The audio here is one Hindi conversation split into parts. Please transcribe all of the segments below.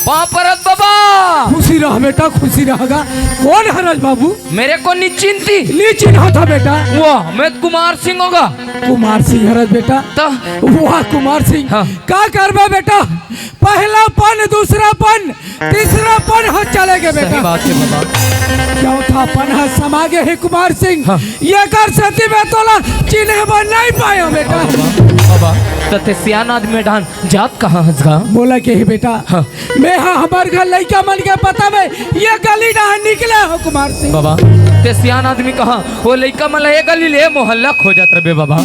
पाँव परत बाबा। खुशी रह बेटा, खुशी रहेगा। कौन है राज बाबू? मेरे को निश्चिंती नहीं चिन्हा था बेटा। वाह, मैं कुमार सिंह होगा। कुमार सिंह हरज बेटा। तो वाह कुमार सिंह, हाँ। क्या करबा बेटा? पहला पन, दूसरा पन, तीसरा पन हो चलेगे बेटा। सही बात है बाबा। चौथा पन है समागे है कुमार सिंह। हाँ। ये कर सती में तोला चिन्ह बन नहीं पायो बेटा। बाबा तते सियान आदमी ढान जात कहाँ हंसगा? बोला के है बेटा। हाँ। मैं हाँ हमार घर लड़का मन के पता में ये गली ना निकले हो कुमार सिंह। बाबा ते सियान आदमी कहाँ वो लड़का मला ये गली ले मोहल्ला खो जात रहे बाबा।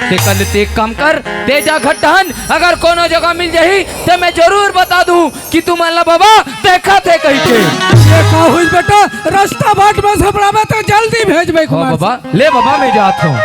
ते कल ते एक काम कर, ते जा घटन अगर कोनो जगह मिल जाही तो मैं जरूर बता दूं कि तू मला बाबा देखा थे कहीं थे। ये का हुई बेटा? रास्ता बाट में से बड़ा तो जल्दी भेजबे कुमार सिंह। बाबा ले बाबा मैं जाता हूँ।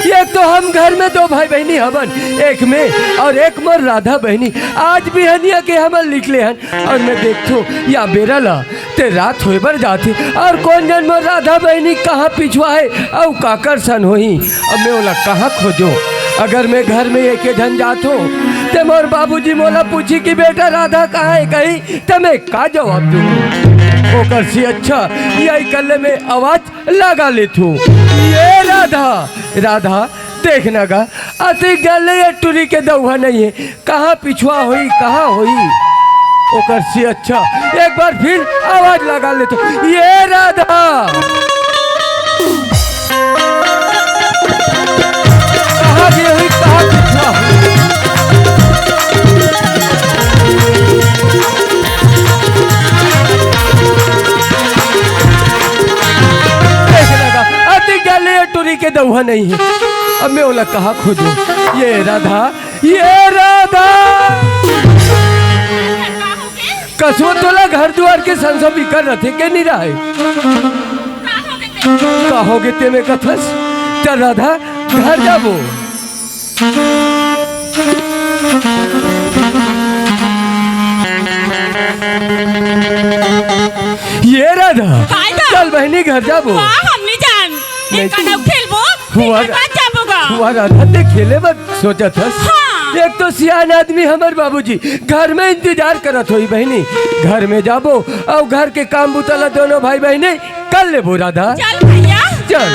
ये तो हम घर में दो भाई बहनी हवन, एक में और एक मोर राधा बहनी। आज भी हनिया के हमन निकले हन और मैं देखो या बेरा ला ते रात होए बर जाती और कौन जन मोर राधा बहनी कहाँ पिछुआ है और काकर सन होही। अब मैं ओला कहाँ खोजो? अगर मैं घर में एक जन जात हो ते मोर बाबूजी मोला पूछी कि बेटा राधा कहाँ है कहीं, तो मैं का जवाब दूँ? ओकर से अच्छा यही कल में आवाज लगा लेती हूँ, ये राधा राधा देखना का अति गले टूरी के दौहा नहीं है, कहाँ पिछुआ हुई कहाँ हुई। ओकर से अच्छा एक बार फिर आवाज लगा लेते हूँ, ये राधा कहाँ गई हुई कहाँ पिछुआ हुई। टूरी के दौहा नहीं है, अब मैं ओला कहाँ खोजूं? ये राधा, ये राधा कसो तोला घर द्वार के संसो बिकर रथे के नहीं रहे कहोगे ते में कथस चल राधा घर जाबो। ये राधा चल बहनी घर जाबो। हुआ राधा ते खेले मत सोचा था। हाँ। एक तो सियान आदमी हमारे बाबूजी घर में इंतजार करत होई बहनी, घर में जाबो और घर के काम बुतला दोनों भाई बहने कर ले बो राधा। चल भैया चल।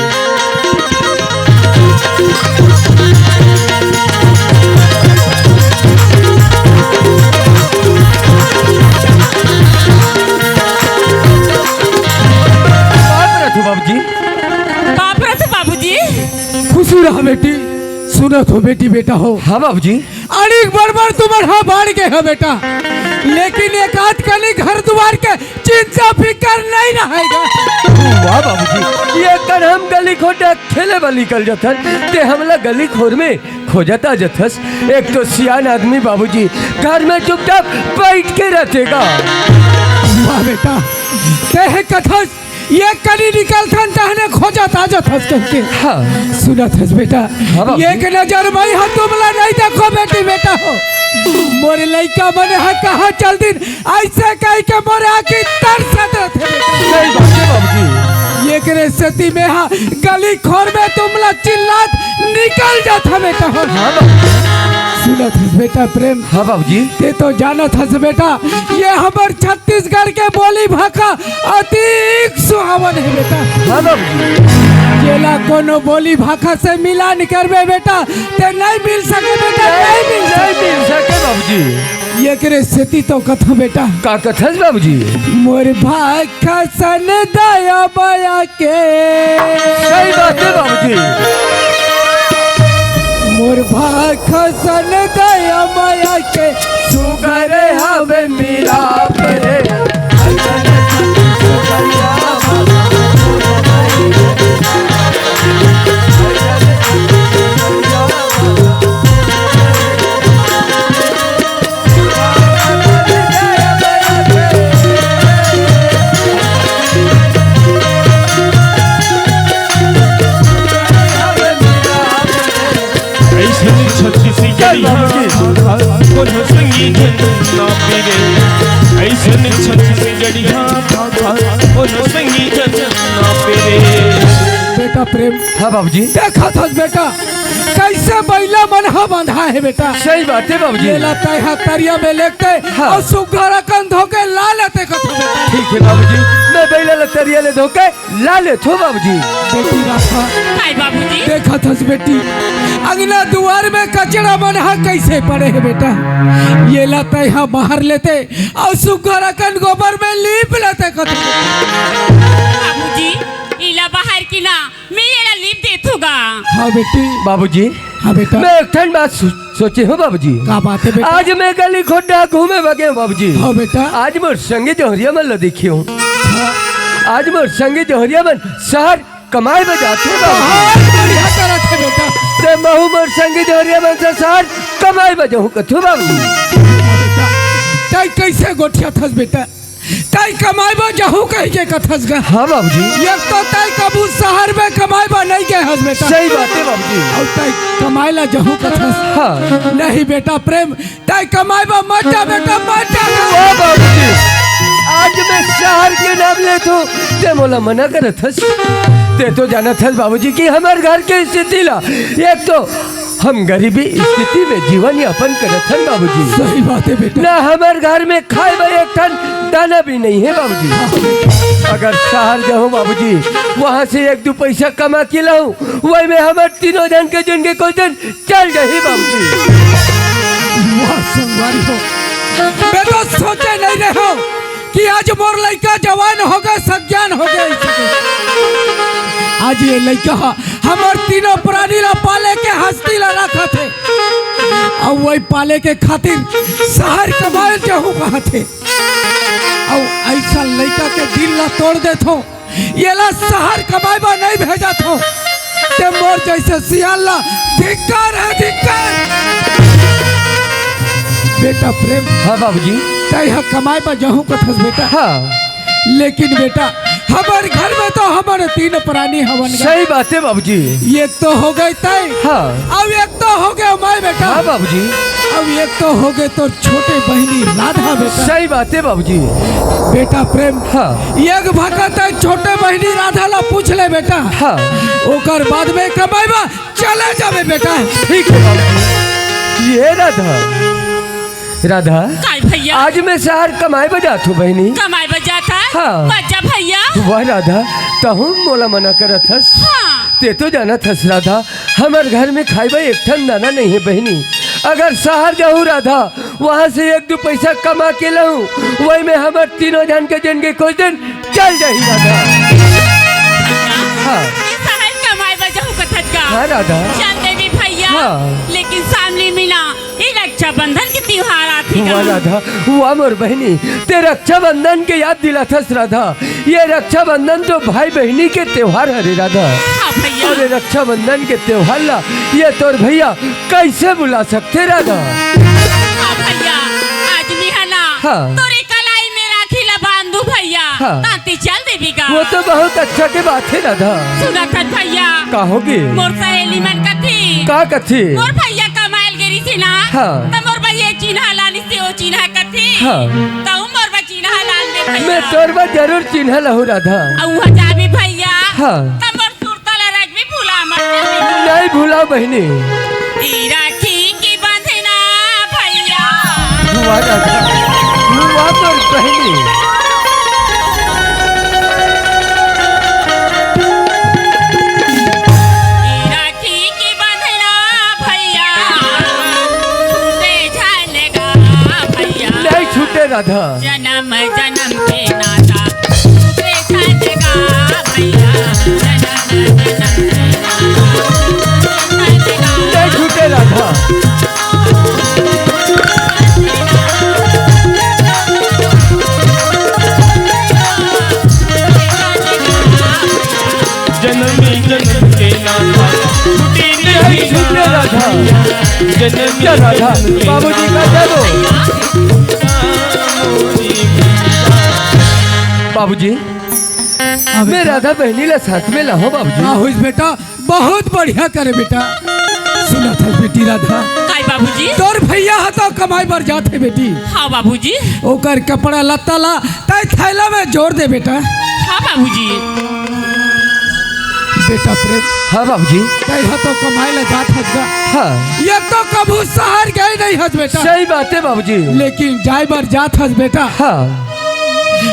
खुशी रहा बेटी, सुनत हो बेटी बेटा हो। हाँ बाबूजी। अनेक बार तुम्हारा बाढ़ के है बेटा, लेकिन एक आध कली घर द्वार के चिंता फिकर नहीं रहेगा। वाह बाबूजी, ये कर हम गली खोटा खेले वाली निकल जथन ते हमला गली खोर में खोजता जथस। एक तो सियान आदमी बाबूजी घर में चुपचाप बैठ के रहतेगा। वाह बेटा कहे कथस ये कली निकलथन तहने खोजत आजत हस करके। हाँ। सुनत हस बेटा। हाँ एक नजर भाई हम तुमला नहीं देखो बेटी बेटा हो, मोरे लइका बने है कहाँ चल दिन ऐसे कह के मोरे आखिर तरसत थे बेटा। सही बात है बाबूजी। ये करे सती में हाँ गली खोर में तुमला चिल्लात निकल जात है बेटा हो। हाँ सुनत हस बेटा प्रेम। हाँ बाबूजी। ते तो जानत हस बेटा ये हमार छत्तीसगढ़ के बोली भाषा अति सुहावन है बेटा। हाँ बाबूजी। जेला कोनो बोली भाषा से मिलान करबे बेटा ते नहीं मिल सके बेटा, नहीं मिल सके बाबूजी। ये करे सेती तो कथा बेटा का कथस बाबूजी। मोर भाषा सन दया बया के। सही बात है बाबूजी। मोर भाषा सन दया बया के सुगर हवे मेरा परे। ऐसन छन जड़िया भागा ओ संगीत ना पेरे। बेटा प्रेम हाँ बाबूजी देखा था बेटा कैसे बैला मन हा बंधा है बेटा। सही बात है बाबूजी। ये लाता है तरिया में लेते हाँ। और सुघरा कंध होके ला लेते कथा बेटा। ठीक है बाबूजी, मैं बैला लतरिया ले धोके ला ले थो बाबूजी। बेटी राखा हाय बाबूजी देखा था बेटी अगला द्वार में कचरा मन हा कैसे पड़े है बेटा। ये लाता है बाहर लेते और सुघरा कंध गोबर में लीप लेते कथा। बाबूजी इला बाहर की ना मैं ये लीप देथूगा। हाँ बेटी बाबूजी हाँ बेटा मैं एक ठन बात सोचे हूँ बाबूजी। क्या बात है बेटा। आज मैं गली खोडा घूमे बगे बाबूजी। हाँ बेटा आज मोर संगे जोहरिया मन ल देखी हूँ। आज मोर संगे जोहरिया मन शहर कमाए में जाते बहुत बढ़िया करत है बेटा। ते महू मोर संगे जोहरिया मन से शहर कमाए में जाऊँ कथू बाबूजी। ताई कैसे गोठिया थस बेटा ताई कमाइबा जहू कह के कथस गा। हाँ बाबूजी एक तो ताई कबू शहर में कमाइबा नहीं के हस बेटा। सही बात है बाबूजी। और ताई कमाइला जहू कथस हाँ नहीं बेटा प्रेम ताई कमाइबा मत जा बेटा मत जा। वाह बाबूजी आज मैं शहर के नाम ले तो ते मोला मना करत हस। ते तो जानत हस बाबूजी कि हमार घर के स्थिति ला एक तो हम गरीबी स्थिति में जीवन यापन करत हन बाबूजी। सही बात है बेटा। ना हमार घर में खाए बा एक टन दाना भी नहीं है बाबूजी। अगर शहर जाऊँ बाबूजी वहाँ से एक दो पैसा कमा के लाऊं वही में हमार तीनों जन के जिनके कोई दिन चल गई बाबूजी। वाह संगवारी हो मैं तो सोचे नहीं रहे हो कि आज मोर लड़का जवान हो गए सज्ञान हो गए। आज ये लड़का हमार तीनों प्राणी ला पाले के हस्ती ला रखा थे और वही पाले के खातिर शहर कमाए चाहू कहा थे और ऐसा लड़का के दिल ला तोड़ दे थो ये ला शहर कमाएबा नहीं भेजा थो ते मोर जैसे सियाल ला धिक्कार है धिक्कार। बेटा प्रेम हाँ बाबूजी तय कमाएबा जहू कथस बेटा। हाँ लेकिन बेटा हमारे घर में तो हमारे तीन प्राणी हवन गए। सही बात है बाबूजी। एक तो हो गए तय हाँ अब एक तो हो गए मैं बेटा। हाँ बाबूजी अब एक तो हो गए तो छोटे बहनी राधा बेटा। सही बात है बाबूजी। बेटा प्रेम हाँ एक भगत है छोटे बहनी राधा ला पूछ ले बेटा। हाँ ओकर बाद में कमाएबा चले जावे बेटा। ठीक है बाबूजी। ये राधा राधा काय भैया आज मैं शहर कमाए बजा थू बहनी। कमाई बजा था हाँ। बजा भैया। वाह राधा तहु मोला मना करत हस। हाँ ते तो जाना थस राधा हमार घर में खाइबा एक ठन दाना नहीं है बहनी। अगर शहर जाऊँ राधा वहाँ से एक दो पैसा कमा के लाऊं वही में हमार तीनों जन के जिनके कोई दिन चल जाही राधा। हाँ शहर कमाई बजा हूँ कथत का। हाँ राधा चल देवी भैया हाँ। लेकिन सामने मिला ये रक्षाबंधन के त्योहार आती वाह राधा वाह मोर बहनी ते रक्षाबंधन के याद दिला थस राधा। ये रक्षाबंधन तो भाई बहनी के त्योहार है रे राधा। हाँ भैया अरे रक्षाबंधन के त्योहार ला ये तोर भैया कैसे बुला सकते राधा। हाँ भैया आज भी है ना हाँ। तोरे कलाई में राखी ला बांधू भैया हाँ। ताती चल देवी का। वो तो बहुत अच्छा के बात है राधा। सुना थत भैया कहोगे मोर सहेली मन कथी का कथी। मोर भैया कमाइल गेरी थी ना हाँ। तो मोर भैया चिन्हा लानी से ओ चिन्हा कथी हाँ। तो मोर भैया चिन्हा लाल दे भैया। मैं तोर बात जरूर चिन्ह लहू राधा। औ जाबी भैया हाँ। तो मोर सुरतला रख भी भूला मत। नहीं भूला बहनी। ई राखी की बांधना भैया। वाह राधा वाह तोर बहनी। ई राखी की बांधना भैया छूटे जाएगा भैया। नहीं छूटे राधा। जन्म जन्म के नाता छूटे जाएगा भैया। जन्म जन्म के नाता नहीं छूटे राधा। जन्मी जन्म के नाता छूटी नहीं छूटे राधा। जन्म क्या राधा बाबूजी का चलो। बाबूजी मैं राधा बहनी ला साथ में लाहो बाबूजी। हाँ हुई बेटा बहुत बढ़िया करे बेटा। सुना था बेटी राधा काय बाबूजी। तोर भैया है तो कमाई बर जाते बेटी। हाँ बाबूजी। ओकर कपड़ा लत्ता ला तय थैला में जोड़ दे बेटा। हाँ बाबूजी। बेटा प्रेम। हाँ बाबूजी। तय है तो कमाई ला जात हसगा। हाँ ये तो कभू शहर गए नहीं हस बेटा। सही बात है बाबूजी। लेकिन जाए बर जात हस बेटा। हाँ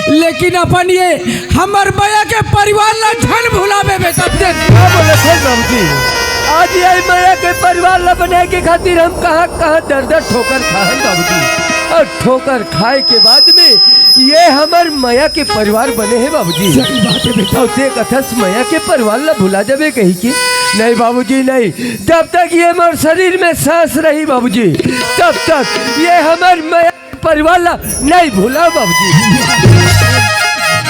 लेकिन अपन ये हमर माया के परिवार ला झन भुलावे बेटा। क्या बोले थे बाबूजी? आज ये माया के परिवार ला बनाए के खातिर हम कहाँ कहाँ दर दर ठोकर खाए बाबूजी, और ठोकर खाए के बाद में ये हमार माया के परिवार बने हैं बाबूजी। सही बात है बेटा। और ते कथस माया के परिवार ला भुला जावे कहीं की नहीं बाबूजी नहीं। जब तक ये हमारे शरीर में सांस रही बाबूजी तब तक ये हमार माया के परिवार ला नहीं भूला बाबूजी।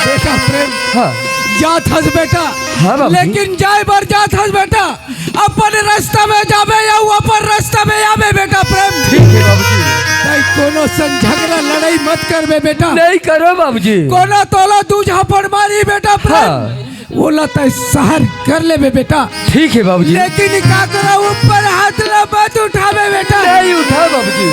बेटा प्रेम। हाँ जात हस बेटा। हाँ बाबूजी। लेकिन जाए बर जात हस बेटा। अपन रास्ता में जावे या अपन रास्ता में आवे बेटा प्रेम। ठीक है बाबूजी। नहीं कोनो संग झगड़ा लड़ाई मत करबे बेटा। नहीं करो बाबूजी। कोनो तोला तू झापड़ मारी बेटा प्रेम। हाँ। वो लता सहर कर लेबे बेटा। ठीक है बाबूजी। लेकिन का करो ऊपर हाथ ला मत उठावे बेटा। नहीं उठा बाबूजी।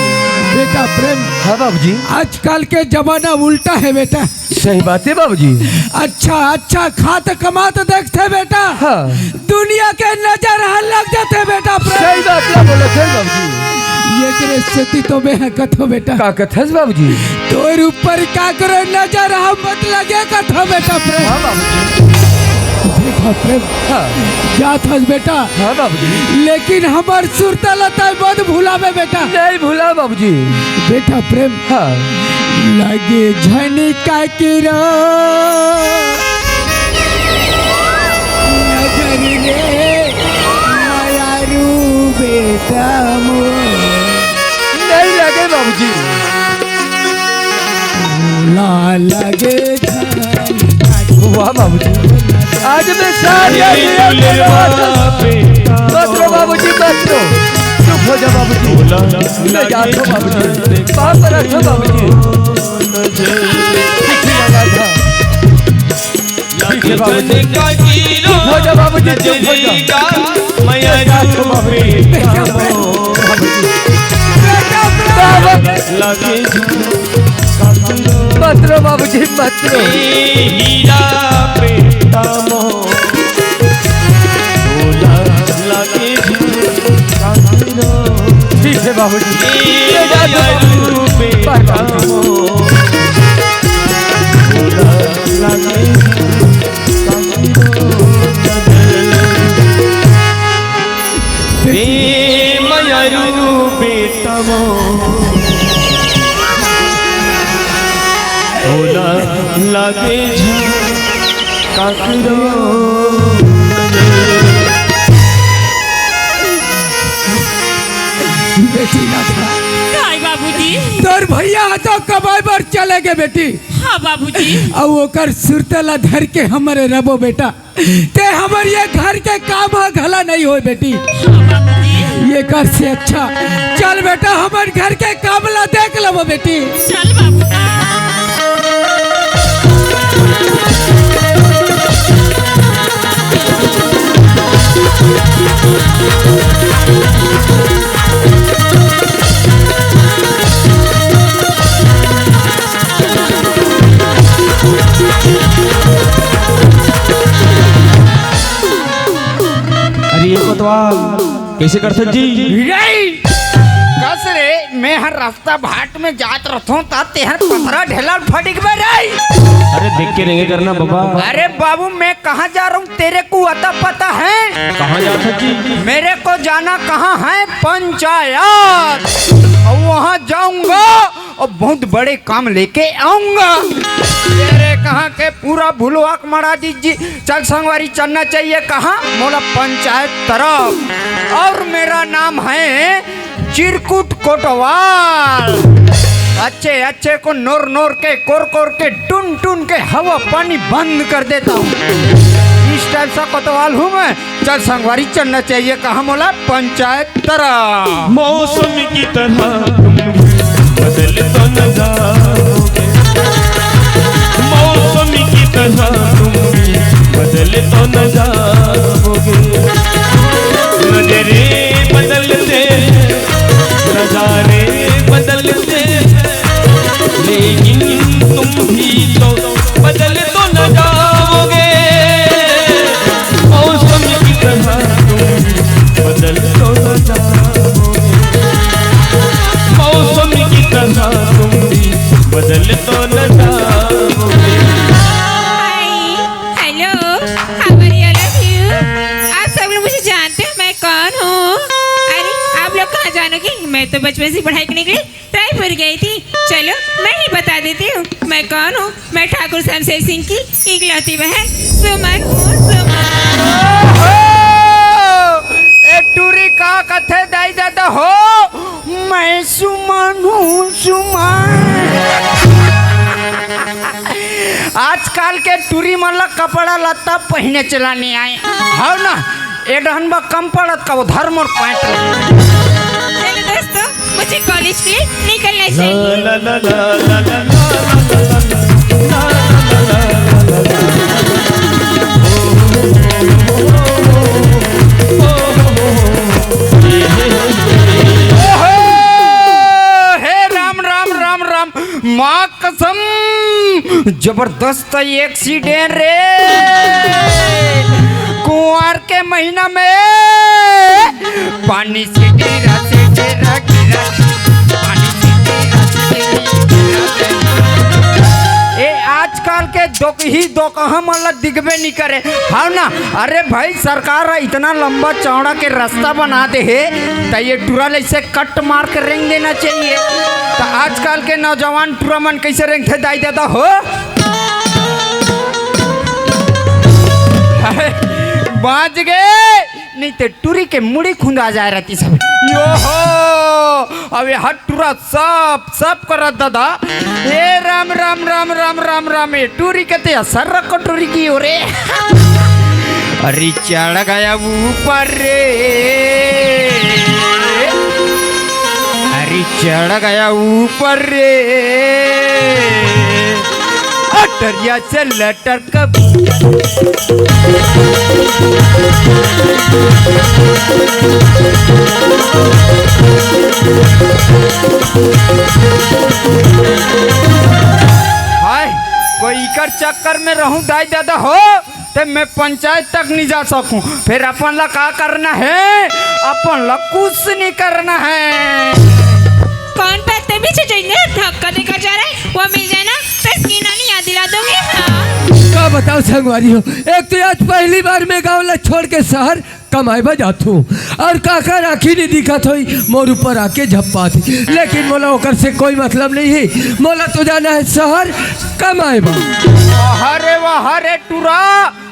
बेटा प्रेम। हाँ बाबूजी। आजकल के जमाना उल्टा है बेटा। सही बात है बाबूजी। अच्छा अच्छा खात कमात देखते बेटा। हाँ दुनिया के नजर लग जाते बेटा प्रेम। सही बात ना बोले थे बाबूजी। ये करे स्थिति तो में कथो बेटा। का कथस बाबूजी। तोर ऊपर का करो नजर हम मत लगे कथो बेटा प्रेम। हाँ बाबूजी। बेटा प्रेम। हाँ जात हस बेटा। हाँ बाबूजी। लेकिन हमार सुरता लता मत भुलावे बेटा। नहीं भूला बाबूजी। बेटा प्रेम। हाँ लगे झनिका किरो नजर रे मायारू बेटा मोर। नहीं लगे बाबूजी। ला लगे वाह बाबूजी। आज मैं सारी बतरो बाबूजी बतरो। चुप हो जा बाबूजी। मैं जाता हूँ बाबूजी। पाप रखो बाबूजी। ठीक है बाबूजी। चुप हो जा बाबूजी। चुप हो जा। मैं जाता हूँ बतरो बाबूजी बतरो। हीरा बेटा मो लगे ठीक है बाबूजी। बेटा मो मयरू बेटा मो लगे काकरो बेटी राधा। काय बाबूजी। तोर भैया तो कमाई बर चले गए बेटी। हाँ बाबूजी। और ओकर सुरतला धर के हमारे रबो बेटा। ते हमर ये घर के काम घला नहीं हो बेटी। हाँ बाबूजी। ये कर से अच्छा चल बेटा हमारे घर के काम ला देख लो बेटी। चल बाबूजी। अरे ये कोतवाल कैसे करते जी? कस रे मैं हर रास्ता भाट में जात रहूं ता तेहर पथरा ढेला फटिक में रे। अरे देख के रहेंगे करना बाबा। अरे बाबू मैं कहाँ जा रहा हूँ तेरे को अता पता है? कहाँ जाते जी? मेरे को जाना कहाँ है पंचायत। और वहाँ जाऊंगा और बहुत बड़े काम लेके आऊंगा। तेरे कहाँ के पूरा भूलवाक मरा दीजिए। चल संगवारी चलना चाहिए कहाँ? मोला पंचायत तरफ। और मेरा नाम है चिरकुट कोटवाल। अच्छे अच्छे को नोर नोर के कोर कोर के टुन टुन के हवा पानी बंद कर देता हूँ। इस टाइप सा कोतवाल हूँ मैं। चल संगवारी चलना चाहिए कहाँ? मोला पंचायत तरफ। मौसम की तरह तुम बदल तो न जाओगे। मौसम की तरह तुम बदल तो न जाओगे। नजरे बदलते होगी? मैं तो बचपन से पढ़ाई करने के लिए रायपुर गई थी। चलो मैं ही बता देती हूँ मैं कौन हूँ। मैं ठाकुर शमशेर सिंह की इकलौती बहन सुमन हूँ। सुमन ए टूरी का कथे दाई दादा हो, मैं सुमन हूँ सुमन। आजकल के टूरी मतलब कपड़ा लत्ता पहने चलाने आए हो ना, ए डहन बा कम पड़त का वो धर्म और पैंट। चलो दोस्तों मुझे कॉलेज के लिए निकलना चाहिए। ला ला ला ला ला ला हे राम राम राम राम, माँ कसम जबरदस्त एक्सीडेंट रे। कुंवर के महीना में पानी से गिरा गिरा, पानी से गिरा। ए आजकल के दो कहाँ मतलब दिखबे नहीं करे हाँ ना। अरे भाई सरकार इतना लंबा चौड़ा के रास्ता बना दे है तो ये टूरल ऐसे कट मार के रेंग देना चाहिए। तो आजकल के नौजवान टूरा मन कैसे रेंगते दाई दादा हो। बाज गए नहीं तो टूरी के मुड़ी खुंदा जाए रहती सब। यो हो अब हट टूरा सब कर दादा। हे राम राम राम राम राम राम, ये टूरी कहते असर रखो टूरी की हो रे। अरे चढ़ गया ऊपर रे, अरे चढ़ गया ऊपर रे, अटरिया से लटर कब। हाय कोई इकर चक्कर में रहूं दाई दादा हो तो मैं पंचायत तक नहीं जा सकूं। फिर अपन ला का करना है, अपन ला कुछ नहीं करना है। कौन बदतमीज है धक्का देकर जा रहा है, वो मिल जाए ना तो इसकी नानी याद दिला दूंगी। हाँ का बताओ संगवारी हो, एक तो आज पहली बार मैं गाँव ला छोड़ के शहर कमाए बजात हूँ और काका राखी नहीं दिखत हुई मोर ऊपर आके झप्पा थी। लेकिन मोला ओकर से कोई मतलब नहीं है, मोला तो जाना है शहर कमाए बा। अरे वाह रे टूरा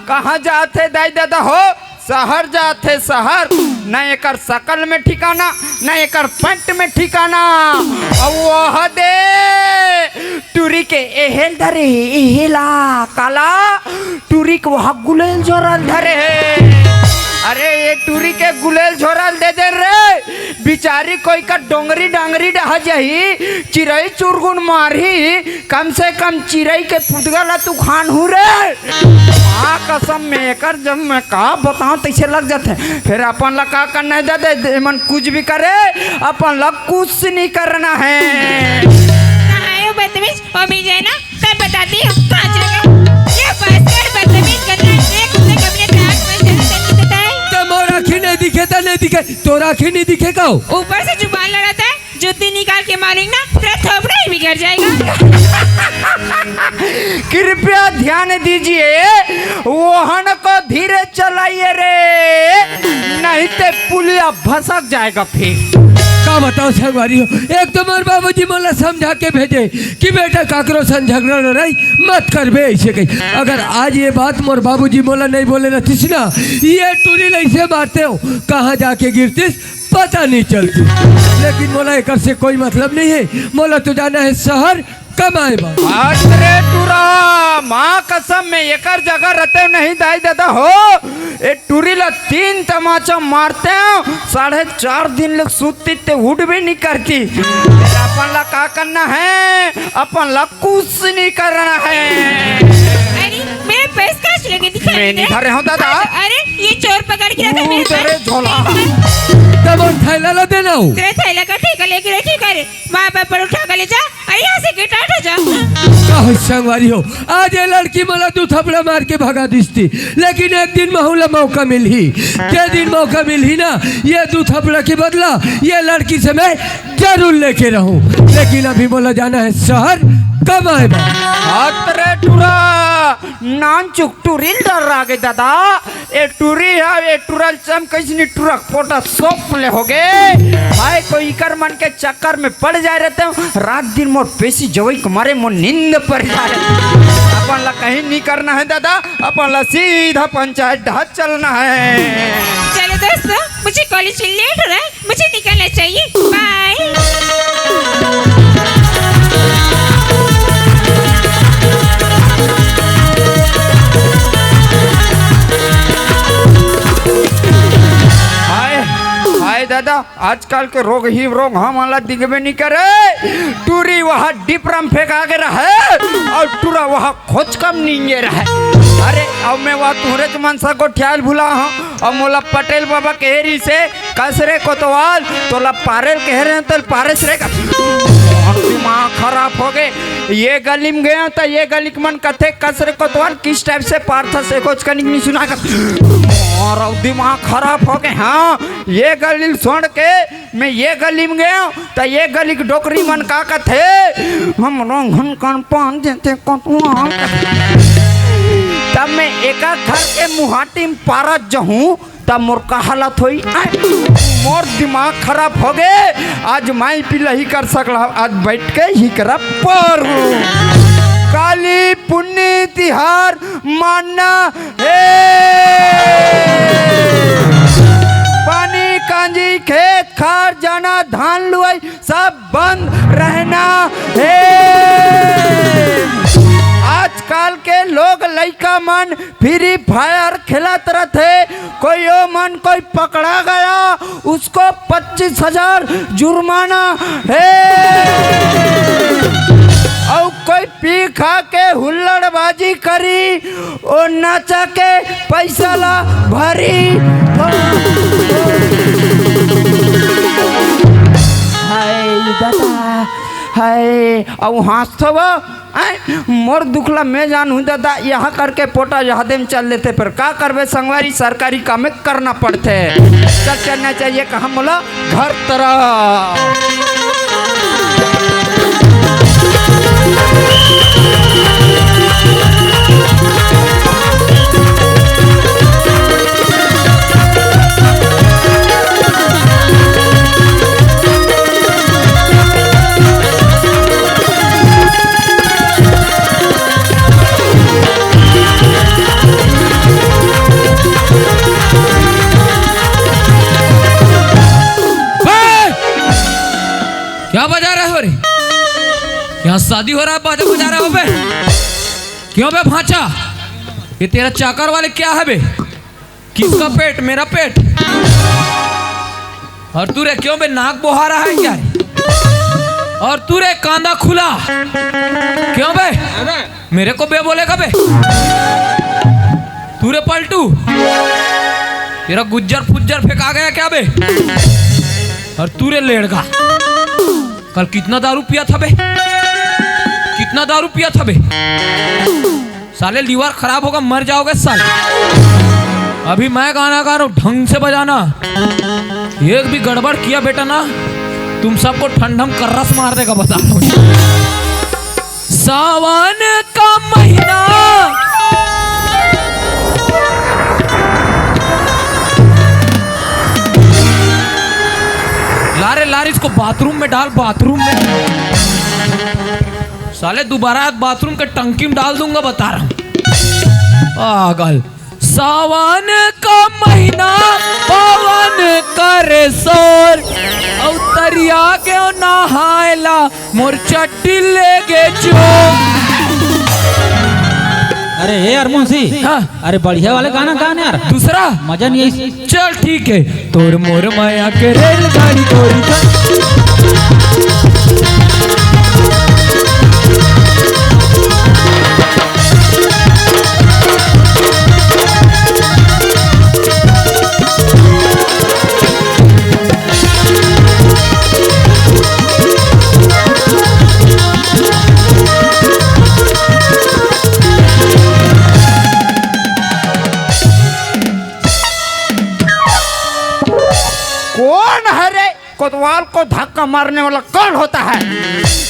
कहाँ जाते दाई दादा हो, शहर जाते शहर। न एकर शकल में ठिकाना न एकर पैंट में ठिकाना। अब वह दे टूरी के एहेल धरे एहेला काला, टूरी के वहाँ गुलेल जोरल धरे है। अरे ये टूरी के गुलेल झोरल दे दे रे, बिचारी कोई का डोंगरी डांगरी डहा जाही, चिरई चुरगुन मारी, कम से कम चिरई के पुतगला तू खान हूँ रे। माँ कसम में कर जब मैं कहा बताऊँ तैसे लग जाते। फिर अपन ला का करना है दादा, मन कुछ भी करे अपन ला कुछ नहीं करना है। कहाँ है वो बदतमीज, वो मिल जाए ना तब बताती हूँ कहाँ चले गए। ये बस कर बदतमीज करना है, खुद से कभी ट्रैक में चलते नहीं देता है। राखी नहीं दिखे तो नहीं दिखे, तो राखी नहीं दिखे का ऊपर से जुबान लड़ाता है, जुत्ती निकाल के मारेंगे ना तेरा थोपड़ा ही बिगड़ जाएगा। कृपया ध्यान दीजिए, वाहन को धीरे चलाइए रे, नहीं तो पुलिया भसक जाएगा। फिर का बताओ संगवारी हो, एक तो मोर बाबूजी मोला समझा के भेजे कि बेटा काकरो सन झगड़ा लड़ाई मत कर बे ऐसे कही। अगर आज ये बात मोर बाबूजी मोला नहीं बोले रहती ना, ये टूरी ऐसे मारते हो कहाँ जाके गिरती पता नहीं चलती। लेकिन मोला एक से कोई मतलब नहीं है, मोला तो जाना है शहर कमाए बा। अरे टूरा माँ कसम में एकर जगह रहते नहीं दाई दादा हो। ए टूरी ला 3 तमाचा मारते हो, 4.5 दिन लोग सूती ते उठ भी नहीं करती। अपन ला का करना है, अपन ला कुछ नहीं करना है। अरे मेरे पैसे कहाँ चले गए, दिखा मैं नहीं धरे हूँ दादा। अरे ये चोर पकड़ के रखा मेरे तेरे पास। झोला तब और थैला ला देना हूँ, तेरे थैला का ठेका लेके रखी करे, वहाँ पर उठा कर ले जा, यहाँ से गेट आउट हो जा। का संगवारी हो, आज ये लड़की मला 2 थपड़ा मार के भगा दिसती, लेकिन एक दिन महूला मौका मिल ही, के दिन मौका मिल ही ना, ये 2 थपड़ा के बदला ये लड़की से मैं जरूर लेके रहूं। लेकिन अभी बोला जाना है शहर कमाए बा। अरे टूरा नान चुक टूरिल डर रहा गए दादा। ये टूरी है, ये टूरल चम कैसी टूरक पोटा सोप ले हो गए भाई। कोई कर मन के चक्कर में पड़ जाए रहते हो, रात दिन मोर पेशी जवई के मारे मोर नींद पड़ जाए। अपन ला कहीं नहीं करना है दादा, अपन ला सीधा पंचायत ढात चलना है। चलो दोस्तों, मुझे कॉलेज लेट हो रहा है, मुझे निकलना चाहिए। बाय। हाय दादा, आजकल के रोग ही रोग हमारा दिखबे नहीं करे। टूरी वहाँ डिपरम फेंका के रहे और टूरा वहाँ खोज कम नहीं रहे। अरे अब मैं वहाँ तुहरे मनसा को ख्याल भूला हूँ। और मोला पटेल बाबा केहरी से कसरे कोतवाल तोला पारेल कह रहे हैं, तो पारेस रे दिमाग खराब हो गए। ये गली में गया तो ये गली के मन कथे कसरे कोतवाल किस टाइप से पार्था से खोज कर नहीं सुना और दिमाग खराब हो गए। हाँ, ये गली छोड़ के मैं ये गली में गया तो ये गली की डोकरी मन का कथे हम रोंघन कन पान देते कोतवाल। तब मैं एका घर के मुहाटी में पारत जहूँ तब मोर का हालत हुई, मोर दिमाग खराब हो गए। आज मैं पिला ही कर सकला, आज बैठ के ही कर पर काली पुण्य तिहार मानना है। पानी कांजी खेत खार जाना धान लुआई सब बंद रहना है। आजकल के लोग लइका मन फ्री फायर खेलत रहते, कोई ओ मन कोई पकड़ा गया उसको 25,000 जुर्माना है। और कोई पी खा के हुल्लड़बाजी करी और नाचा के पैसा ला भरी। हाय दादा हाय, अब हंसतो मोर दुखला मैं जानूँ दादा, यहाँ करके पोटा जहादे में चल लेते पर का करबे संगवारी, सरकारी काम में करना पड़ते। चल चलना चाहिए कहाँ बोला घर तरफ। क्या बजा रहे हो रे? यहाँ शादी हो रहा है, बाजा बजा रहे हो बे? क्यों बे भांचा? ये तेरा चाकर वाले क्या है बे? किसका पेट? मेरा पेट। और तू रे क्यों बे नाक बोहा रहा है क्या रे? और तू रे कांदा खुला क्यों बे? मेरे को बे बोलेगा बे? तू रे पलटू, तेरा गुज्जर फुज्जर फेंका गया क्या बे? और तू रे लेड़गा, कल कितना दारू पिया था बे? कितना दारू पिया था बे? साले लीवर खराब होगा, मर जाओगे साले। अभी मैं गाना गा रहा हूँ, ढंग से बजाना। एक भी गड़बड़ किया बेटा ना, तुम सबको ठंडम कर्रस मार देगा, बता रहा हूँ। सावन का महीना लारे लारे इसको बाथरूम में डाल, बाथरूम में साले दोबारा बाथरूम के टंकी में डाल दूंगा, बता रहा हूं। पागल। सावन का महीना पवन करे शोर, औतरिया के नहायला मोर चट्टी ले गे चोर। अरे हे अरमुंसी, हाँ? अरे बढ़िया वाले गाना गाने यार, दूसरा मजा नहीं आई। चल ठीक है। तोर मोर माया के रेलगाड़ी तोरी कोतवाल को धक्का मारने वाला कौन होता है?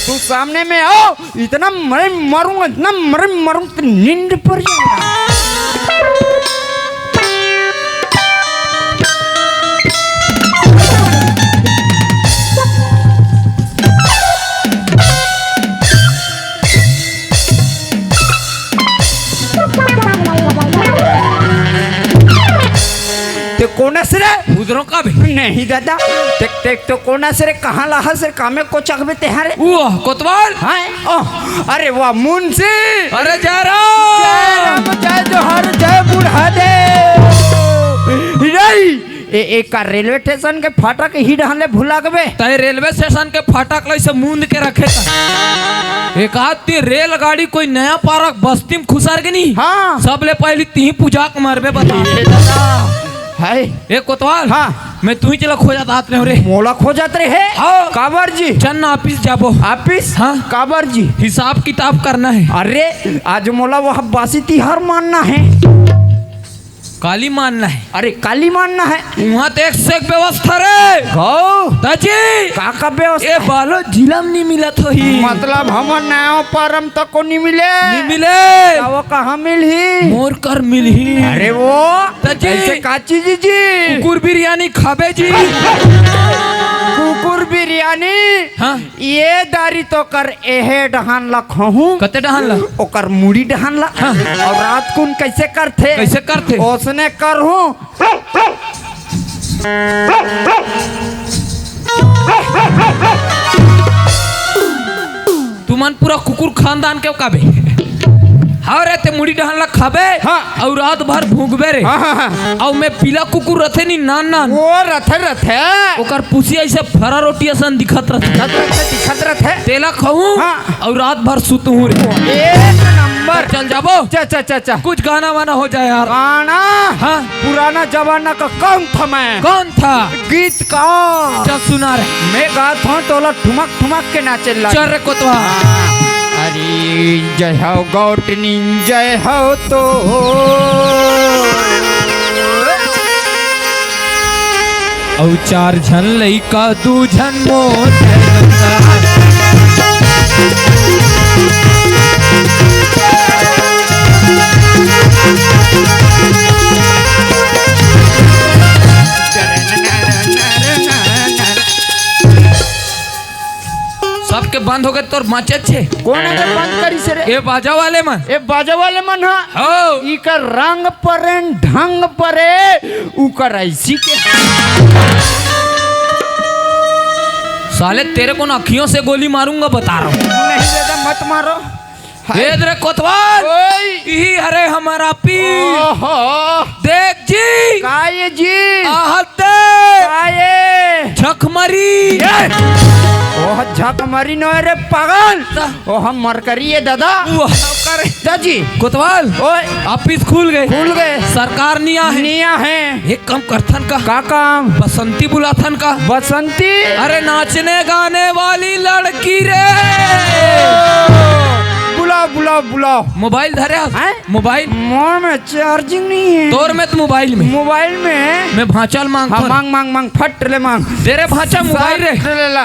तू सामने में आओ, इतना मरे मारूंगा, इतना मरे मारूंगा, नींद पर जाएगा। कोना से रे उधरों का भी नहीं दादा देख देख तो कोना से रे कहाँ लाहा से कामे को चकबे तेहारे वो कोतवाल हाँ ओह अरे वाह मुंशी अरे जा रहा जय राम जय जोहर जय बुढ़ा दे एक का रेलवे स्टेशन के फाटक ही डहले भुला गबे तय रेलवे स्टेशन के फाटक से मूंद के रखे था एक आदमी रेलगाड़ी कोई नया पारक बस्ती में खुसार के नहीं हाँ सब ले पहले ती पूजा मरबे बता हाय एक कोतवाल हाँ मैं तू ही चला खोजा दात रे मोला खो जात रे है हाँ। काबर जी चल ऑफिस जाबो ऑफिस हाँ। काबर जी हिसाब किताब करना है अरे आज मोला वह बासी तिहार मानना है काली मानना है अरे काली मानना है वहाँ तो एक से एक व्यवस्था रे गौ ताजी का व्यवस्था ए बालो जिला में नहीं मिला तो ही मतलब हम नया परम तक को नहीं मिले नहीं मिले वो कहाँ मिल ही मोर कर मिल ही अरे वो ताजी ऐसे काची जी कुकुर बिरयानी खाबे जी कुकुर बिरयानी हाँ ये दारी तो कर एहे डहान ला खहूं कते डहान ला ओकर मुड़ी डहान ला और रात कुन कैसे करथे कैसे करथे उसने कर हूँ तुमन पूरा कुकुर खानदान के काबे हाँ रे ते मुड़ी डहान ला खाबे हाँ। और रात भर भूखबे रे और मैं पीला कुकुर रथे नी नान नान वो रथे ओकर पुसी ऐसे फरा रोटी असन दिखत रथे दिखत रथे तेला खाऊं हाँ। और रात भर सुतूं रे एक नंबर चल जाबो चा कुछ गाना वाना हो जाए यार गाना हाँ पुराना जमाना का कौन था मैं कौन था गीत का चल सुना रे मैं गात हूँ तोला ठुमक ठुमक के नाचे ला चल रे कोतवा अरे जय हो गौटनी जय हो तो औ चार झन लइका दू झन मोर सबके बंद हो गए तोर माचे छे कौन है बंद करी से रे ए बाजा वाले मन ए बाजा वाले मन हा हो ई का रंग परे ढंग परे ऊ कर ऐसी के साले तेरे को ना अखियों से गोली मारूंगा बता रहा हूँ नहीं दादा मत मारो वेद रे कोतवाल ओए यही हरे हमारा पी ओहो देख जी काये जी आहते काये झकमरी ओह झक मरी नो रे पागल ओह मर करिए दादा दादी कोतवाल ओए ऑफिस खुल गए सरकार निया है निया है एक कम करथन का काम बसंती बुलाथन का बसंती अरे नाचने गाने वाली लड़की रे बुलाओ मोबाइल धरे हैं? मोबाइल मोर में चार्जिंग नहीं है तोर में तो मोबाइल में मैं भांचल मांग हाँ, मांग फट ले मांग तेरे भांचा मोबाइल रे ले ला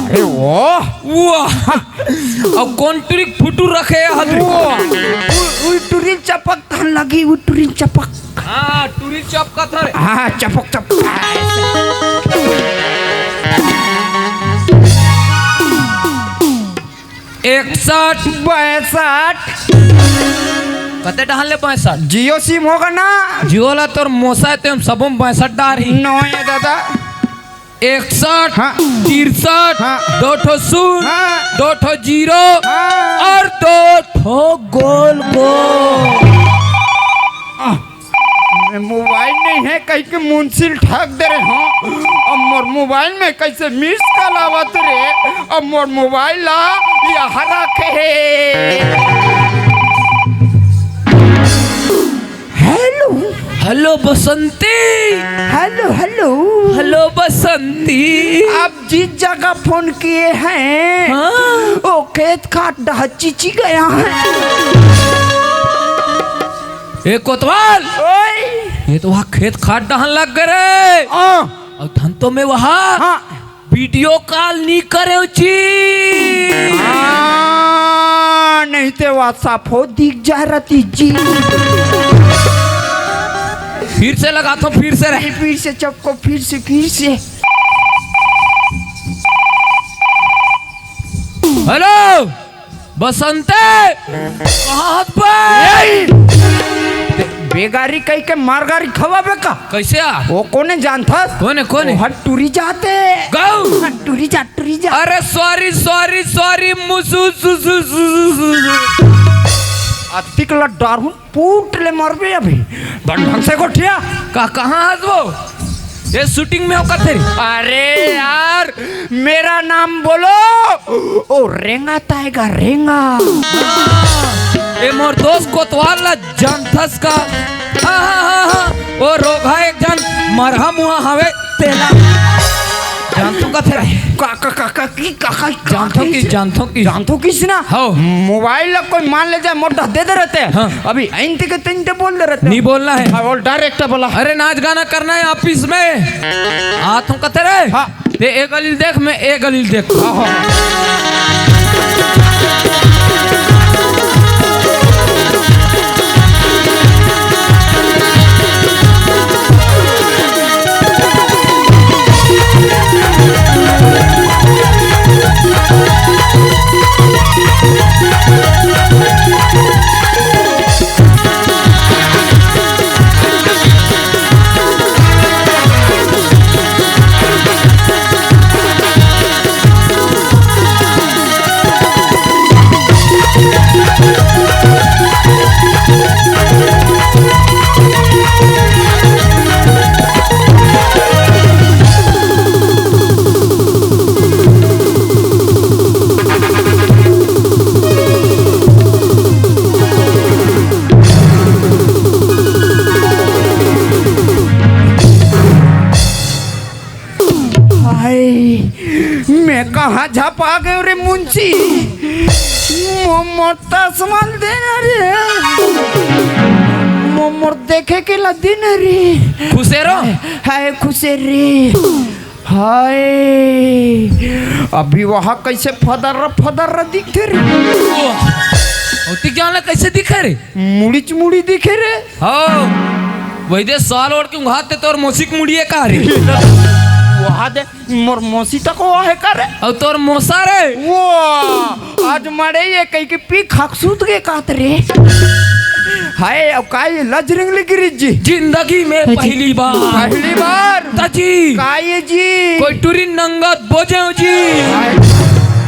अरे वो और कौन ट्रिक फुटू रखे टूरी चपक तहन लगी वो टूरी चपक हाँ टूरी चप का था हाँ चपक 61 62 कते डहान ले 62 जियो सिम होगा ना जियो ला तोर मोसा ते हम सबम 62 डार ही नो है दादा 61 हाँ। 63 हाँ। 2 ठो शून्य हाँ। 2 ठो जीरो हाँ। और 2 ठो गोल गोल मोबाइल नहीं है कहीं के मुंसिल ठग दे रहे हो अब मोर मोबाइल में कैसे मिस कॉल आवत रे अब मोर मोबाइल ला यहाँ रखे हेलो हेलो बसंती हेलो हेलो हेलो बसंती आप जिस जगह फोन किए हैं हाँ? वो खेत खाट डहा चिची गया है ए कोतवाल ओए ये तो वहाँ खेत खाद डहन लग गए और धंतो में वहाँ हाँ वीडियो कॉल नहीं करे नहीं तो व्हाट्सएप हो दिख जा रही जी फिर से लगाता हूँ फिर से रहे फिर से चपको फिर से हेलो बसंते कहाँ पे बेगारी कह के मारगारी खवाबे का कैसे आ वो कोने जानता कोने कोने हट टूरी जाते गौ हट टूरी जा अरे सॉरी सॉरी सॉरी मुसु अतिक लड्डार हूँ पूट ले मरबे अभी ढंग से गोठिया कहाँ हंस वो ये शूटिंग में होकर तेरी अरे यार मेरा नाम बोलो ओ रेंगा ताएगा रेंगा ये मोर दोस्त कोतवाल ला जानथस का वो रोगा एक जन मरहम हुआ हवे तेला जानतो का तेरा जानतो किस ना हाँ। मोबाइल ला कोई मान ले जाए मोटा दे रहते हैं हाँ। अभी ऐंते के तैंते बोल दे रहते नहीं बोलना है हाँ, बोल डायरेक्ट बोला अरे नाच गाना करना है ऑफिस में हाथों का तेरे हाँ। ते एक गलील देख मैं एक गलील देख मैं कहाँ झपा गए रे मुंशी मोमोर तस्माल देना रे मोमोर देखे के ला दिन रे खुशेरो हाय खुशे रे हाय अभी वहाँ कैसे फदर दिखते रे होती क्या ना कैसे दिखे रे मुड़ी दिखे रे हो वही दे साल ओढ़ के उंघाते तोर मोसिक मुड़िए का रे वहाँ दे मोर मौसी तक वो है करे और तोर मोसा रे वो आज मरे ये कहीं के पी खाकसूत के कात रे हाय अब काय लजरिंग गिरी जी जिंदगी में पहली बार ताजी काय जी कोई टूरी नंगत बोझे जी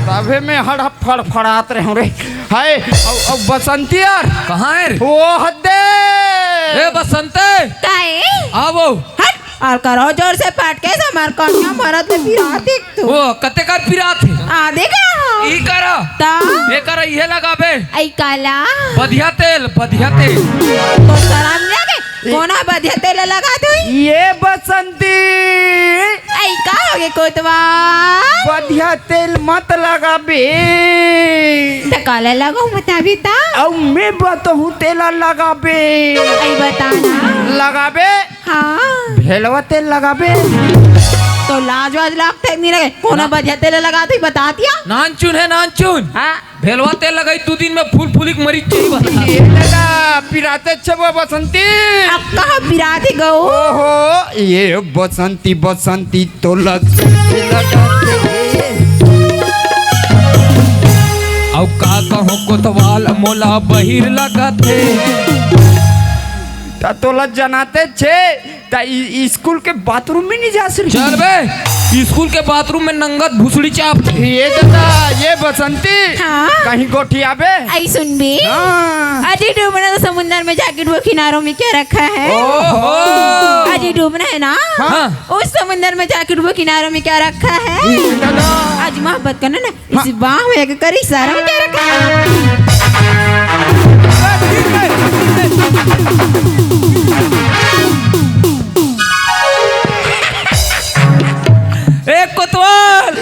तबे में हड़ फड़फड़ात रहे रे हाय अब बसंती यार कहाँ है रे वो हद्दे ए बसंते काहे आवो हट और करो जोर से पाट के समार कन्या मरद में पिरा देख तू वो कते का पिरात है आ देखा ई करा ता ये करा ये लगाबे आई काला बढ़िया तेल तो शराब लगे कोना बढ़िया तेल लगा दो ये बसंती आई का होगे कोतवा बढ़िया तेल मत लगा बे तो काला लगाओ बता भी ता अब मैं बताऊँ तेला लगा बे आई बताना लगा बे हाँ भेलवा तेल लगा बे तो लाजवाज लगते नहीं लगे कोना बढ़िया तेल लगा दो बता दिया नानचून है नानचून हाँ भेलवा तेल लगाई 2 दिन में फूल मरीज चाहिए बता ये लगा पिराते छबो बसंती अब कहाँ बिराती गो ओहो ये बसंती तो लगाते औ का कहो कोतवाल मोला बहिर लगाथे ता तोला जनाते छे ता स्कूल के बाथरूम में नहीं जा सकते चल बे स्कूल के बाथरूम में नंगत भुसड़ी चाप थे ये दादा ये बसंती हाँ? कहीं गोठी आबे आई सुन भी हाँ। अजी डूबना तो समुद्र में जाके वो किनारों में क्या रखा है ओहो अजी डूबना है ना हाँ। उस समुद्र में जाके वो किनारों में क्या रखा है दादा आज मोहब्बत करना ना इस बाह में एक कर इशारा में क्या रखा है ए कोतवाल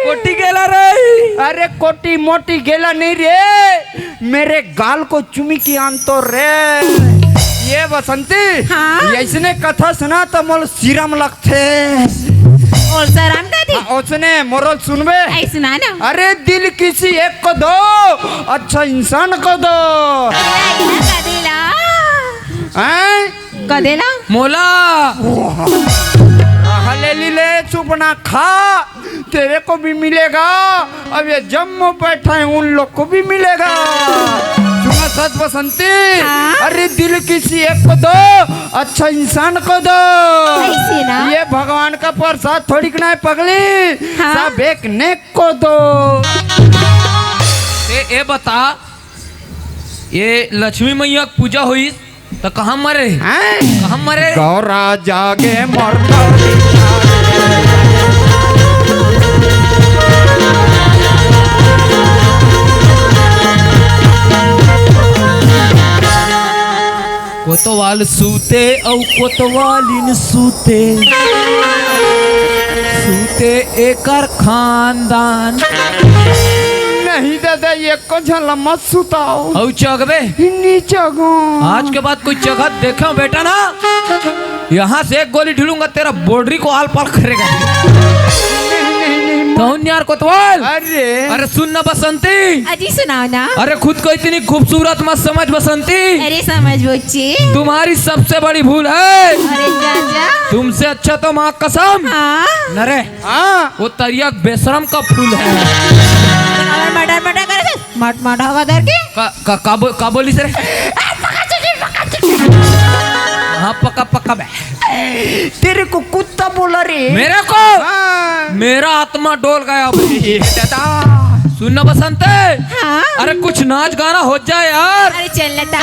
कोटी गेला रे अरे कोटी मोटी गेला नहीं रे मेरे गाल को चुमी की आन तो रे ये बसंती हाँ? ऐसने कथा सुना तो मोल सीरम लगते और सराम का थी उसने मोरल सुनबे आई सुना ना अरे दिल किसी एक को दो अच्छा इंसान को दो कदेला हैं कदेला मोला ले चुप ना खा तेरे को भी मिलेगा अब ये जम्मू बैठा है उन लोग को भी मिलेगा सुना सच बसंती। हाँ? अरे दिल किसी एक को दो, अच्छा इंसान को दो। ऐसे ना? ये भगवान का प्रसाद थोड़ी ना है पगली। हाँ? सब एक नेक को दो। ए बता, ये लक्ष्मी मैया की पूजा हुई तो कहाँ मरे? हैं? कहाँ मरे? गौरा जागे मरता कोतवाल सूते औ कोतवालिन सूते, सूते एकर खानदान। नहीं दादा, ये को झला मत सुताओ। औ चगबे नीचे गो। आज के बाद कोई जगह देखा बेटा ना, यहाँ से एक गोली ढूंढूंगा तेरा बॉर्डरी को आल पाल करेगा। कौन यार कोतवाल? अरे सुन ना बसंती, अजी सुनाओ ना। अरे खुद को इतनी खूबसूरत मत समझ बसंती। अरे समझ बच्चे। तुम्हारी सबसे बड़ी भूल है, अरे जा। तुमसे अच्छा तो माँ कसम हाँ? न रे, हाँ वो तरियक बेशरम का फूल है। मटर कर मट होगा दर के। का बोली सर? हाँ पक्का बे। तेरे को कुत्ता बोला रे। मेरे को? हाँ। मेरा आत्मा डोल गया अब। दादा सुनना बसंत, हाँ? अरे कुछ नाच गाना हो जाए यार। अरे चल लता।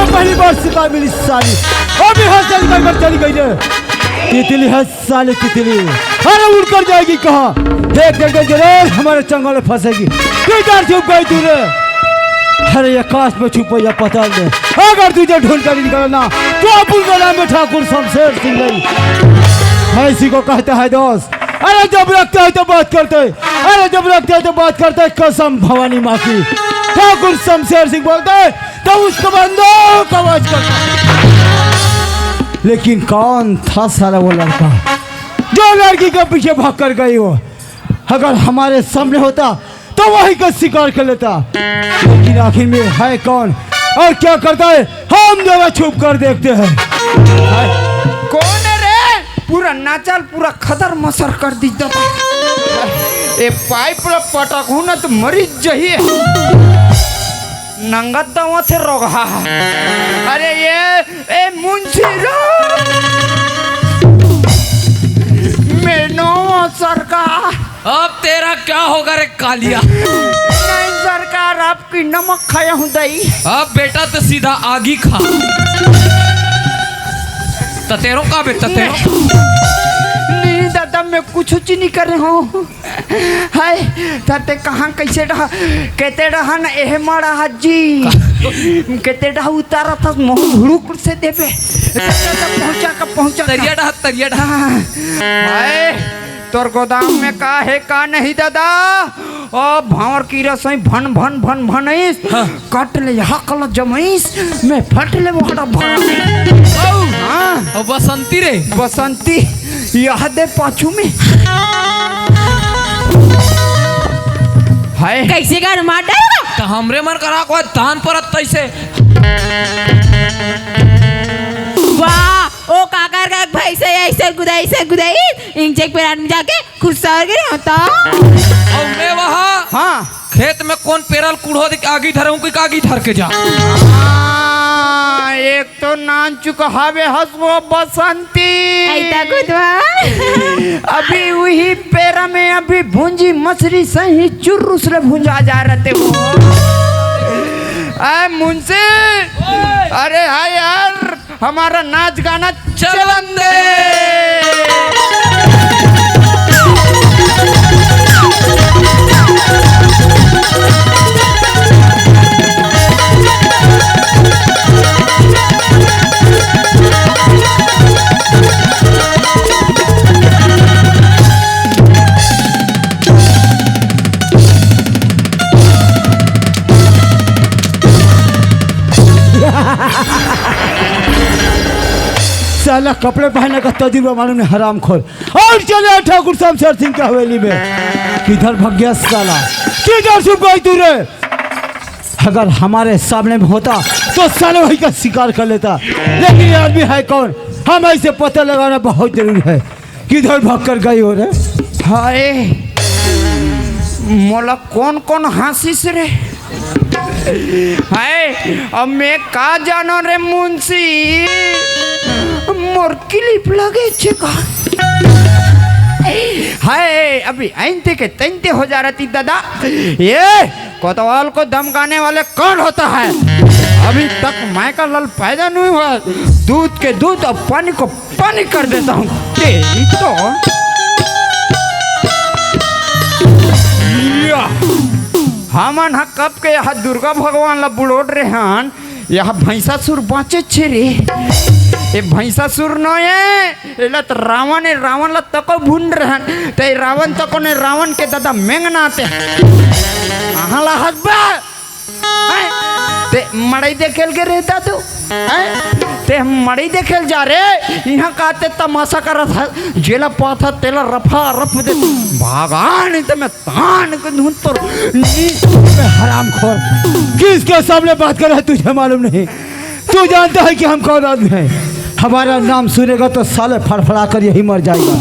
पहली बार शिकार मिली साली, अभी हंस चली गई रे। तितली है साली तितली, अरे उड़ कर जाएगी कहाँ? देख जरूर हमारे चंगल में फंसेगी। किधर छुप गई तू रे? अरे आकाश में छुप या पता नहीं। अगर तुझे ढूंढ कर निकलना तो अपुल का नाम है ठाकुर शमशेर सिंह नहीं। इसी को कहते हैं दोस्त। अरे जब रखते है तो बात करते, अरे जब रखते है तो बात करते। कसम भवानी माँ की, ठाकुर शमशेर सिंह बोलते तो उसको बंदूक आवाज करता। लेकिन कौन था सारा वो लड़का जो लड़की के पीछे भाग कर गई हो? अगर हमारे सामने होता तो वही का शिकार कर लेता। लेकिन आखिर में है कौन और क्या करता है, हम जरा छुप कर देखते हैं। कौन है रे? पूरा नाचल पूरा खदर मसर कर दी दो। ए पाइप पटक हूं ना तो मरीज जही नंगत दवा से रोगा। अरे ये मुंशी मेनो सरकार। अब तेरा क्या होगा रे कालिया? नहीं सरकार, आपकी नमक खाया हूँ दही। अब बेटा तो सीधा आगी खा। ततेरों का बेटा ततेरों। नहीं दादा, मैं कुछ नहीं कर रहा हूँ। हाय ताते कहाँ कैसे रहा? कहते रहा ना एह मारा हाजी कहते रहा उतारा था हुड़ुक से देवे पहुँचा तरिया डहा। हाय तोर गोदाम में का है का नहीं दादा? ओ भावर की रसोई भन भन भन भनईस काट ले यहाँ कल जमईस मैं फट ले वो हटा भर। हाँ बसंती रे, बसंती यह दे पाछू में। कैसे कर मार डालेगा? तो हमरे मन करा को धान परत तैसे वाह ओ काकर का भैंस ऐसे गुदाई इंजेक्ट पे आदमी जाके खुद सर गिरे होता। और मैं वहाँ हाँ खेत में कौन पेरल कूढ़ो आगी धरूं कि आगी धर के जा। एक तो नान चुका हवे हसबो बसंती ऐसा गुदवा अभी वही पेरा में अभी भूंजी मछली सही चुर्रुस रे भूंजा जा रहे थे वो। मुंशी अरे हाँ यार हमारा नाच गाना चलन दे। साला कपड़े पहनने का तजुर्बा मालूम नहीं हराम खोर। और चले ठाकुर शमशेर सिंह की हवेली में। किधर भाग गया साला, किधर छुप गई तू रे? अगर हमारे सामने में होता तो साले वही का शिकार कर लेता, लेकिन ये आदमी है कौन हमें इसे पता लगाना बहुत जरूरी है। किधर भाग कर गई हो रे? हाय मोला कौन कौन हंसीस रे? हाय अब मैं का जानो रे मुंशी मोर क्लिप लगे छेका। हाय अभी आइंते के तैंते हो जा रही दादा। ये कोतवाल को धमकाने वाले कौन होता है? अभी तक मैं का लल पैदा नहीं हुआ, दूध के दूध और पानी को पानी कर देता हूँ। तेरी तो हमन हा कब के यहाँ दुर्गा भगवान ला बुड़ोड़ रहे हन, यहाँ भैंसासुर बाँचे छे रे। ये भैंसासुर न ये एला तो रावण है, रावण ला तको भून रहन ते रावण तको ने रावण के दादा मेंगना आते कहाँ ला हसबा ते मड़ई देखेल के रहता तू ते मड़ई देखेल जा रे। यहाँ काते तमाशा करत है जेला पाथा तेला रफा रफ दे भागान तो मैं तान के धुन तो हराम खोर, किसके सामने बात कर रहा है तुझे मालूम नहीं? तू जानता है कि हम कौन आदमी हैं? हमारा नाम सुनेगा तो साले फड़फड़ा कर यही मर जाएगा।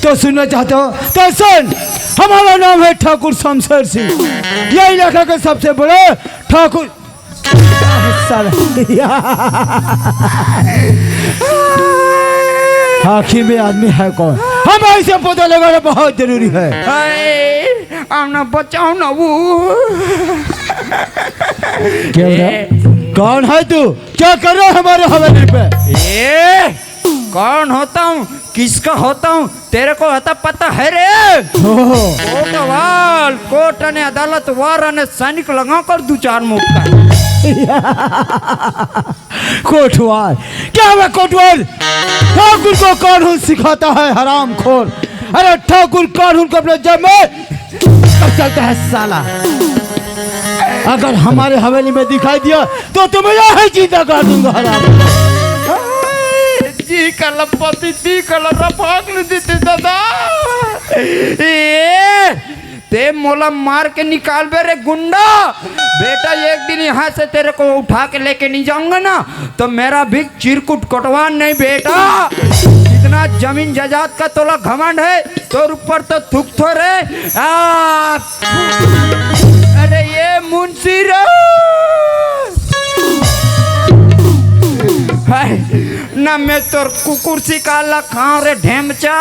तो सुनना चाहते हो तो सुन, हमारा नाम है ठाकुर शमशेर सिंह, ये इलाका के सबसे बड़े ठाकुर। आखिर में आदमी है कौन हमें इसे पता लगाना बहुत जरूरी है। आना बचाओ ना वो क्या कौन है तू? क्या कर रहा है हमारे हवेली पे? ये कौन होता हूँ, किसका होता हूँ तेरे को आता पता है रे? कोतवाल कोर्ट ने अदालत वार ने सैनिक लगा कर दो चार मुक्का। कोटवाल क्या है कोटवाल? ठाकुर को कानून सिखाता है हराम खोर। अरे ठाकुर कानून को अपने जब में चलता है साला। अगर हमारे हवेली में दिखाई दिया तो तुम्हें यही जिंदा कर दूंगा हराम। जी कल पति दी कल रफाक न देते दादा। ये ते मोला मार के निकाल बे रे गुंडा। बेटा एक दिन यहाँ से तेरे को उठा के लेके नहीं जाऊंगा ना तो मेरा भी चिरकुट कटवान नहीं बेटा। इतना जमीन जायदाद का तोला घमंड है तो ऊपर तो थुक थो रे। अरे ये मुंशी रे ना मैं तोर कुकुर सिकाला खाओ रे ढेमचा।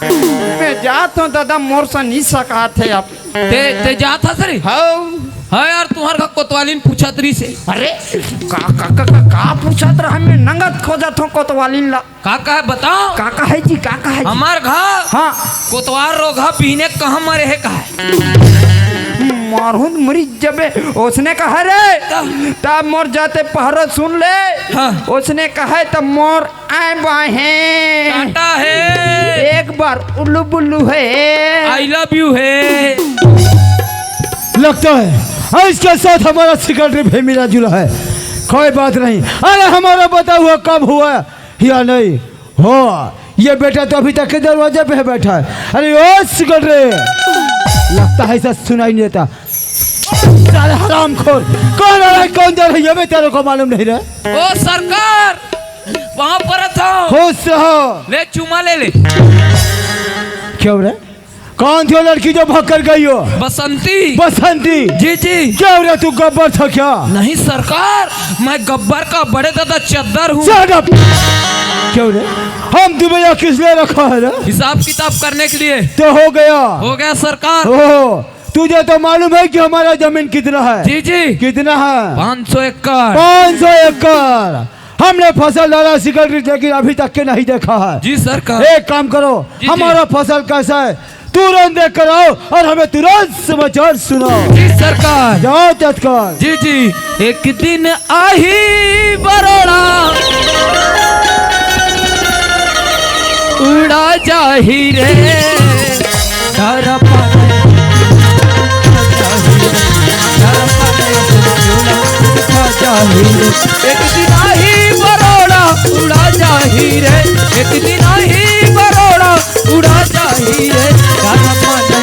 मैं जात हूँ दादा मोर से नहीं सका थे अब ते जात था सरी। हाँ यार तुम्हार का कोतवालीन पूछा तरी से। अरे का पूछा तर हमें नंगत खोजत हूँ कोतवालीन ला। का है बताओ? काका है जी काका है हमार घा हाँ कोतवाल रोगा पीने कहाँ मरे है का है? मारून मरी जबे उसने कहा रे तब मोर जाते पहरा सुन ले। हाँ। उसने कहा तब मोर आए बाहे कांटा है एक बार उल्लू बुल्लू है आई लव यू है। लगता है इसके साथ हमारा सिकरेटरी भी मिला जुला है। कोई बात नहीं। अरे हमारा बता हुआ कब हुआ या नहीं हो? ये बेटा तो अभी तक के दरवाजे पे बैठा है। अरे ओ सिकरेटरी लगता है ऐसा सुनाई नहीं देता। साले हरामखोर, कौन आ रहा है कौन जा रही है बे, तेरे को मालूम नहीं रहा? ओ सरकार, वहाँ पर था। खुश रहो। ले चुमा ले। क्यों रे? कौन थी वो लड़की जो भाग कर गई हो? बसंती। बसंती? जी जी। क्या रे, तू गब्बर था क्या? नहीं सरकार, मैं गब्बर का बड़े दादा चद्दर हूँ। Shut up! क्यों रे? हम दुबैया किस लिए रखा है रे? हिसाब किताब करने के लिए। तो हो हो गया सरकार। ओह, तुझे तो मालूम है कि हमारा जमीन कितना है? जी जी। कितना है? 500 एकड़। 500 एकड़। हमने फसल डाला सिकरेट, लेकिन अभी तक के नहीं देखा है। जी सरकार। एक काम करो, जी, हमारा फसल कैसा है तुरंत देख कर आओ और हमें तुरंत समाचार सुनाओ। जी सरकार। जाओ तत्काल। जी जी। एक दिन आही बरोड़ा उड़ा जाही रे सारा पानी उड़ा जाही रे। एक दिन आही बरोड़ा उड़ा जाही रे, एक दिन आही बरोड़ा उड़ा जाही रे सारा पानी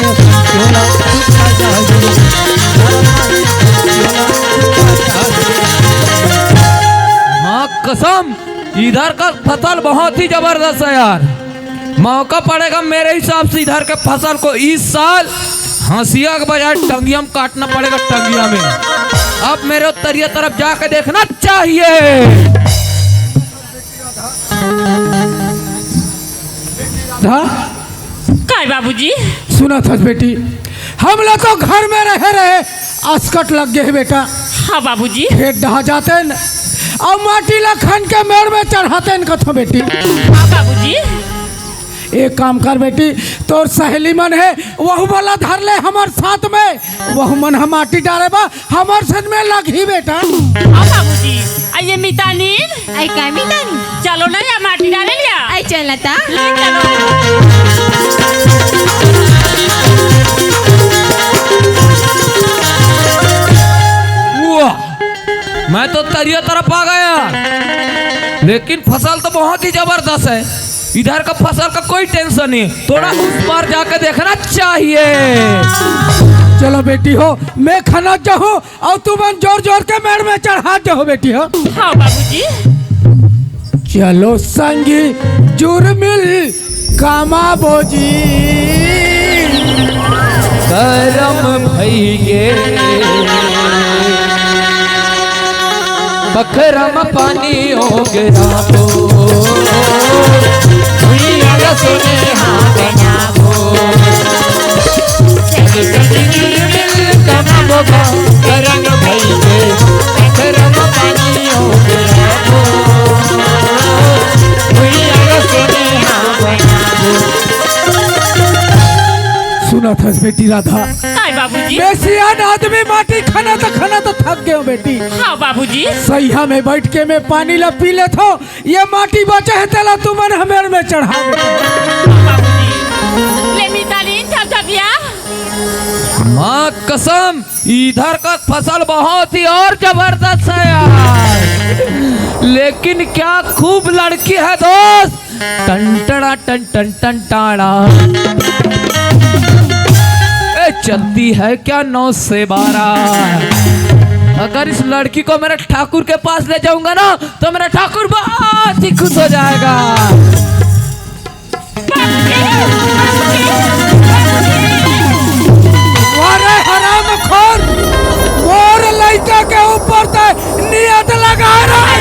उड़ा जाही रे। हाँ कसम, इधर का फसल बहुत ही जबरदस्त है यार। मौका पड़ेगा मेरे हिसाब से इधर के फसल को इस साल हंसिया के बजाय टंगिया में काटना पड़ेगा, टंगिया में। अब मेरे उत्तरीय तरफ जाकर देखना चाहिए। काय बाबूजी? सुना था बेटी, हम लोग तो घर में रहे अस्कट लग गए बेटा। हाँ बाबूजी। खेत डहा जाते न और माटी लखन के मेड़ में चढ़ाते न कथो बेटी। हाँ बाबूजी। एक काम कर बेटी, तोर सहेली मन है वह वाला धर ले हमार साथ में, वह मन हम माटी डाले बा हमार साथ में लग ही बेटा। हाँ बाबूजी। आइए मितानीन। आई काय मितानी? चलो ना या माटी डाले लिया। आई चलता। ले चलो। मैं तो तरिया तरफ आ गया, लेकिन फसल तो बहुत ही जबरदस्त है। इधर का फसल का कोई टेंशन नहीं, थोड़ा उस पार जाकर देखना चाहिए। चलो बेटी हो, मैं खाना जाऊँ और तुम जोर जोर के मेड़ में चढ़ा जाओ बेटी हो। हाँ बाबूजी। चलो संगी जुर्मिल कामा बोजी करम भइगे बखरम पानी हो गया सुने हाँ बना हो करम भइगे बखरम पानी हो गया सुने हाँ बना हो। सुना था बेटी राधा, काय बाबूजी? बेसियान आदमी माटी खाना तो थक गए बेटी। हाँ बाबूजी। सैया में बैठ के मैं पानी ला पी ले थो, ये माटी बचे है तेला तुमन हमेर में चढ़ा बेटा। हाँ बाबूजी। ले मितानीन सब सबिया। माँ कसम, इधर का फसल बहुत ही और जबरदस्त है यार, लेकिन क्या खूब लड़की है दोस्त। टन टन टन टाड़ा चलती है क्या 9 से 12। अगर इस लड़की को मेरे ठाकुर के पास ले जाऊंगा ना तो मेरा ठाकुर बहुत ही खुश हो जाएगा। अरे हराम खोर, मोर लड़का के ऊपर तो नियत लगा रहा है।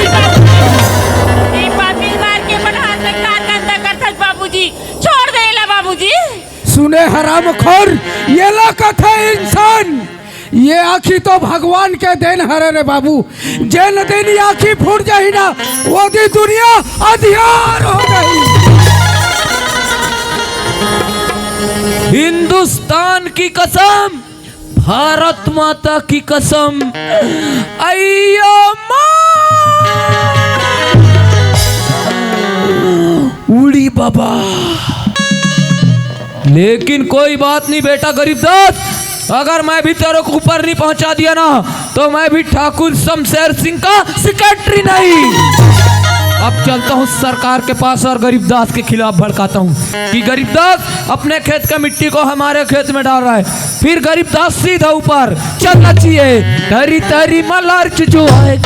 बाबूजी छोड़ देला बाबूजी। सुने हराम खोर, ये लखत है इंसान, ये आँखी तो भगवान के देन हरे रे बाबू। जिन दिन ये आँखी फूट जाही ना वो दी दुनिया अधियार हो गई। हिंदुस्तान की कसम, भारत माता की कसम, अय्यो उड़ी बाबा। लेकिन कोई बात नहीं बेटा गरीबदास, अगर मैं भी तेरे को ऊपर नहीं पहुंचा दिया ना तो मैं भी ठाकुर शमशेर सिंह का सेक्रेटरी नहीं। अब चलता हूँ सरकार के पास और गरीबदास के खिलाफ भड़काता हूँ कि गरीबदास अपने खेत का मिट्टी को हमारे खेत में डाल रहा है। फिर गरीबदास सीधा ऊपर चलना चाहिए। तरी तरी मलार जो है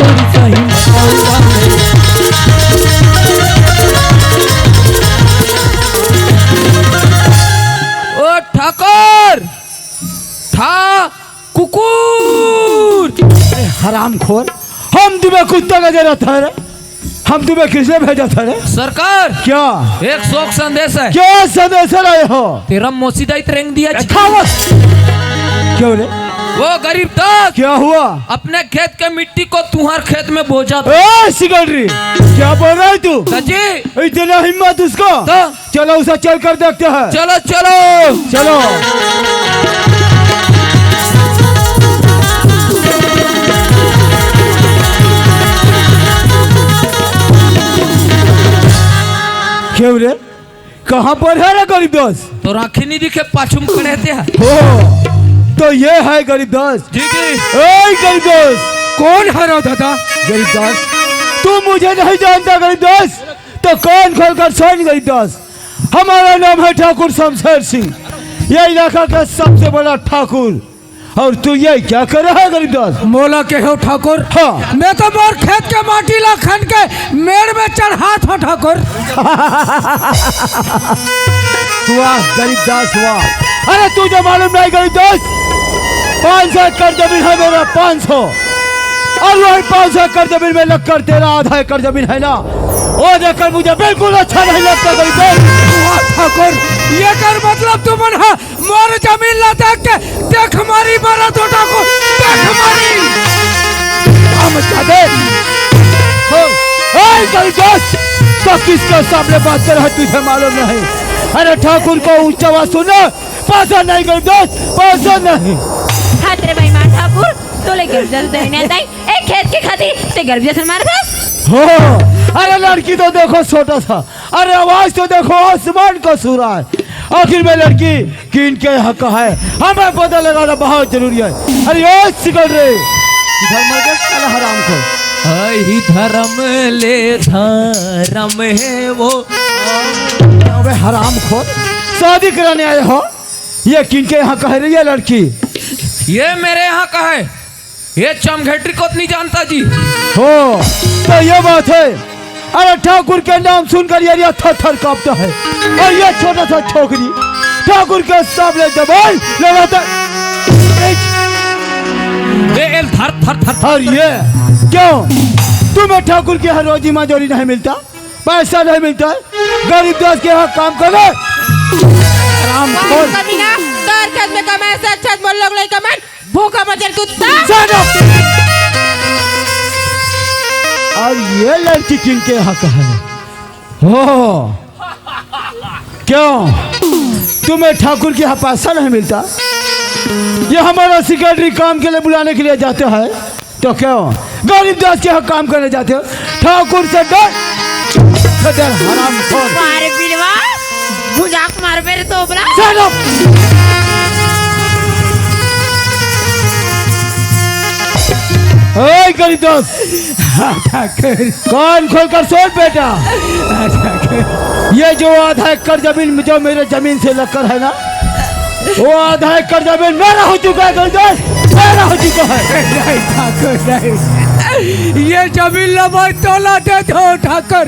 ओ ठाकुर ठा कुकुर। हराम खोर, हम तुम्हें कुत्ता का दे रहा था रे, हम तुम्हें किसने भेजा था रे? सरकार क्या एक शोक संदेश है। क्या संदेश लाए हो? तेरा मोसीदा रेंग दिया। क्यों रे? वो गरीबदास क्या हुआ? अपने खेत के मिट्टी को तुम्हारे खेत में बोझा था। ए सिकंदरी, क्या बोल रहा है तू? जी इतना हिम्मत उसको? तो चलो उसे चल कर देखते हैं। चलो चलो चलो। क्यों रे, कहाँ पर है रे गरीबदास? तो राखी नहीं दिखे पाछुम खड़े थे। हो तो ये है गरीबदास। जी जी। ए गरीबदास, कौन है रो दादा? गरीबदास तू मुझे नहीं जानता गरीबदास, तो कौन खोल कर सुन गरीबदास। हमारा नाम है ठाकुर शमशेर सिंह, ये इलाका का सबसे बड़ा ठाकुर। और तू ये क्या कर रहा है गरीबदास? मोला के हो ठाकुर? हाँ। मैं तो मोर खेत के माटी ला खन के मेड़ में चढ़ा था ठाकुर। वाह गरीबदास वाह। अरे तुझे मालूम नहीं गरीबदास, 500 एकड़ जमीन है मेरा, 500। और वही 500 एकड़ जमीन में लगकर तेरा आधा एकड़ जमीन है ना, वो देखकर मुझे बिल्कुल अच्छा नहीं लगता गरीबदास। वाह ठाकुर, ये कर मतलब तुम है मोर जमीन ला देख के देख मारी मारा तो ठाकुर, देख मारी। हम चाहते हो गरीबदास, तो किसके सामने बात कर रहा है तुझे मालूम नहीं? अरे ठाकुर को ऊंचा आवाज सुनना पसंद नहीं गरीबदास, पसंद नहीं। हाँ तेरे भाई मार ठाकुर तो ले गरीबदास देने आता है एक खेत के खातिर ते गरीबदास मार था। हो अरे लड़की तो देखो छोटा सा, अरे आवाज तो देखो आसमान का सूरा है। आखिर में लड़की किन के हक है, हमें पता लगाना बहुत जरूरी है। अरे ये सिकल रे इधर मर गया साला हराम को। ही धर्म ले धर्म है वो। अबे हराम खोर, शादी कराने आए हो? ये किन के यहाँ कह रही है लड़की? ये मेरे यहाँ का है, ये चमघेटी को नहीं जानता जी। हो तो ये बात है। अरे ठाकुर के नाम सुनकर ये थर थर कांपता है, और ये छोटा सा छोकरी ठाकुर के सामने जबान लगाता। ये थर थर थर। और ये क्यों? तुम्हें ठाकुर के यहाँ रोजी मजूरी नहीं मिलता, पैसा नहीं मिलता, गरीबदास के यहाँ काम करो। राम खोल कमीना तोर खेत में कमाए से अच्छा मोर लोग नहीं कमाए, भूखा मचल कुत्ता। और ये लड़की किनके हक है? हो क्यों? तुम्हें ठाकुर के यहाँ पैसा नहीं मिलता? ये हमारा सेक्रेटरी काम के लिए बुलाने के लिए जाते हैं, तो क्यों गरीबदास के यहाँ काम करने जाते हो? ठाकुर से डर हराम खोर। मारे बिलवा भुजाक मार मेरे तो बड़ा। ओए गरीबदास, कान खोलकर सुन बेटा। ये जो आधा एकड़ जमीन जो मेरे जमीन से लगकर है ना, वो आधा एकड़ जमीन मेरा हो चुका है गरीबदास, मेरा हो चुका है। नहीं ठाकुर नहीं, ये जमीन लबाई तोला दे दो ठाकुर,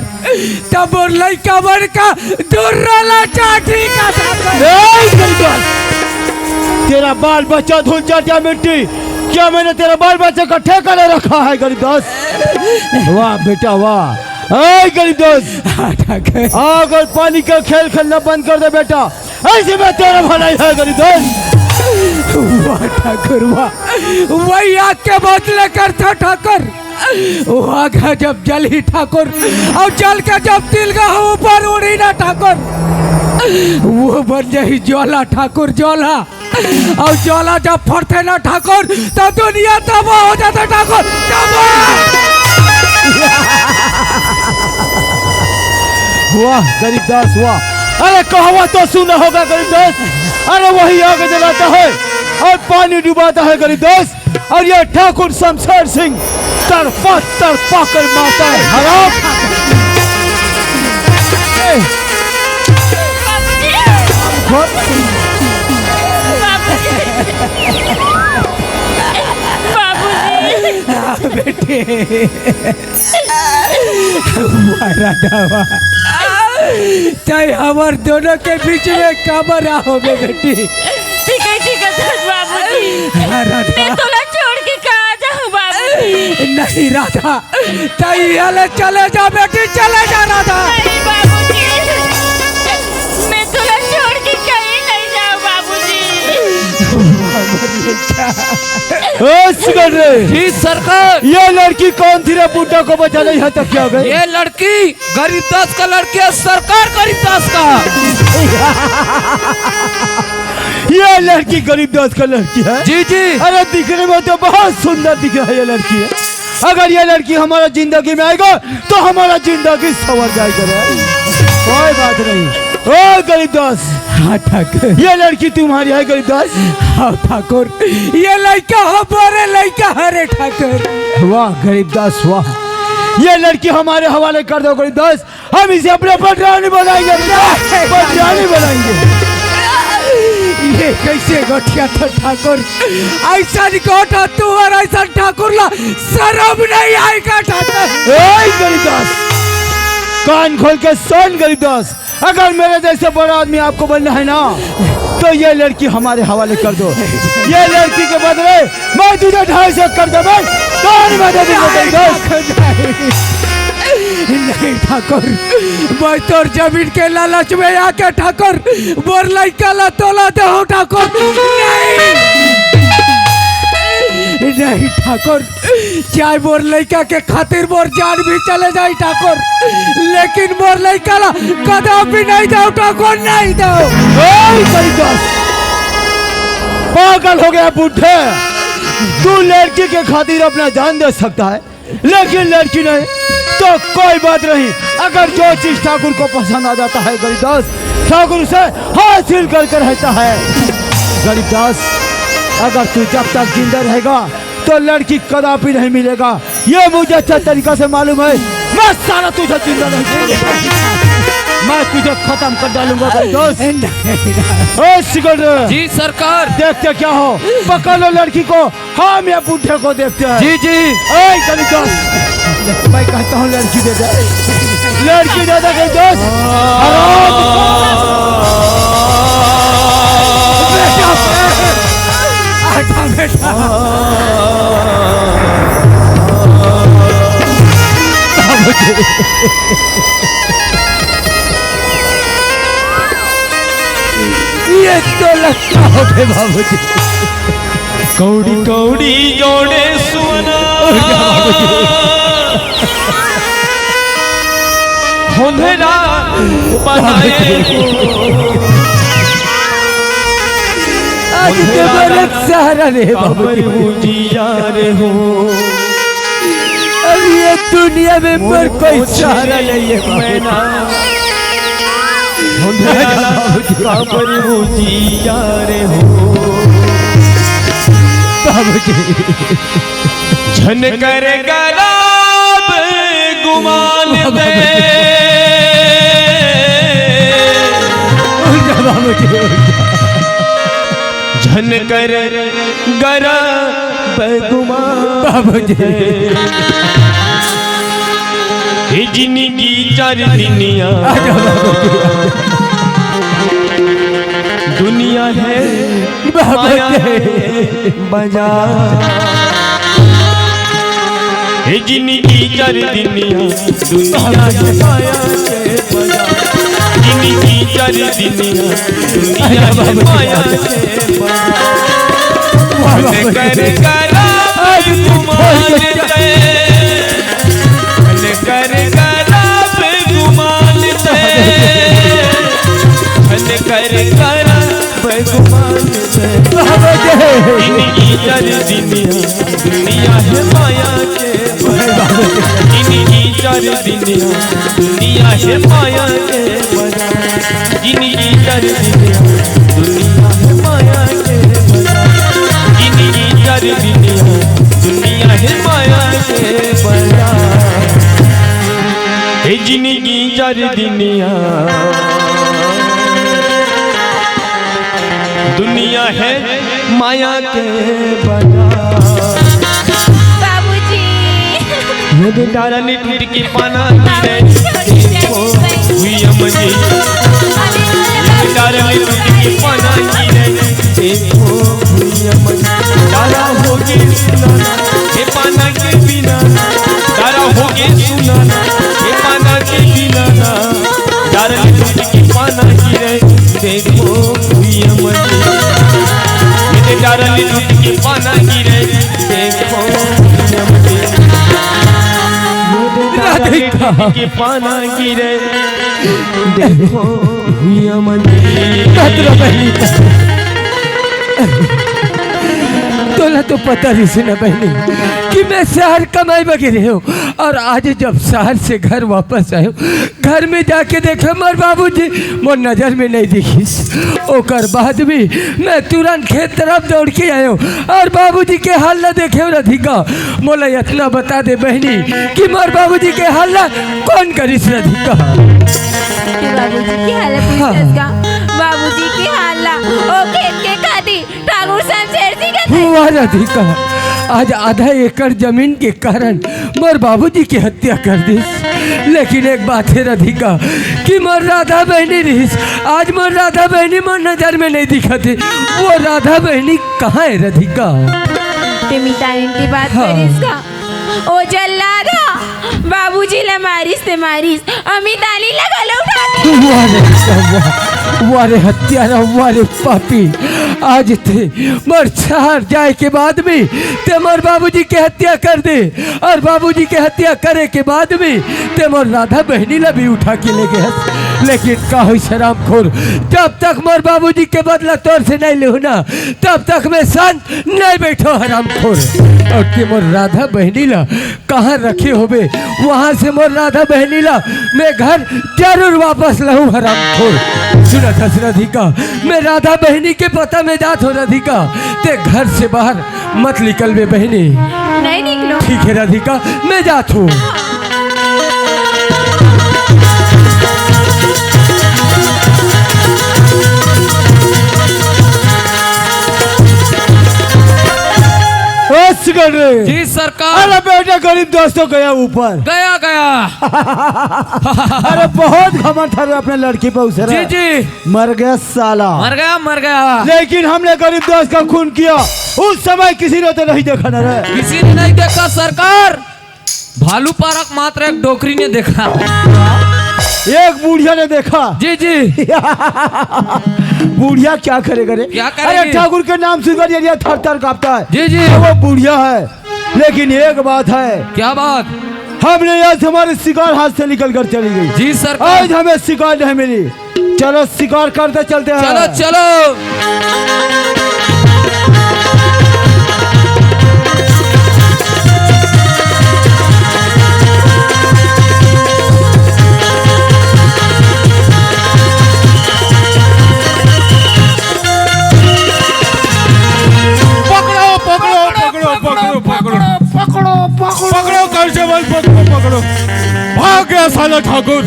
तब और लड़का बड़का दुर्रला चाटी का ठाकुर। नहीं गरीबदास, तेरा बाल बच्चा धुल जाता मिट्टी, क्या मैंने तेरा बाल बच्चा का ठेका ले रखा है गरीबदास? वाह बेटा वाह। ऐ गरीबदास, अगर पानी का खेल खेलना बंद कर दे बेटा, ऐसे में तेरा भलाई है गरीबदास। वाह ठाकुर वाह, वही आग के बदले करता ठाकुर। वो आग है जब जल ही ठाकुर, और जल के जब तिल का ऊपर उड़ी ना ठाकुर, वो बन जाए ज्वाला ठाकुर, ज्वाला। और ज्वाला जब फटते ना ठाकुर, तो दुनिया तबाह हो जाता ठाकुर, वाह गरीबदास वाह। अरे कहावत तो सुना होगा गरीबदास, अरे वही आग जलाता है और पानी डुबाता है गरीबदास, और ये ठाकुर शमशेर सिंह तरफा तरफा कर मारता है हराम। बेटे राधावा चाहे हमार दोनों के बीच में कामरा हो गए बेटी। ठीक है बाबूजी, मैं तोला छोड़ के कहाँ जाऊँ बाबूजी? नहीं राधा, तैयार चले जा बेटी, चले जा राधा। नहीं बाबूजी, मैं तोला छोड़ के कहीं नहीं जाऊँ बाबूजी। जी सरकार, ये लड़की कौन थी रे? बुड्ढा को बचा नहीं है तक क्या गई? ये लड़की गरीबदास का लड़की है, सरकार गरीबदास का। ये लड़की गरीबदास का लड़की है? जी जी। अरे दिखने में तो बहुत सुंदर दिख रहा है ये लड़की है। अगर ये लड़की हमारा जिंदगी में आएगा तो हमारा जिंदगी संवर जाएगा। कोई बात नहीं। ओ गरीबदास, हाँ ठाकुर, ये लड़की तुम्हारी है गरीबदास? हाँ ठाकुर, ये लड़का हो बोरे लड़का है रे ठाकुर। वाह गरीबदास वाह, ये लड़की हमारे हवाले कर दो गरीबदास, हम इसे अपने पटरानी बनाएंगे, पटरानी बनाएंगे। ये कैसे गठिया था ठाकुर? ऐसा गोठा तू और ऐसा ठाकुर ला शर्म नहीं आएगा ठाकुर। गरीबदास कान खोल के सुन गरीबदास, अगर मेरे जैसे बड़ा आदमी आपको बनना है ना तो ये लड़की हमारे हवाले कर दो। ये लड़की के बदले मैं तुझे 250 कर दूंगा। नहीं ठाकुर, मैं तोर जमीन के लालच में आके ठाकुर बोर लड़का ला तोला दे हो ठाकुर। नहीं ठाकुर, चाहे मोर लड़का के खातिर मोर जान भी चले जाए ठाकुर, लेकिन मोर लड़का ला कदापि नहीं दो ठाकुर, नहीं दो। पागल हो गया बुढ़े, तू लड़की के खातिर अपना जान दे सकता है लेकिन लड़की नहीं, तो कोई बात नहीं। अगर जो चीज ठाकुर को पसंद आ जाता है गरीबदास, ठाकुर उसे हासिल करके रहता है। गरीबदास, अगर तू जब तक जिंदा रहेगा तो लड़की कदापि नहीं मिलेगा, ये मुझे अच्छा तरीका से मालूम है। मैं सारा तुझे जिंदा नहीं छोड़ूंगा, मैं तुझे खत्म कर डालूंगा गरीबदास। जी सरकार। देखते क्या हो, पकड़ लो लड़की को, हम ये बूढ़े को देखते हैं। जी जी। गरीबदास, मैं कहता हूँ लड़की दे दे, लड़की दे दे गरीबदास। ये तो लगता हो गए बाबूजी। कौड़ी कौड़ी जोड़े सुना होंधेरा बनाए आज तो मेरे सहारा रे बाबूजी यार हो। अब ये दुनिया में पर कोई सहारा नहीं है मैना यार हो बाबूजी। झन कर गलाब गुमान दे बाबूजी, झन कर गलाब गुमान बाबूजी। जिंदगी चार दुनिया दुनिया है माया है बाजार। जिंदगी चार दुनिया दुनिया है माया है बाजार। जिंदगी चार दुनिया दुनिया है माया है बाजार। कर गला गुमान दे, कर गलाब गुमान दे, कर गलाब गुमान दे। जिंदगी चार दुनिया है माया के बाजार। जिंदगी चार दुनिया है माया के बाजार। जिंदगी चार दुनिया है माया के बाजार। जिंदगी चार दुनिया है माया के बाजार। जिंदगी सारी दुनिया, दुनिया है माया के बाजार। बाबूजी मेरे तारा ने टूट के पाना गिरे देखो हुई अमजी, मेरे तारा ने टूट के पाना गिरे देखो हुई अमजी। तारा हो गए सुनाना हे पाना के बिना, तारा हो गए सुनाना हे पाना के बिना ना। तारा ने टूट के पाना गिरे देखो हुई अमजी, मेरे तारा ने टूट के पाना गिरे देखो हुई अमजी। राधिका के पाना गिरे देखो हुआ मंदिर। भद्र बहनी तोला तो पता नहीं सुना बहनी कि मैं शहर कमाई बगैर हूँ, और आज जब शहर से घर वापस आयो, घर में जाके देखे मोर बाबूजी मोर नजर में नहीं दिखिस। ओकर बाद भी मैं तुरंत खेत तरफ दौड़ के आयो और बाबूजी के हाल न देखे राधिका। मोला इतना बता दे बहनी कि मोर बाबूजी के हाल न कौन करिस राधिका। बाबूजी की हालत पूछेगा, बाबूजी की हालत ओ खेत के खाती ठाकुर शमशेर सिंह के हुआ राधिका, आज आधा एकड़ जमीन के कारण मोर बाबूजी की हत्या कर दी। लेकिन एक बात है राधिका कि मोर राधा बहनी रही, आज मोर राधा बहनी मोर नजर में नहीं दिखती। वो राधा बहनी कहाँ है राधिका? ते मिताइन की बात हाँ। करिसका ओ जल्लादा, बाबूजी ले मारिस ते मारिस अमिताली लगा लो उठा के। वारे वाह, वारे हत्यारा, वारे पापी, आज थे मोर शहर जाए के बाद में ते मोर बाबूजी के हत्या कर दे, और बाबूजी के हत्या करे के बाद में ते मोर राधा बहनी ला भी उठा के ले गए। लेकिन का हुई शराबखोर, जब तक मोर बाबूजी के बदला तौर से नहीं ले ना, तब तक मैं शांत नहीं बैठो हरामखोर। और कि मोर राधा बहनी ला कहाँ रखे होबे, वहाँ से मोर राधा बहनी ला मैं घर जरूर वापस लाऊं हरामखोर। सुना था राधिका, मैं राधा बहनी के पता में जात हो राधिका, ते घर से बाहर मत निकल बे बहनी। नहीं निकलो। ठीक है राधिका, मैं जात हूँ। जी सरकार। अरे बेटा गरीब दोस्तों गया ऊपर। गया गया। अरे बहुत घमंड था अपने लड़की पे उसे। जी जी मर गया साला। मर गया मर गया। लेकिन हमने गरीब दोस्त का खून किया, उस समय किसी ने तो नहीं देखा ना रे। किसी ने नहीं देखा सरकार, भालू पारक मात्र एक डोकरी ने देखा। एक बुढ़िया ने देखा। जी जी। बुढ़िया क्या करे करे? क्या अरे करेगी? ठाकुर के नाम सुनकर ये थर थर कांपता है। जी जी। वो बुढ़िया है, लेकिन एक बात है। क्या बात? हमने आज हमारी शिकार हाथ से निकल कर चली गई। जी सरकार। आज हमें शिकार नहीं मिली। चलो शिकार करते चलते हैं। चलो चलो। पकड़ो कांस्टेबल, पकड़ो पकड़ो। भाग गया साला ठाकुर।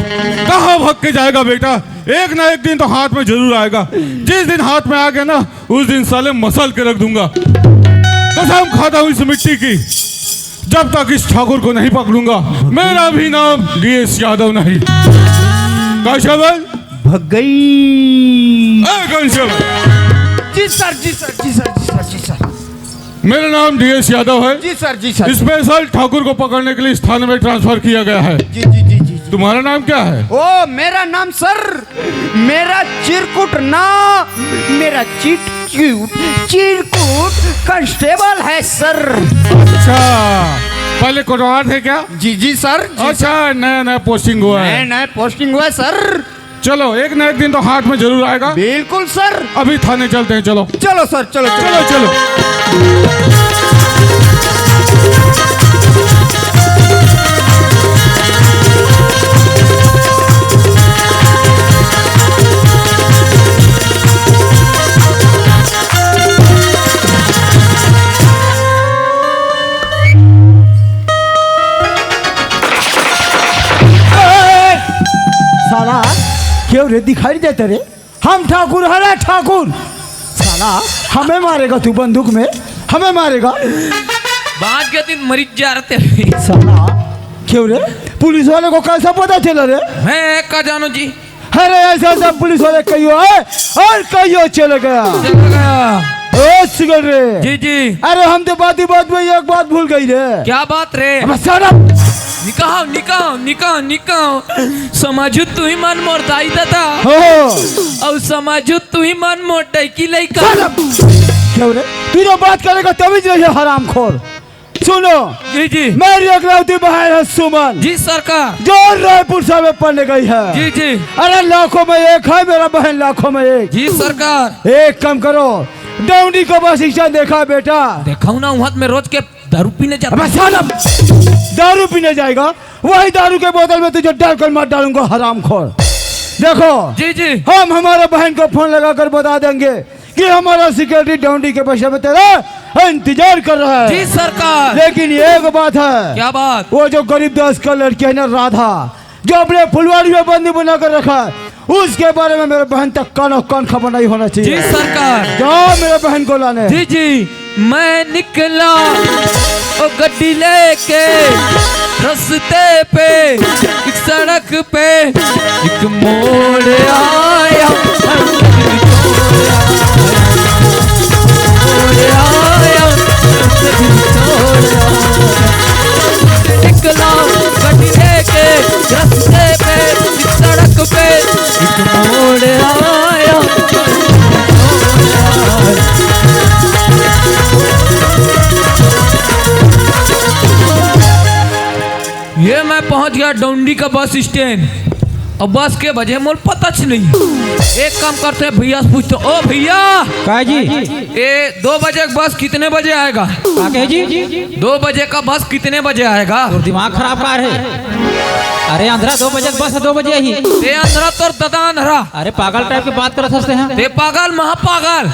कहाँ भाग के जाएगा बेटा? एक ना एक दिन तो हाथ में जरूर आएगा। जिस दिन हाथ में आ गया ना, उस दिन साले मसल के रख दूंगा। कसम खाता हूँ इस मिट्टी की, जब तक इस ठाकुर को नहीं पकड़ूंगा मेरा भी नाम डीएस यादव नहीं। कांस्टेबल भग गई। कांस्टेबल। जी सर जी सर जी सर जी सर जी सर। मेरा नाम डीएस यादव है। जी सर जी सर। स्पेशल ठाकुर को पकड़ने के लिए इस थाने में ट्रांसफर किया गया है। जी जी जी जी। तुम्हारा नाम क्या है? ओ मेरा नाम सर, मेरा चिरकुट ना, मेरा चिरकुट कांस्टेबल है सर। अच्छा, पहले कोटवार थे क्या? जी जी सर। अच्छा, नया नया पोस्टिंग हुआ है। नया पोस्टिंग हुआ है सर। चलो एक ना एक दिन तो हाथ में जरूर आएगा। बिल्कुल सर। अभी थाने चलते हैं। चलो चलो सर, चलो चलो चलो। क्यों रे दिखाई देते रे? हम ठाकुर हरे ठाकुर। साला हमें मारेगा तू बंदूक में? हमें मारेगा? बात के दिन मरीज जा रहे साला क्यों रे? पुलिस वाले को कैसा पता चला रे? मैं का जानू जी। अरे ऐसा सब पुलिस वाले कहियो है और कहियो चले गया। चल गया ओ सिगल रे। जी जी। अरे हम तो बात में एक बात भूल गई रे। क्या बात रे? अब साला निकाह निकाह निकाह निकाह समाजू तू ही मन मोर दाई दादा हो और समाजू तू ही मन मोर टैकी लइका। साला क्यों रे? तू जो बात करेगा तभी जो है हरामखोर। सुनो जी जी मेरी अगलौती बहन है सुमन, जी सरकार। जो रायपुर से में पढ़ने गई है। जी जी अरे लाखों में एक है मेरा बहन, लाखों में एक। जी सरकार। एक काम करो, डौंडी को बस स्टैंड देखा बेटा? देखा ना वहाँ में रोज के दारू पीने जाता। अबे साला दारू पीने जाएगा? वही दारू के बोतल में तुझे डालकर मार डालूंगा हरामखोर। देखो जी जी हम हमारे बहन को फोन लगाकर बता देंगे कि हमारा सिक्योरिटी डौंडी के पैसे में तेरा इंतजार कर रहा है। जी सरकार। लेकिन एक बात है। क्या बात? वो जो गरीब दास का लड़की है ना राधा, जो अपने फुलवाड़ी में बंदी बना कर रखा है, उसके बारे में मेरे बहन तक कान खबर नहीं होना चाहिए। जी सरकार। जाओ मेरे बहन को लाने। जी जी मैं निकला ओ गड्डी लेके रास्ते पे, एक सड़क पे एक मोड़ आया, निकला गड्डी लेके रास्ते पे, एक सड़क पे एक मोड़ आया। ये मैं पहुंच गया डौंडी का बस स्टैंड और बस के बजे मोल पता नहीं। एक काम करते हैं भैया से पूछते, ओ भैया का जी? ये 2 बजे का बस कितने बजे आएगा? काके जी? 2 बजे का बस कितने बजे आएगा? और दिमाग खराब का है? अरे अंधरा 2 बजे का बस है, 2 बजे ही। ते अंधरा तोर दादा अंधरा। अरे पागल टाइप की बात करत हंसते हैं। ते पागल महापागल।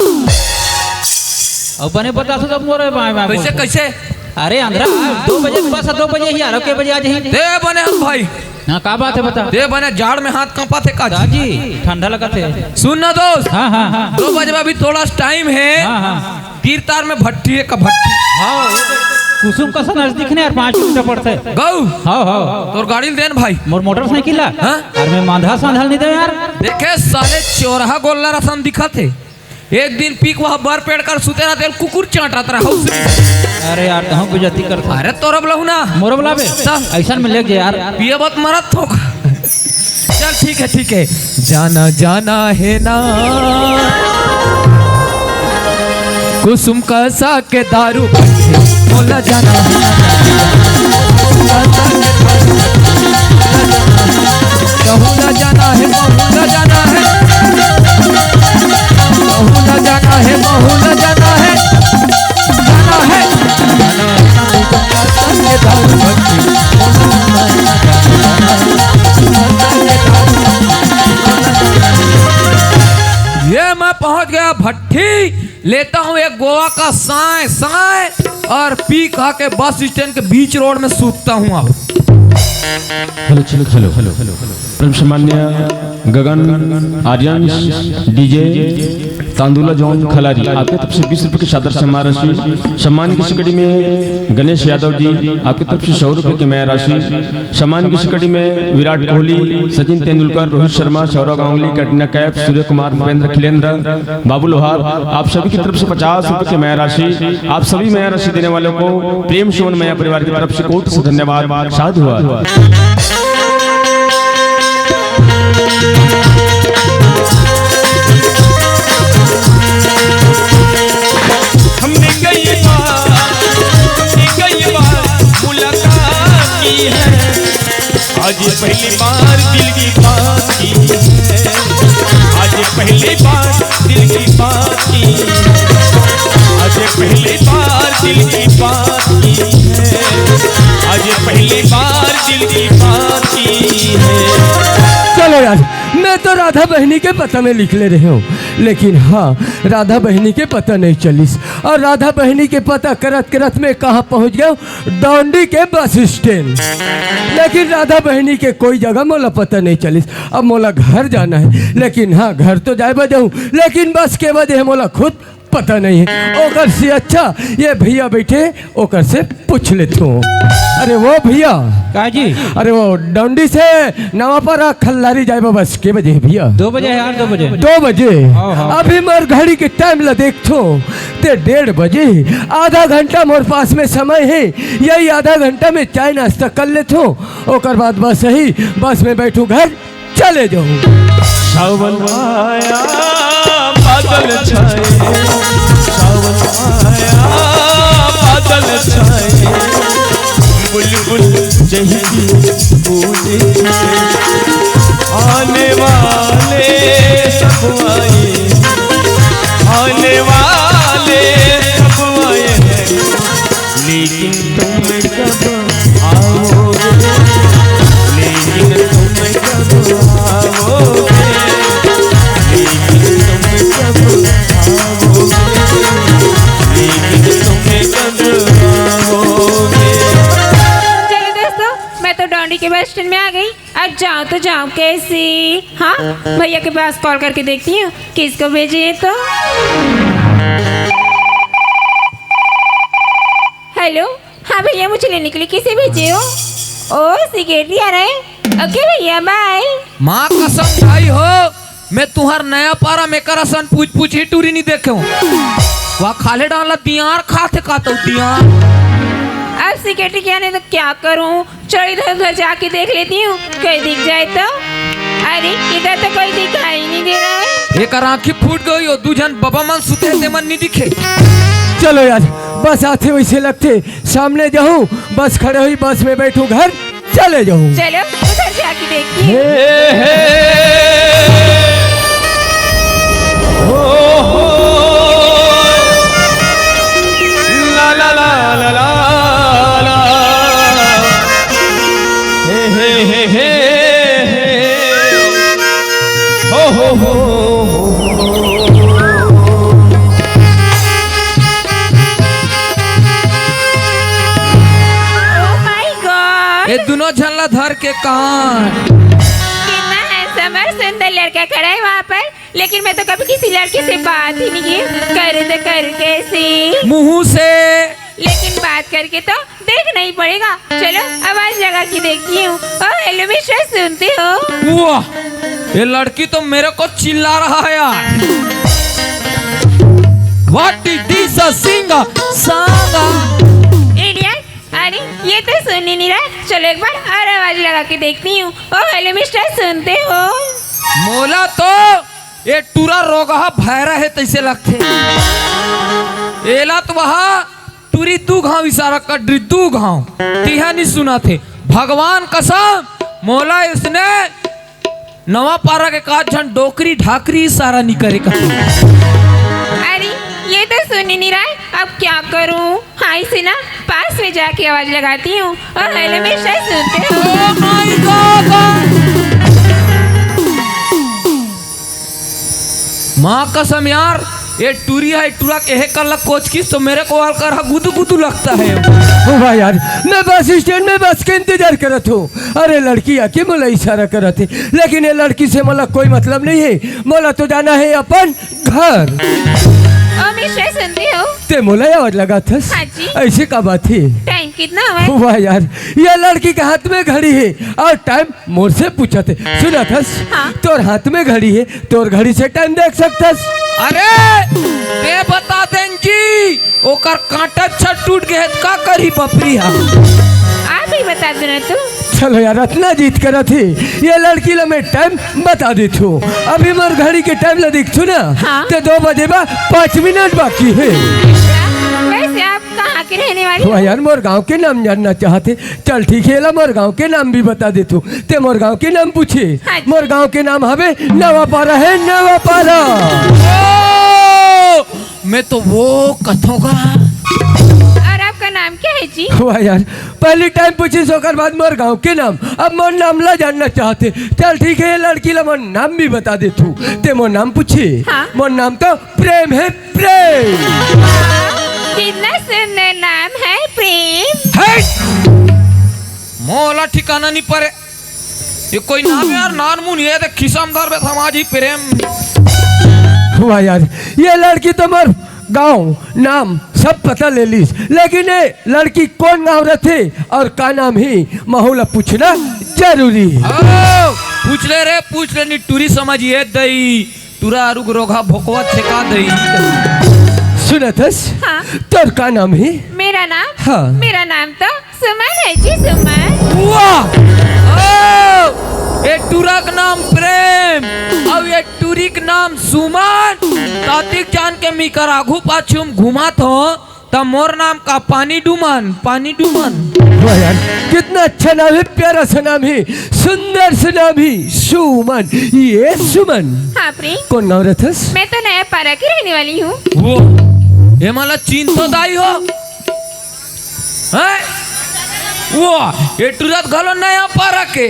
अब बने बता तो मोरे कैसे कैसे? अरे अंधरा 2 बजे का बस है, 2 बजे ही आ रहा, के बजे आ जाही? ते बने हम भाई। हाँ का बात है बता। ते बने जाड़ में हाथ कांपा थे का जी? ठंडा लगा थे। सुन ना दोस्त। हाँ हाँ हाँ 2 बजे अभी थोड़ा टाइम है। हाँ हाँ तीरतार में भट्टी है का भट्टी। हाँ कुसुम का सा नजदीक ने यार 5 मिनट पड़ते। गौ हाँ हाँ तोर गाड़ी देन भाई। मोर मोटरसाइकिल ला। हाँ? अरे मैं मांधा सांधल नहीं दे यार। देखे साले चौराहा गोल्ला रसन दिखा थे। एक दिन पीक वहाँ बर पेड़ कर सुते रहते कुकुर चाटत रहा। अरे यार कहाँ गुजरती करता। अरे तोरा बलहु ना मोर बोला बे ऐसा में लेके यार पिए बात मरत थोक। चल ठीक है ठीक है। जाना जाना है ना कुसुम का सा के दारू बोला जाना कहूँ जाना है बहुला जाना है, बहुला जाना है, बहुला जाना है, जाना है ये मैं पहुंच गया भट्टी। लेता हूँ एक गोवा का साए साए और पी खा के बस स्टैंड के बीच रोड में सूतता हूँ। अब हेलो चलो हेलो हेलो हेलो परम सम्मान्य गगन आर्यन डीजे तांदुला जॉन खलारी आपके तरफ से 20 रुपए की चादर सम्मान राशि। सम्मान की सिकड़ी में गणेश यादव जी आपकी तरफ से 100 रुपए की मैं राशि। सम्मान की सिकड़ी में विराट कोहली, सचिन तेंदुलकर, रोहित शर्मा, सौरव गांगुली, कटरीना कैफ, सूर्य कुमार, भूपेंद्र खिलेंद्र, बाबू लोहार आप सभी की तरफ से 50 रुपए की मैं राशि। आप सभी मैं राशि देने वालों को प्रेम शोन मया परिवार की तरफ से कोट से धन्यवाद। साधु हुआ। हमने कई बार मुलाकात की है, आज पहली बार दिल की बात की है, आज पहली बार दिल की बात की है, आज पहली बार दिल की बात की है, आज पहली बार दिल की बात की है। चलो यार यार, मैं तो राधा बहनी के पता में लिख ले रहे हूँ, लेकिन हाँ राधा बहनी के पता नहीं चलिस। और राधा बहनी के पता करत करत में कहाँ पहुँच गया, डौंडी के बस स्टैंड। लेकिन राधा बहनी के कोई जगह मोला पता नहीं चलिस। अब मोला घर जाना है, लेकिन हाँ घर तो जाए बजाऊँ, लेकिन बस के वजह मोला खुद पता नहीं है। ओकर से अच्छा ये भैया बैठे, ओकर से पूछ लेते हूँ। अरे वो भैया, का जी? अरे वो डंडी से नवापारा खल्लारी जाए बस के बजे भैया? 2 बजे है यार, 2 बजे। 2 बजे? हाँ। अभी मोर घड़ी के टाइम ला देखो ते 1:30 बजे। आधा घंटा मोर पास में समय है, यही आधा घंटा में चाय नाश्ता कर लेते हो, ओकर बाद बस यही बस में बैठू घर चले जाऊँ। सावन आया बादल छाए, सावन आया बादल छाए, बुलबुल जही बूंदे आने वाले सब आए, आने वाले सब आए हैं, लेकिन तुम कब आओगे, लेकिन तुम कब आओगे, लेकिन तुम कब आओगे, लेकिन तुम कब आओगे। चलो दोस्तों, मैं तो डौंडी के बस स्टैंड में आ गई। अब जाऊँ तो जाऊँ कैसे? हाँ, भैया के पास कॉल करके देखती हूँ किसको भेजे तो। हेलो, हाँ भैया मुझे लेने के लिए किसे भेजे हो? ओ सिक्योरिटी आ रहा है। ओके भैया बाय। माँ कसम भाई हो, मैं तुहार नया पारा में करसन पूछ ही टूरी नहीं देखे हूँ। वहाँ खाले डाला दियार खाते खाता हूँ दियार। अब सिक्योरिटी क्या नहीं तो क्या करूँ? चलो इधर उधर जाके देख लेती हूँ, कोई दिख जाए तो। अरे इधर तो कोई दिखाई नहीं दे रहा है। एक आँखी फूट गई हो, दूजन बाबा मन सुते थे मन नहीं दिखे। चलो यार, बस आते वैसे लगते सामने जाऊँ, बस खड़े हुई बस में बैठूँ घर चले जाऊँ। चलो उधर जाके देखती हूँ। ला ला ला ला ला, हे हे हे हे, हो। ये दोनों झल्ला धर के कान। कितना हैंडसम और सुंदर लड़का खड़ा है वहाँ पर, लेकिन मैं तो कभी किसी लड़के से बात ही नहीं की। कर कैसे मुंह से, लेकिन बात करके तो देखना ही पड़ेगा। चलो आवाज लगा के देखती हूँ। ओ हेलो मिस्टर, सुनते हो? वाह, ये लड़की तो मेरे को चिल्ला रहा है यार। What is this a singer? Sanga? Idiot, अरे ये तो सुन ही नहीं रहा। चलो एक बार और आवाज लगा के देखती हूँ। ओ हेलो मिस्टर, सुनते हो? मोला तो ये टूरा रोगा भैरा है तैसे लगते। एला तो वहाँ टूरी तू घाव इशारा कड्री तू घाव तिहा नहीं सुना थे। भगवान कसम मोला इसने नवा पारा के काज झन डोकरी ढाकरी इशारा नहीं करेगा। अरे ये तो सुन ही नहीं रहा है, अब क्या करूँ? हाँ इसे ना पास में जाके आवाज लगाती हूँ। ओ हेलो मिस्टर, सुनते हो? माँ कसम यार, ये टूरी है टूरा के कल कोच की तो मेरे को कर गुदू गुदू लगता है। ओ भाई यार, मैं बस स्टैंड में बस के इंतजार करत हूँ। अरे लड़की आके मोला इशारा करत है, लेकिन ये लड़की से मोला कोई मतलब नहीं है। मोला तो जाना है अपन घर। ओ मिस्टर, सुनते हो? ते मोला आवाज लगा था, हाँ जी। ऐसे का बात है? टाइम कितना हुआ है? वाह यार, ये लड़की के हाथ में घड़ी है और टाइम मोर से पूछा थे। सुना था हाँ। तोर हाथ में घड़ी है, तोर घड़ी से टाइम देख सकता। अरे ते बता दें जी, ओकर कांटा छट टूट गए का करी बपरी हा। आप ही बता दो ना तू। चलो यार, इतना जीत करा थी। ये लड़की ला मैं टाइम बता दी थू। अभी मोर घड़ी के टाइम ला देख थू ना, हाँ। तो 2 बजे बा 5 मिनट बाकी है। वैसे आप कहाँ के रहने वाली? वाह यार, मोर गांव के नाम जानना चाहते। चल ठीक है, ला मोर गांव के नाम भी बता दे तू। ते मोर गांव के नाम पूछे। हाँ। मोर गांव के नाम हवे नवापारा है, नवापारा। मैं तो वो कथों का। और आपका नाम नाम क्या है जी? हुआ यार, पहली टाइम पूछी सोकर बाद मोर गांव के नाम, अब मोर नाम ला जानना चाहते। चल ठीक है, ये लड़की ला मोर नाम भी बता दे तू। ते मोर नाम पूछे? हाँ। मोर नाम तो प्रेम है, प्रेम। कितना सुंदर नाम है, प्रेम। मोला ठिकाना नहीं पड़े, ये कोई नाम है यार? नानमुन ये देख खिसम धर बे समाजी प्रेम। हुआ यार, ये लड़की तो मोर गांव नाम सब पता ले लीस, लेकिन ये लड़की कौन गाँव रहते और का नाम ही माहौला पूछना जरूरी है। पूछ ले रे, पूछ ले, निटूरी समझिए दई तुरा रुग रोगा भोकवा छेका दई। सुनतस? हाँ। तोर का नाम है? मेरा नाम? हाँ। मेरा नाम तो सुमन है जी, सुमन। वाह, ये टूरक नाम प्रेम और ये टूरिक नाम सुमन। तातिक जान के मी कर आघू पाछुम घुमात हो तब मोर नाम का पानी डुमन, पानी डुमन। वाह यार, कितना अच्छा नाम है, प्यारा सा नाम है, सुंदर सा नाम है, सुमन। ये सुमन हाँ प्रेम। कौन गाँव रहथस? मैं तो नया पारा की रहने वाली हूँ। वो ये मला चीन तो दाई हो हैं? वो ये टूरत घलो नया पारा के,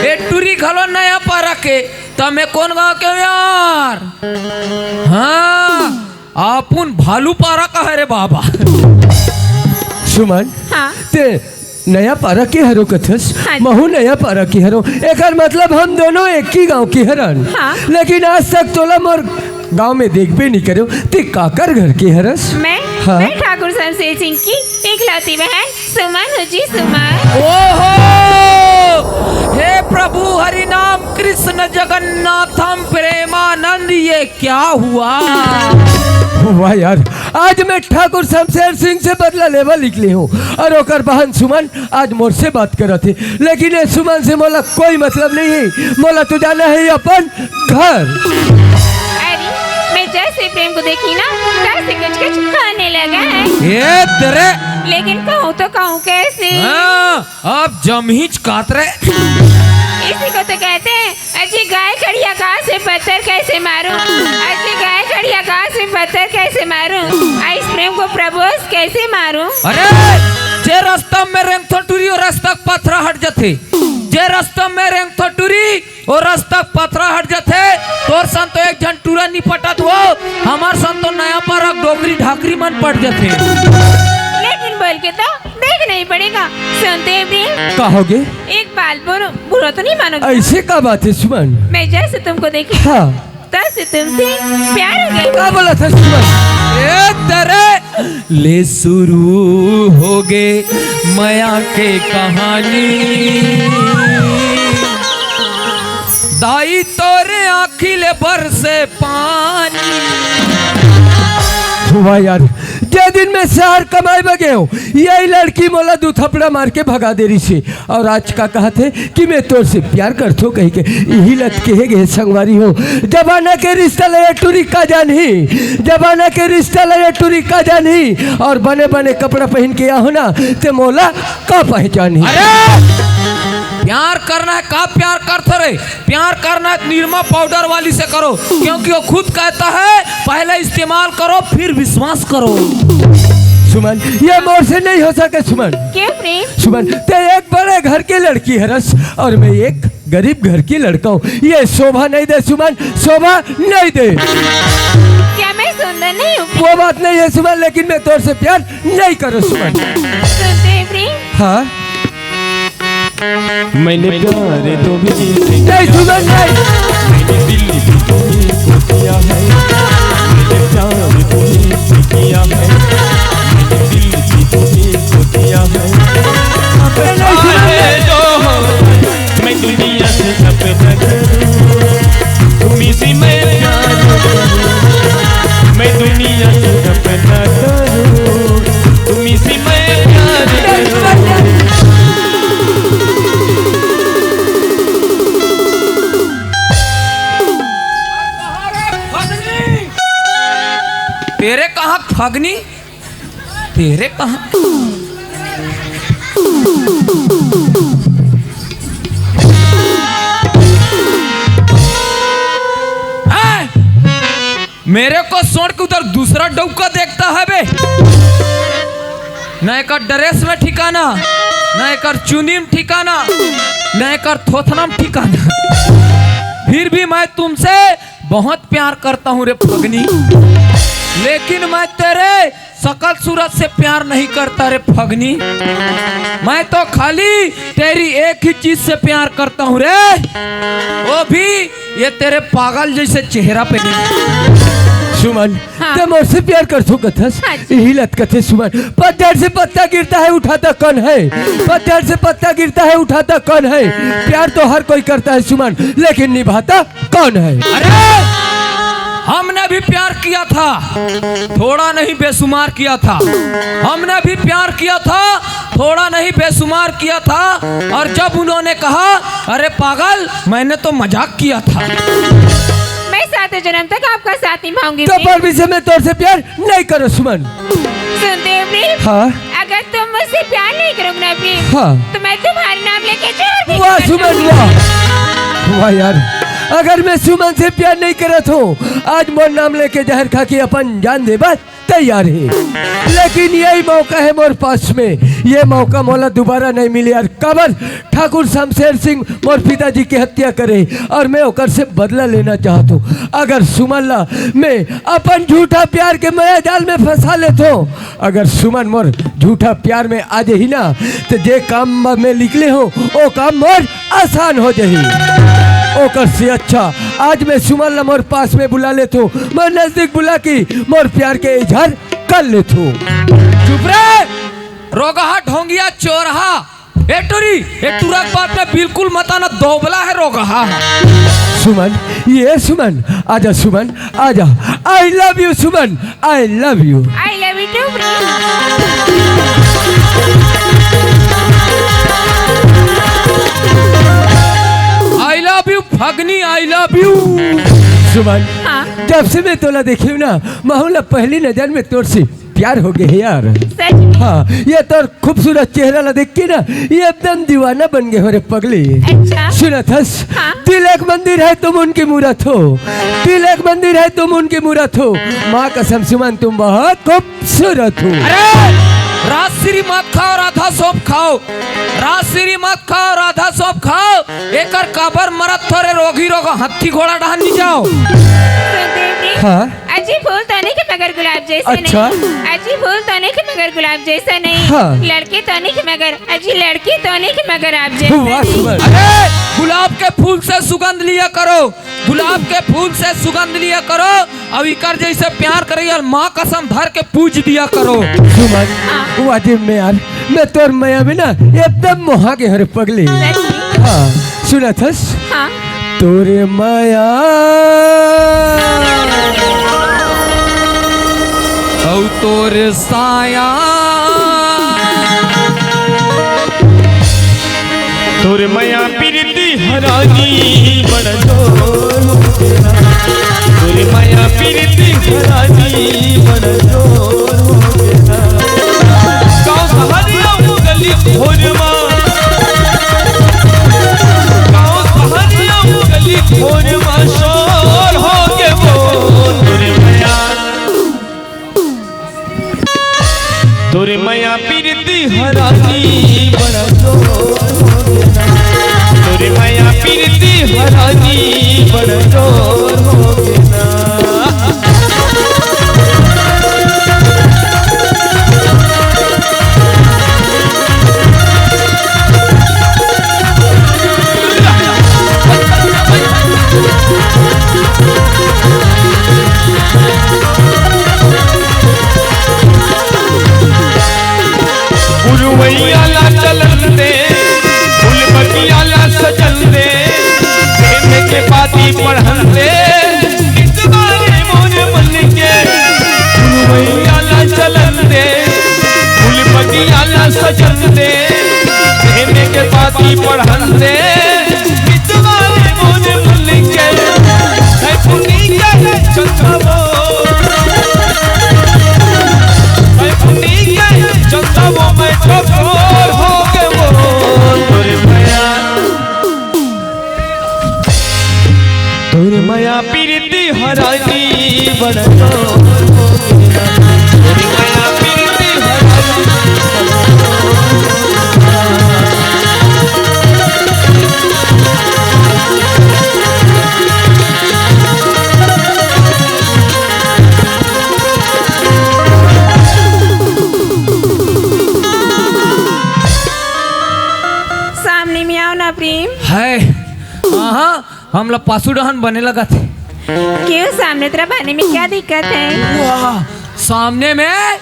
ये टूरी घलो नया पारा के, तमे कौन गाँव के यार? हाँ, आपुन भालू पारा का है रे बाबा। सुमन, हाँ। ते नया पारा के हरो कथस? हाँ। महू नया पारा की हरो, एकर मतलब हम दोनों एक ही गांव की हरन। हाँ। लेकिन आज तक तोला मोर गांव में देखबे नहीं करो। ते काकर घर के हरस? मैं हाँ। मैं ठाकुर शमशेर सिंह की इकलौती बहन सुमन हूँ जी, सुमन। ओहो, हे प्रभु हरि नाम कृष्ण जगन्नाथम प्रेमानंद, ये क्या हुआ? वाह यार, आज मैं ठाकुर शमशेर सिंह से बदला लेवा निकली हूँ और ओकर बहन सुमन आज मोर से बात कर थी, लेकिन ये सुमन से मोला कोई मतलब नहीं है। मोला तो जाना है अपन घर। अरे मैं जैसे प्रेम को देखी ना, तैसे कुछ कुछ खाने लगा है। ये तेरे लेकिन कहूँ तो कहूँ कैसे? हाँ, अब जमहीच कातरे। इसी को तो कहते हैं अच्छी गाय खड़िया घास से पत्थर कैसे मारूं, अच्छी गाय खड़िया घास से पत्थर कैसे मारूं, इस प्रेम को प्रपोज कैसे मारूं? अरे जे रास्ता में रेंग थटूरी और रास्ता पथरा हट जाते, जे रास्ता में रेंग थटूरी और रास्ता पथरा हट जाते, तोर सन तो एक जन टूरा निपटत हो, हमार सन तो नया पारा डोगरी ढाकरी मन पड़ जाते। लेकिन बोल के तो देखना ही पड़ेगा। सुनते हैं प्रेम? कहोगे? एक बाल बोलो, बुरा तो नहीं मानोगे? ऐसे का बात है सुमन? मैं जैसे तुमको देखी हाँ। तब से तुमसे प्यार हो गया। क्या बोला था सुमन? ए तेरे ले शुरू हो गए माया के कहानी, दाई तोरे आँखिले बरसे पानी। हुआ यार, जे दिन में शहर कमाए बगे हूँ, यही लड़की मोला दू थपड़ा मार के भगा दे रही से, और आज का कहा थे कि मैं तोर से प्यार करतो कही के यही लत के गे संगवारी हो। जमाना के रिश्ता लगे टूरी का जानी, जमाना के रिश्ता लगे टूरी का जानी, और बने बने कपड़ा पहन के आओ ना ते मोला का पहचानी। अरे प्यार करना है, का प्यार करते रे? प्यार करना है निरमा पाउडर वाली से करो, क्योंकि वो खुद कहता है पहले इस्तेमाल करो फिर विश्वास करो। सुमन, ये मोर से नहीं हो सके सुमन। क्यों प्रेम? सुमन, ते एक बड़े घर की लड़की है रस, और मैं एक गरीब घर की लड़का हूँ। ये शोभा नहीं दे सुमन, शोभा नहीं दे। क्या मैं सुंदर नहीं हूँ? वो बात नहीं है सुमन, लेकिन मैं तोर से प्यार नहीं करो सुमन। सुनते हैं प्रेम? हाँ, मैंने प्यार तो भी नहीं सुमन नहीं। मैंने दिल को किया है, मैंने प्यार तुम्हें किया है, मैंने दिल को किया है। चाहे जो हो मैं दुनिया से सपना करूं, तुम्हीं से मैं प्यार करूं, मैं दुनिया से सपना करूं, तुम्हीं से मैं प्यार करूं। तेरे कहाँ फगनी, तेरे कहाँ? मेरे को छोड़ के उधर दूसरा डौका देखता है बे। न एक ड्रेस में ठिकाना, न एक चुनी में ठिकाना, न एक थोथना में ठिकाना। फिर भी मैं तुमसे बहुत प्यार करता हूँ रे फगनी, लेकिन मैं तेरे सकल सूरत से प्यार नहीं करता रे फगनी। मैं तो खाली तेरी एक ही चीज से प्यार करता हूँ रे, वो भी ये तेरे पागल जैसे चेहरा पे नहीं। सुमन, हाँ। तुम मुझसे प्यार कर सो कथस, हाँ जी। यही लत कथे सुमन। पत्थर से पत्ता गिरता है उठाता कौन है? पत्थर से पत्ता गिरता है उठाता कौन है? प्यार तो हर कोई करता है सुमन, लेकिन निभाता कौन है? अरे हमने भी प्यार किया था, थोड़ा नहीं बेशुमार किया था। हमने भी प्यार किया था, थोड़ा नहीं बेशुमार किया था। और जब उन्होंने कहा अरे पागल, मैंने तो मजाक किया था। मैं 7 जन्म तक आपका साथ निभाऊंगी तो प्रेम। पर भी से मैं तोर से प्यार नहीं करो सुमन। सुनते हो प्रेम? हाँ अगर तुम मुझसे प्यार नहीं करोगे ना प्रेम, हाँ। तो मैं तुम्हारे नाम लेके जोर भी वाह कर सुमन दूंगी। वाह, वाह यार, अगर मैं सुमन से प्यार नहीं करत हूँ, आज मोर नाम लेके जहर खा के अपन जान देबा तैयार है। लेकिन यही मौका है मोर पास में, ये मौका मोला दोबारा नहीं मिले यार। कबर ठाकुर शमशेर सिंह मोर पिताजी की हत्या करे और मैं ओकर से बदला लेना चाहता हूँ। अगर सुमन ला मैं अपन झूठा प्यार के माया जाल में फंसा लेता हूँ, अगर सुमन मोर झूठा प्यार में आ जाही ना, तो जे काम में निकले हो वो काम मोर आसान हो जाही। ओकर से अच्छा आज मैं सुमन ला मोर पास में बुला लेता हूँ, मैं नजदीक बुला के मोर प्यार के इजहार कर लेता हूँ। चुप रे, रोगहा ढोंगिया चोरहा, ए टूरी, ए टूरा के बात में बिल्कुल मत आना, दोबला है रोगहा। सुमन, ये सुमन, आजा सुमन आजा। I love you Suman, I love you. I love you too, Prem. I love you Phagni, I love you. Suman, हाँ। जब से मैं तोला देखी हूँ ना, माहौल पहली नजर में तोर से प्यार हो गए है यार। सच में? हाँ, ये तोर खूबसूरत चेहरा ला देख के ना ये एकदम दीवाना बन गए हो रे पगली। अच्छा। सुनत हस, हाँ। दिल एक मंदिर है तुम उनकी मूरत हो, दिल एक मंदिर है तुम उनकी मूरत हो। माँ कसम सुमन तुम बहुत खूबसूरत हो। अरे राजश्री मत खाओ, राधा सोप खाओ, राजश्री मत खाओ, राधा सोप खाओ। एकर काबर मरत थोड़े रोगी रोग हत्थी घोड़ा डहान नहीं जाओ। सुनते हो प्रेम? हाँ। अजी फूल तो नहीं कि मगर गुलाब जैसा अच्छा। नहीं। अजी फूल तो नहीं कि मगर गुलाब जैसा नहीं। हाँ। लड़के तो नहीं कि मगर, अजी लड़की तो नहीं कि मगर आप जैसा वाह नहीं। सुमन, अरे गुलाब के फूल से सुगंध लिया करो, गुलाब के फूल से सुगंध लिया करो। अब इकर जैसे प्यार करे और माँ कसम धर के पूज दिया करो। सुमन वाजिब में यार, मैं तोर माया में ना एकदम मोहा के हर पगली। सच में? हाँ सुनत हस, हाँ। तोरे माया औ तोरे साया, तोर मया प्रीति हरानी बड़ जोर हो गया, तोर मया प्रीति हरानी बड़ जोर हो गया। गाँव सहारिया गली भोरमा, गाँव सहारिया गली भोरमा शोर हो के बोल। तोर मया प्रीति हरानी बड़ जोर हो गया, तोर मया प्रीति हरानी बड़ जोर हो गया। उरुवैया ला चलन दे, फूल बगिया ला सजन दे, प्रेम के पाती पढ़न दे, इतबारे मोर मन के। उरुवैया ला चलन दे, फूल बगिया ला सजन दे, प्रेम के पाती पढ़न दे, इतबारे मोर मन के। है पुनी के चंद्रवो, है पुनी के चंद्रवो मैं कठोर हो के बोल। तोर माया प्रीति हरानी बड़ जोर हो गया, तोर माया प्रीति हरानी हम लोग पासू डहन बने लगा थे। क्यों सामने तरफ आने में क्या दिक्कत है? वाह, सामने में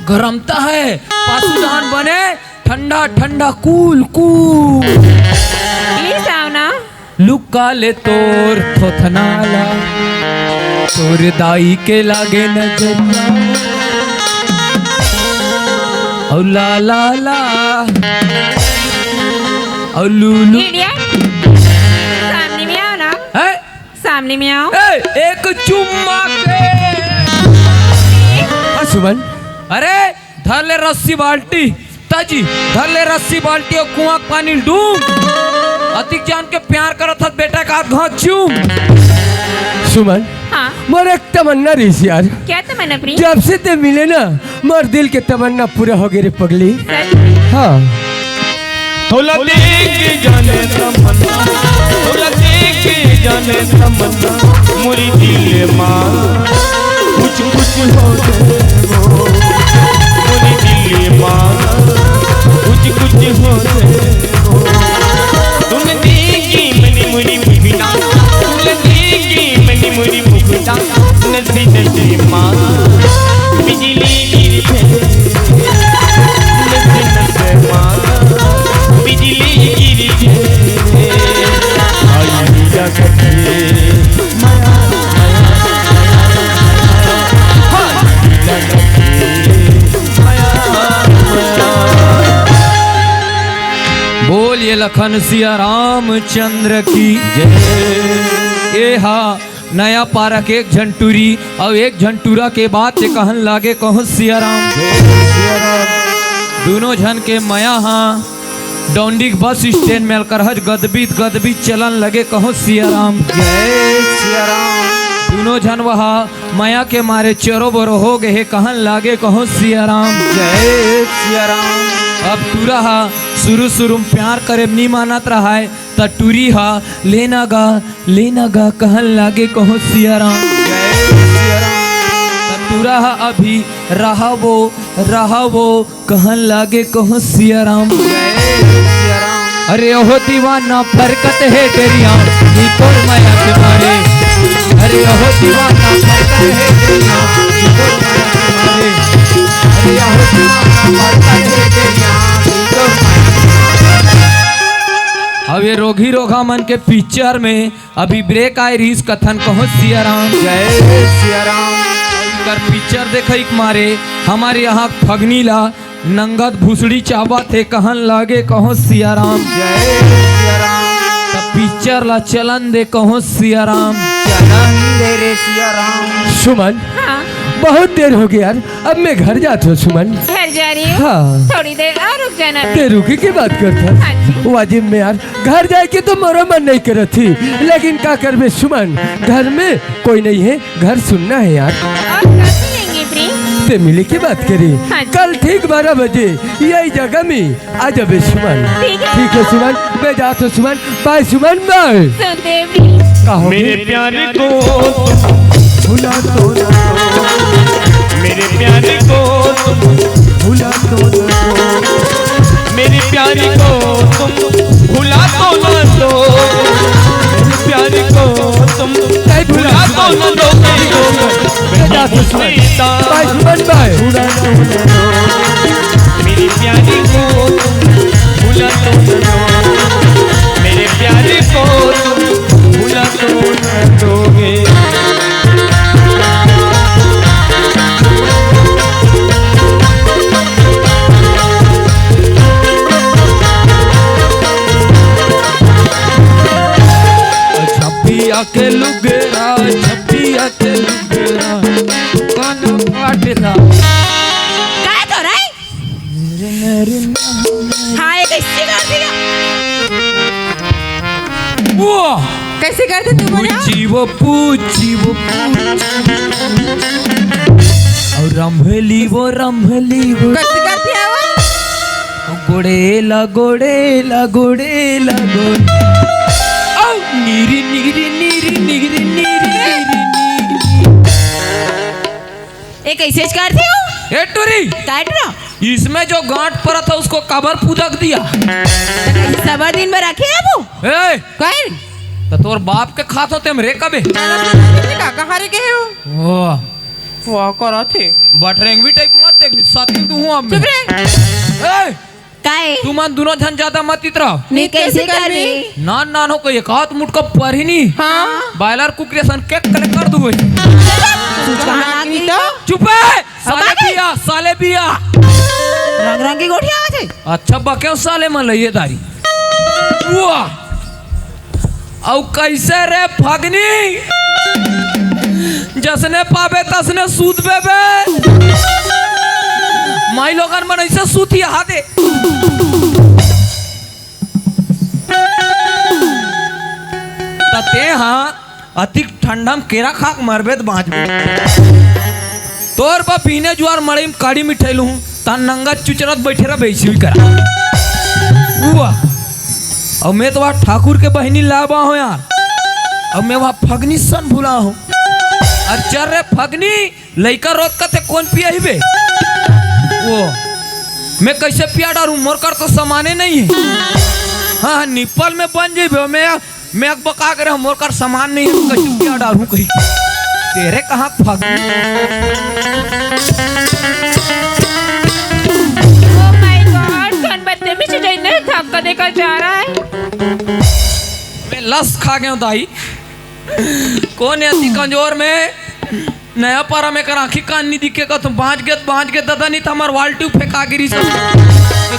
गरमता है, पासू डहन बने ठंडा ठंडा कूल कूल। प्लीज आओ ना। लुका ले तोर थोथनाला, तोर दाई के लागे नजरिया, औ ला ला ला, औ लूलू। इडियट, सामने में आओ ना, है? सामने में आओ। एक चुम्मा के। सुमन, अरे धर ले रस्सी बाल्टी, ताजी धर ले रस्सी बाल्टी और कुआं पानी डूब। अतिक जान के प्यार करत हत बेटा का घाट चूम। सुमन, हाँ, मोर एक तमन्ना रही यार। क्या तमन्ना प्रिय? जब से ते मिले ना, मोर दिल के तमन्ना पूरा हो गए रे पगली। सच? हाँ, थोड़ा देख जाने तमन्ना, थोड़ा देख जाने तमन्ना, मुरी दिल माँ कुछ कुछ हो जाए वो, मुरी दिल माँ कुछ कुछ हो जाए वो। तुम देगी मनी मुरी मुखड़ा, तुम देगी मनी मुरी मुखड़ा, नजरी नजरी माँ बिजली गिरते, नजरी नजरी माँ बिजली गिरते, आई हीरा करके माया हीरा करके माया। बोलिए लखन सिया रामचंद्र की जय। ये हा नया पारक एक झंटूरी और एक झंटूरा के बाद से कहन लागे कहो सिया राम। दोनों झन के मया हाँ डोंडिक बस स्टैंड में अलकरहज गदबीत गदबीत चलन लगे कहो सिया राम जय सिया राम। दोनों झन वहा मया के मारे चरो बरो हो गए कहन लागे कहो सिया राम जय सिया राम। अब टूरा हा शुरू शुरू में प्यार करे नहीं मानत रहा है त टूरी हा लेना गा कहन लागे कहो सिया राम जय सिया राम। त टूरा हा अभी रहा वो कहन लागे कहो सिया राम जय सिया राम। अरे ओहो दीवाना फरकत है तेरिया निकोर माया के मारे। अरे ओहो दीवाना फरकत है तेरिया निकोर माया के मारे। अरे ओहो दीवाना फरकत है तेरिया निकोर माया के मारे। अब ये रोगी रोगा मन के पिक्चर में अभी ब्रेक आए रीस कथन कहो सिया राम जय सिया राम। कर पिक्चर देख एक मारे हमारे यहाँ फगनीला नंगत भूसड़ी चावा थे कहन लागे कहो सिया राम जय सिया राम। तब पिक्चर ला चलन दे कहो सिया राम चलन दे रे सिया राम। सुमन, हाँ, बहुत देर हो गई यार, अब मैं घर जाता हूँ सुमन। घर जा रही हूँ। हाँ। थोड़ी देर और रुक जाना। ते रुकी की बात करता हाँ जी। वाजिब में यार, घर जाए के तो मरो मन नहीं करत थी, लेकिन क्या कर बे सुमन, घर में कोई नहीं है, घर सुनना है यार। और कब मिलेंगे प्रिय? ते मिले की बात करी, हाँ जी। कल ठीक 12 बजे यही जगह में आ जाबे सुमन। ठीक है। ठीक है सुमन, मैं जाता हूँ सुमन। बाय सुमन बाय। सुनते प्रिय। कहो मेरे प्यार को भुला तो ना दो, मेरे प्यार को तुम भुला तो ना दो, मेरे प्यार को तुम भुला तो ना दो, मेरे प्यार को तुम भुला तो ना दो। बाय सुमन बाय। भुला तो ना दो, मेरे प्यार को तुम भुला तो ना दो, मेरे प्यार को तुम भुला तो ना दोगे। छपिया के लुगेरा छपिया के लुगेरा कौन पाटला काय तो रहा है? हाँ, ये कैसे कर दिया? वो कैसे करते तू बोला? पूछी वो और रंभली वो कैसे करती है वो? गोड़ेला गोड़ेला गोड़ेला गोड़ औ नीरी नीरी नीरी नीरी नीरी नीरी। ये कैसे करती हो? ए टूरी, काट रहा? इसमें जो गांठ पड़ा था उसको कबर पुदक दिया। सवा दिन में रखे है वो? ए कहीं? तो तोर बाप के खात होते हमरे कबे कहाँ रे गए हो ओ वो करा थे बटरेंगवी टाइप मत देख साथी तू हूं अब चुप रे ए काहे तू मन दोनों जन ज्यादा मत इतरा मैं कैसे कर रही नान नान हो कोई एक हाथ मुठ का पर ही नहीं हाँ बायलर कुकरेशन केक कले कर दूं तो चुप है साले बिया रंग रंग की गोटियां आ जाए अच्छा बके साले मन लइए दारी वाह औ कैसे रे फगनी जसने पावे तसने सूद बेबे माई लोगन मन ऐसे सूती हाथे तते हाँ अतिक ठंडा में केरा खाक मरबे बाँच तोर बा पीने जुआर मड़ई में काड़ी मिठाई लूँ ता नंगा चुचरत बैठे रहा बेसी हुई करा हुआ और मैं तो वहाँ ठाकुर के बहनी लाबा हूँ यार और मैं वहाँ फगनी सन भूला हूँ और चल रे फगनी लइका रोक का थे कौन पिया ही बे वो मैं कैसे पिया डालूं मोर कर तो समाने नहीं है हाँ निपल में बन जाइबे मैं बका कर मोर कर सामान नहीं है कैसे पिया डालूं कहीं तेरे कहाँ फगनी ओह माय गॉड कौन बदतमीज है इन्हें धक्का देकर जा रहा है मैं लस खा गया हूँ दाई कौन है अति कमजोर में नया पारा में कर आँखी कान नहीं दिखेगा तुम बाँच गए दादा नहीं था हमार वाल्टी फेंका गिरी सब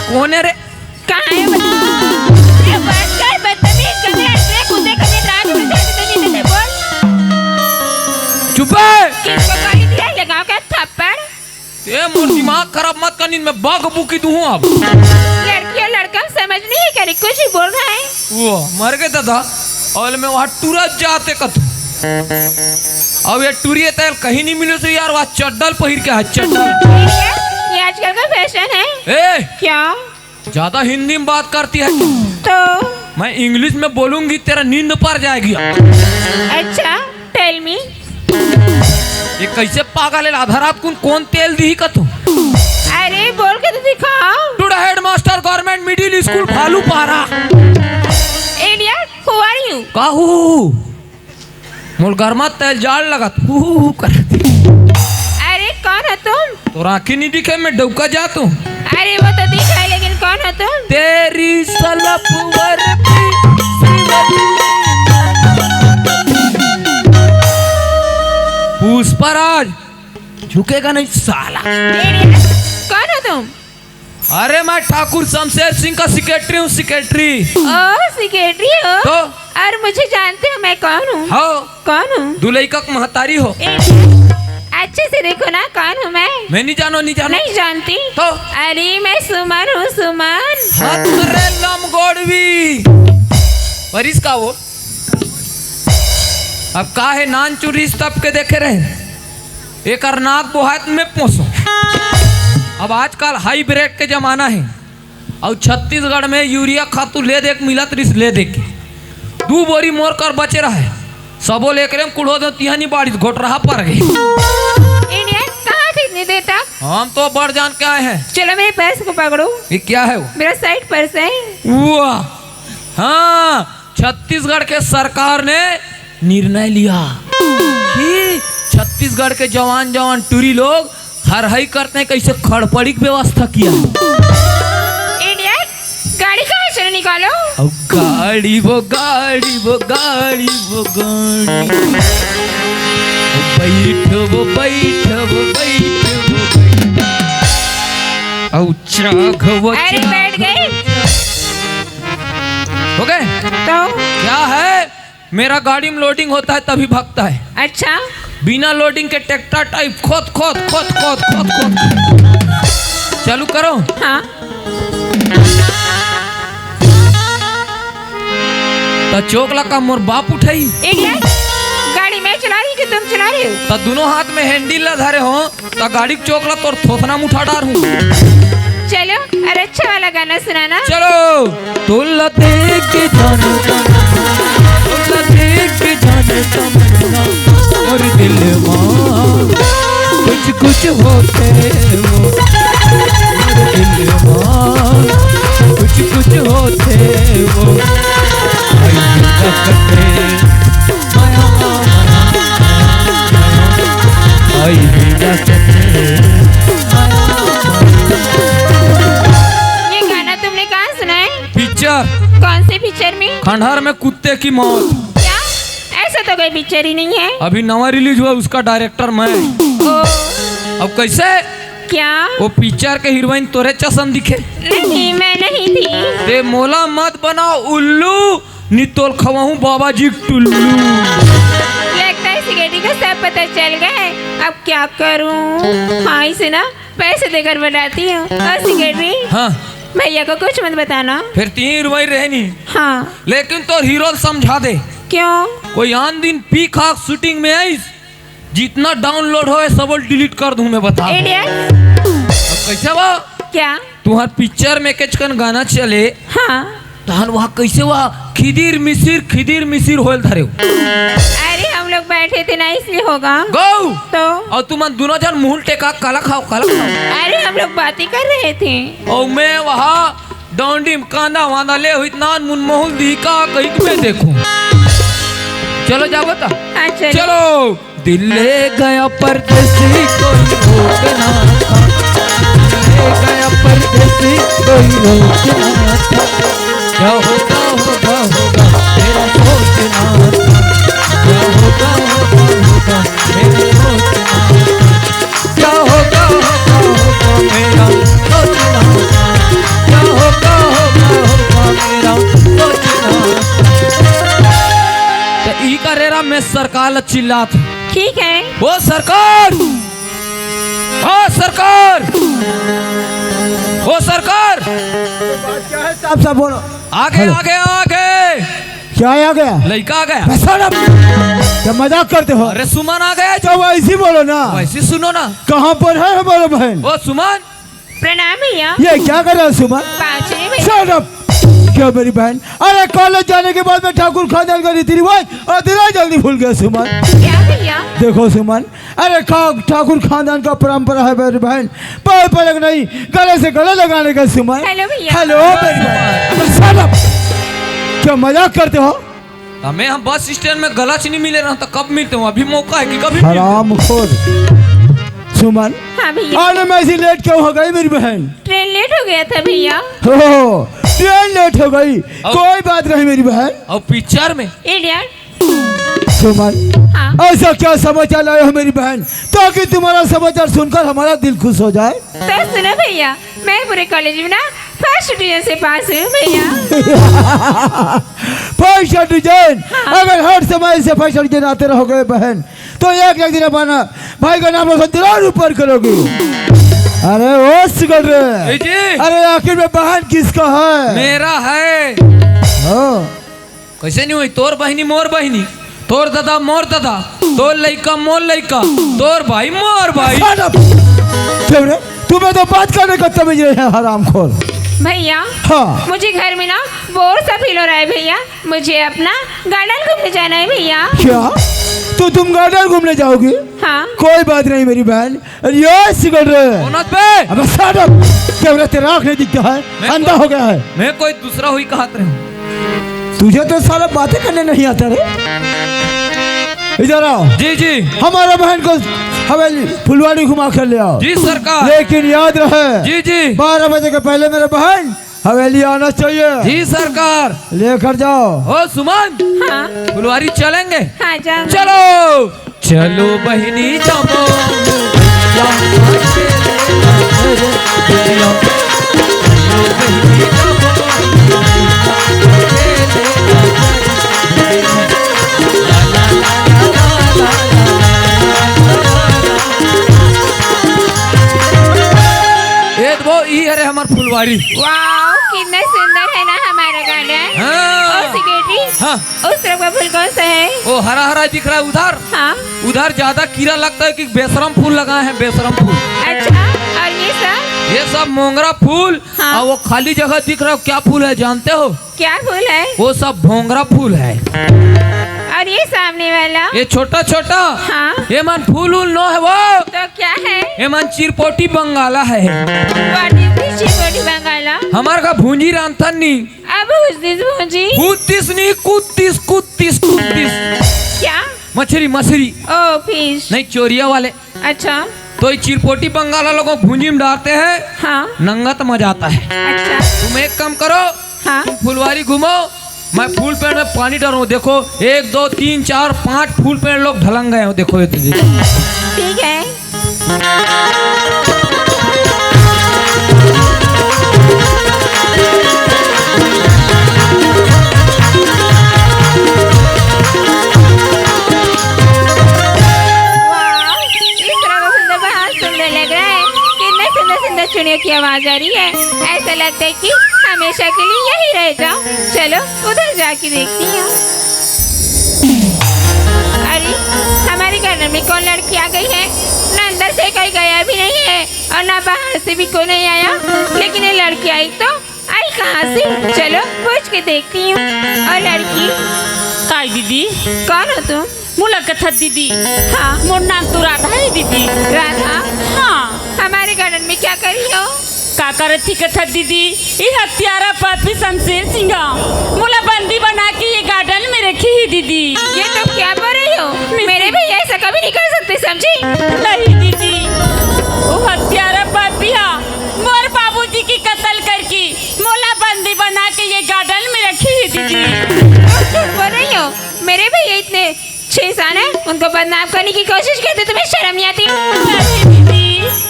कौन है रे कहाँ है ये बच गए बदतमीज कभी ऐसे कूदे कभी रात उड़ जाती तो नहीं देते बोल चुप है किसको कही दिया लगाओ क्या थप्पड़ ये मोर दिमाग खराब मत करनी मैं बाग बुकी दूँ अब लड़की और लड़का समझ नहीं है करे कुछ ही बोल रहा है वो मर गए दादा और मैं वहाँ टूरत जाते कतू अब ये टूरिये तैल कहीं नहीं मिले से यार वहाँ चड्डल पहिर के है चड्डल ये आजकल का फैशन है ए क्या ज्यादा हिंदी में बात करती है तो मैं इंग्लिश में बोलूंगी तेरा नींद पर जाएगी अच्छा टेल मी ये कैसे पागल है आधा रात कौन तेल दी का तू अरे बोल के तो दिखाओ to the headmaster government middle school Bhalu Para idiot who are you काहू मोल गरमा तेल जाल लगा तू करती अरे कौन हो तुम तो राखी नहीं दिखे मैं डुबका जा तू अरे वो तो दिख रहा है लेकिन कौन हो तुम तेरी सलप पुष्पराज झुकेगा नहीं साला इडियट कौन हो तुम अरे मैं ठाकुर शमशेर सिंह का सेक्रेटरी हूँ सेक्रेटरी ओह सेक्रेटरी हो तो और मुझे जानते हो मैं कौन हूँ हो कौन हूँ दुलई का महतारी हो अच्छे से देखो ना कौन हूँ मैं नहीं जानो नहीं जानती तो अरे मैं सुमन हूँ सुमन अरे लमगोड़वी परिस का वो अब का है नान चुरी तब के देखे रहे एक नाक बोहात में पोसो अब आजकल हाईब्रिड के जमाना है और छत्तीसगढ़ में यूरिया खातू ले देख मिलत रिस ले देख दू बोरी मोर कर बचे रहा है सबो लेकर कुड़ो दो तिहानी बाड़ी घोट रहा पर गई इंडियन कहाँ थे इतनी देर तक हम तो बढ़ जान के आए हैं चलो मेरे पर्स को पकड़ो ये क्या है वो मेरा साइड पर्स है वाह हाँ छत्तीसगढ़ के सरकार ने निर्णय लिया कि छत्तीसगढ़ के जवान टूरी लोग हरहाई करते हैं कैसे खड़पड़ी की व्यवस्था किया इंडियन गाड़ी कहाँ से निकालो अब गाड़ी वो गाड़ी वो गाड़ी वो गाड़ी वो बैठ वो अरे बैठ गए हो गए तो क्या है मेरा गाड़ी में लोडिंग होता है तभी भागता है अच्छा बिना लोडिंग के ट्रैक्टर टाइप खोद खोद खोद खोद खोद खोद चालू करो हाँ तो चोकला का मोर बाप उठाई इंडियन गाड़ी मैं चला रही कि तुम चला रहे हो तो दोनों हाथ में हैंडल ला धरे हो तो गाड़ी चोकला तो थोथना मुठा डार हूँ चलो अरे अच्छा वाला गाना सुनाना चलो तुल्ला देख के जाने तुल्ला देख के जाने तमन्ना और दिल मां कुछ कुछ होते वो और दिल मां कुछ कुछ होते वो खंडहर में कुत्ते की मौत। क्या? ऐसा तो कोई पिक्चर ही नहीं है। अभी नवा रिलीज हुआ, उसका डायरेक्टर मैं। ओ, अब कैसे क्या? वो पिक्चर के हीरोइन तोरे चसन दिखे? नहीं, मैं नहीं थी। ते मोला मत बना उल्लू, नितोल खवाहू बाबा जी टुल्लू। लगता है सिगरेटी को सब पता चल गए। अब क्या करूं? हाँ, इसे ना पैसे देकर बनाती हूँ। और सिगरेटी, हाँ भैया को कुछ मत बताना। फिर 3 रुपये रहनी, हाँ। लेकिन तो हीरो समझा दे। क्यों? कोई आन दिन पी खाक शूटिंग में आई, जितना डाउनलोड हो सब डिलीट कर दूं मैं, बता। इडियट। कैसे बा क्या? तुम्हार पिक्चर में कचकन गाना चले, हाँ। तहन वहाँ कैसे वहाँ खिदिर मिसिर होल धरे हो। अरे हम लोग बैठे थे ना, इसलिए होगा। गौ तो और तुम दोनों जन मुंह टेका काला खाओ। अरे हम लोग बातें कर रहे थे। और मैं वहाँ डोंडी में कांदा वांदा ले हुई नान मुनमोहन दी का कहीं मैं देखूं। चलो जाओ बता। हाँ, चलो। दिल ले गया परदेसी कोई रोकना था, ले गया परदेसी कोई रोकना था, क्या होगा मेरा सोचना था, क्या होगा मेरा सोचना था, क्या होगा मेरा सोचना था, क्या होगा मेरा सोचना। तो ई करेरा में सरकार चिल्लात। ठीक है। वो सरकार, हाँ सरकार, वो सरकार। क्या है साहब? साहब बोलो। आगे आगे आगे। क्या आ गया? लड़का आ गया। क्या मजाक करते हो? अरे सुमन आ गया। तो वैसे बोलो ना। वैसे सुनो ना। कहाँ पर है हमारा बहन? ओ सुमन। प्रणाम भैया। ये क्या कर रहा है सुमन? पाँचवें भैया। Shut up! क्या मेरी बहन? अरे कॉलेज जाने के बाद में ठाकुर खानदान का रीति रिवाज और तेरा जल्दी भूल गया सुमन। क्या भैया? देखो सुमन, अरे ठाकुर खानदान का परंपरा है मेरी बहन, पैर पलक नहीं गले से गले लगाने का सुमन। हेलो भैया। हेलो मेरी बहन। Shut up! क्या मजाक करते हो? हमें हम बस स्टैंड में गला नहीं मिले रहा, तो कब मिलते हो? अभी मौका है कि कभी? हराम खोर। सुमन, हाँ भैया। आने में ऐसी लेट क्यों हो गई मेरी बहन? ट्रेन लेट हो गया था भैया। हो, ट्रेन लेट हो गई, कोई बात नहीं मेरी बहन। और पिक्चर में इडियट। सुमन, हाँ। ऐसा क्या समाचार लाए हो मेरी बहन, ताकि तुम्हारा समाचार सुनकर हमारा दिल खुश हो जाए? तो सुनो भैया, मैं पूरे कॉलेज में ना फर्स्ट डिवीजन से पास हूँ भैया। First division? अगर हर समय से फर्स्ट डिवीजन आते रहोगे बहन, तो एक दिन अपना भाई का नाम रोशन जरूर ऊपर करोगे। अरे वो सिकड़ रहे, जी। अरे आखिर में बहन किसका है? मेरा है। हाँ। कैसे नहीं हुई? तोर बहनी मोर बहनी, तोर दादा मोर दादा, तोर लड़का मोर लड़का, तोर भाई मोर भाई। क्यों रे? तुम्हें तो बात करने का तमीज नहीं है हरामखोर। भैया, हाँ। मुझे घर में ना बोर सा फील हो रहा है भैया, मुझे अपना गार्डन घूमने जाना है भैया। क्या? तो तुम गार्डन घूमने जाओगी? हाँ। कोई बात नहीं मेरी बहन। ये सिगड़ रहे। अब shut up! क्या रे, तेरा आँख नहीं दिखता है? अंधा हो गया है? मैं कोई दूसरा हुई कहत रहा हूँ। तुझे तो सारा बातें करने नहीं आता रे। इधर आओ। जी जी। हमारा बहन को हवेली फुलवाड़ी घुमा कर ले आओ। जी सरकार। लेकिन याद रहे, जी जी। 12 बजे के पहले मेरे बहन हवेली आना चाहिए। जी सरकार। लेकर जाओ। ओ सुमन, हाँ। फुलवारी चलेंगे? हाँ जा। चलो चलो बहनी जाओ। वो ई अरे हमार फुलवारी। वाओ, कितना सुंदर है ना हमारा गार्डन। हाँ। और सिगरेटी, हाँ। उस तरफ का फूल कौन सा है? वो हरा हरा दिख रहा है उधर। हाँ। उधर ज्यादा कीड़ा लगता है कि बेशरम फूल लगाए हैं, बेशरम फूल। अच्छा, और ये सब मोंगरा फूल। हाँ। और वो खाली जगह दिख रहा है, क्या फूल है जानते हो? क्या फूल है? वो सब भोंगरा फूल है। और ये सामने वाला? ये छोटा छोटा। हाँ। ये मन फूल उल नो है वो। तो क्या है? ये मन चिरपोटी बंगाला है। What is this चिरपोटी बंगाला? हमार का भूंजी रांधन नी। अब उस दिन भूंजी? कुत्तीस नहीं, कुत्तीस कुत्तीस कुत्तीस। क्या? मछली मछली। ओ फिश। नहीं, चोरिया वाले। अच्छा। तो ये चिरपोटी बंगाला लोगों भूंजी में डालते हैं। हाँ। नंगा तो मजा आता है। अच्छा। तुम एक काम करो। हाँ। तुम फुलवारी घूमो, मैं फुल पेड़ में पानी डाल रहा हूँ। देखो 1 2 3 4 5 फुल पेड़ लोग ढलंग गए हो। देखो ये तुझे ठीक है। वाह, इस तरह का सुंदर बहुत सुंदर लग रहा है। कितने सुंदर सुंदर चुड़ियों की आवाज आ रही है। ऐसा लगता है कि हमेशा के लिए यही रह जाऊं। चलो उधर जाके देखती हूँ। अरे हमारे घर में कौन लड़की आ गई है? ना अंदर से कोई गया भी नहीं है और ना बाहर से भी कोई नहीं आया, लेकिन ये लड़की आई तो आई कहाँ से? चलो पूछ के देखती हूँ। और लड़की काय दीदी कौन हो तुम? मुला कथा दीदी। हाँ मोर नाम तो राधा है दीदी। राधा, हाँ हमारे गार्डन में क्या करी हो? का करत थी कथा दीदी? ये हत्यारा पापी शमशेर सिंह मुला बंदी बना के ये गार्डन में रखी है दीदी। ये तुम क्या बोल रही हो? मेरे भैया ऐसा कभी नहीं कर सकते, समझी? नहीं दीदी, वो हत्यारा पापिया मोर बाबूजी की कत्ल करके मोला बंदी बना के ये गार्डन में रखी है दीदी। तुम झूठ बोल रही हो। मेरे भैया इतने छेसान है, उनको बदनाम करने की कोशिश करते, तुम्हें शर्म नहीं आती? नहीं दीदी,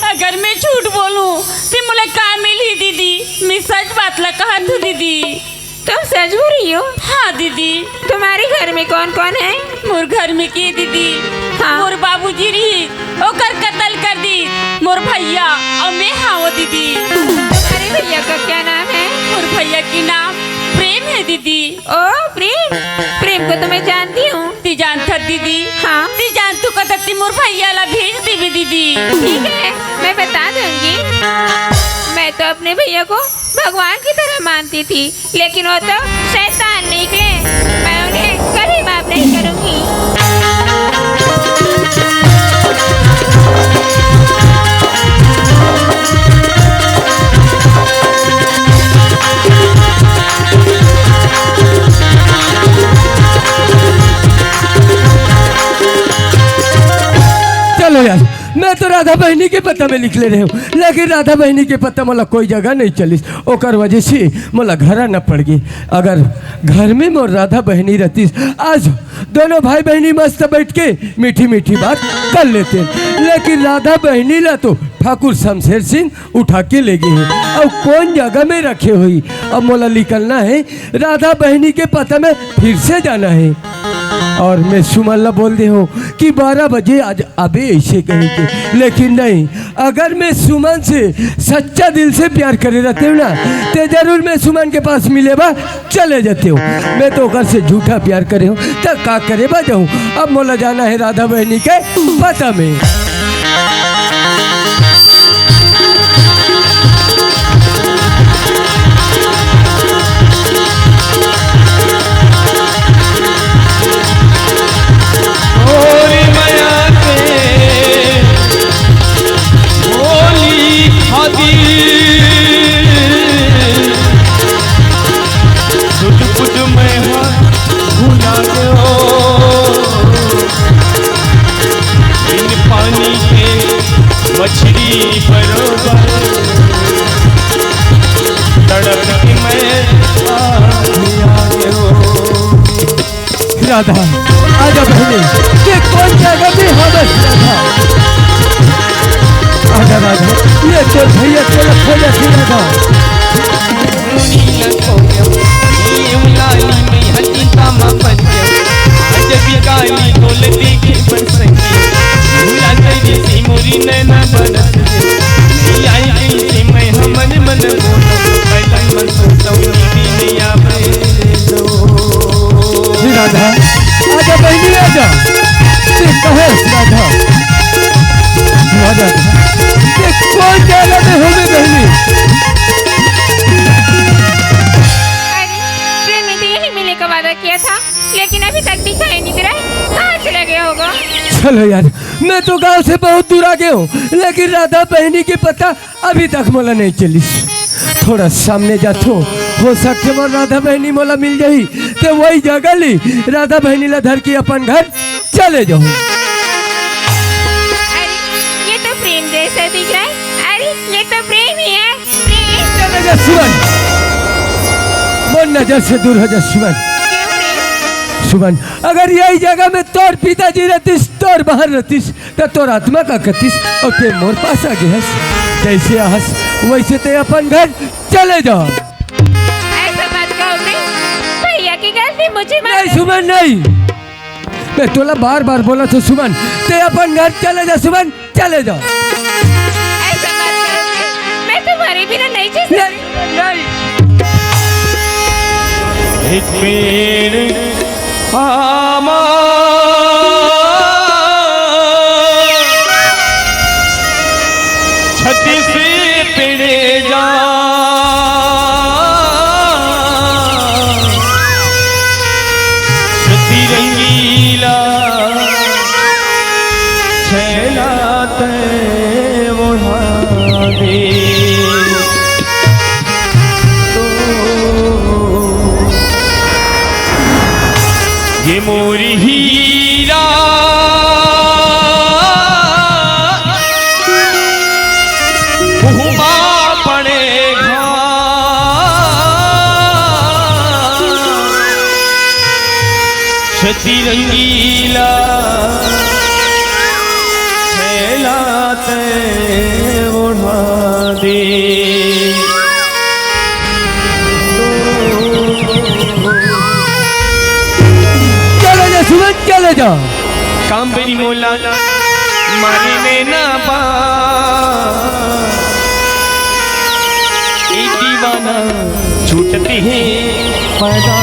अगर मैं झूठ बोलूं तो मुझे का मिली दीदी? मैं सच बात ला कहा तू दीदी। तुम सच बोल रही हो? हाँ दीदी। तुम्हारे घर में कौन कौन है? मोर घर में की दीदी? हाँ। मोर बाबूजी रही ओकर कत्ल कर दी, मोर भैया और मैं हाँ वो दीदी। तुम्हारे भैया का क्या नाम है? मोर भैया की नाम प्रेम है दीदी। ओ प्रेम, प्रेम को तो मैं जानती हूँ। ती जानता दीदी? हाँ। ती जान तू कतती मोर भैया ला भेज दी दीदी। ठीक है, मैं बता दूंगी। मैं तो अपने भैया को भगवान की तरह मानती थी, लेकिन वो तो शैतान निकले। मैं उन्हें कभी माफ नहीं करूंगी। चलो यार, मैं तो राधा बहनी के पता में लिख ले रहे हूँ, लेकिन राधा बहनी के पता मला कोई जगह नहीं चलिस। ओकर वजह से मला घर न पड़ गई। अगर घर में मोर राधा बहनी रहती, आज दोनों भाई बहनी मस्त बैठ के मीठी मीठी बात कर लेते, लेकिन राधा बहनी ला तो ठाकुर शमशेर सिंह उठा के ले गए हैं। अब कौन जगह में रखे हुई? अब मोला निकलना है, राधा बहनी के पता में फिर से जाना है। और मैं सुमन बोल दे हूँ कि 12 बजे आज अबे ऐसे कहेंगे, लेकिन नहीं, अगर मैं सुमन से सच्चा दिल से प्यार करे रहते हूँ ना, तो जरूर मैं सुमन के पास मिले बा चले जाते हूँ। मैं तो ओकर से झूठा प्यार करे हूँ, तो का करे बा जाऊँ। अब मोला जाना है राधा बहनी के पता में। मछली बरोबर तड़प के मैं राधा आजा बहनी, ये कौन जगह में हो बस राधा? आजा राधा, ये तो भैया चलो खोजा थी राधा। लाली में हटी कामा पंचम आज भी गाली बोल देखे बरसंगी भूला तेरी सी मोरी नैना बरस नहीं आई गई सी मैं हमन मन बोलो पहला मन सोचता हूँ दुनिया में राधा आजा बहनी आजा, ते कहे राधा राधा, ये कौन जगह में हो गई बहनी? का वादा किया था, लेकिन अभी तक दिखाई नहीं दे रहा है। कहाँ चला गया होगा? चलो यार, मैं तो गांव से बहुत दूर आ गया हूँ, लेकिन राधा बहनी की पता अभी तक मोला नहीं चली। थोड़ा सामने जातो, हो सकते मोर राधा बहनी मोला मिल जाही, तो वही जगह ली राधा बहनी ला धर के अपन घर चले जाऊँ। अरे ये तो प्रेम जैसा दिख रहा है। अरे ये तो प्रेम ही है। प्रेम सुमन, मोर नजर से दूर हो जा सुमन। सुमन, अगर यही जगह में तोर पिताजी रहतीस, तोर बाहर रहतीस, तो तोर आत्मा का कतीस और ते मोर पास आ गए हस। जैसे हस वैसे ते अपन घर चले जाओ। ऐसा मत कहो प्रिय, भैया की गलती मुझे माफ नहीं सुमन नहीं, मैं तोला बार बार बोला था सुमन, ते अपन घर चले जा सुमन, चले जाओ। ऐसा मत करो प्रिय, मैं तुम्हारे बिना नहीं जी सकती। नहीं एक पेड़ आमा छत से पेड़े जा छती रंगीला छैला तय ओढ़ा दे ये मोरी हीरा हुमा पड़ेगा छती रंगीला छैला तय ओढ़ा दे। सुमन चले जाओ। कांबरी मोला मारे में ना पा एक दीवाना छूटते हैं पैदा।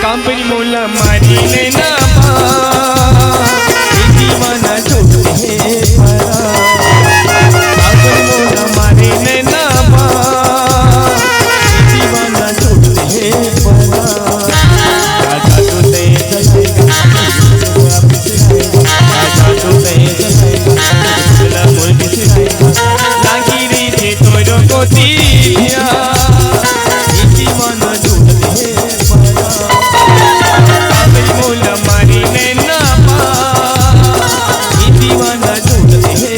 कांबरी मोला मारे में ना पा एक दीवाना छूटते हैं पैदा। कांबरी मोला मारे में ना पा एक दीवाना छूटते हैं पैदा। राजा तो दे जलाएगा राजा तो दे जलाएगा मुर्गी सिलाएगा लागी रे थे तोरो को दिया दीवाना छूटते हैं पैदा। काबरी मोला मारी में ना पा दीवाना छूटते हैं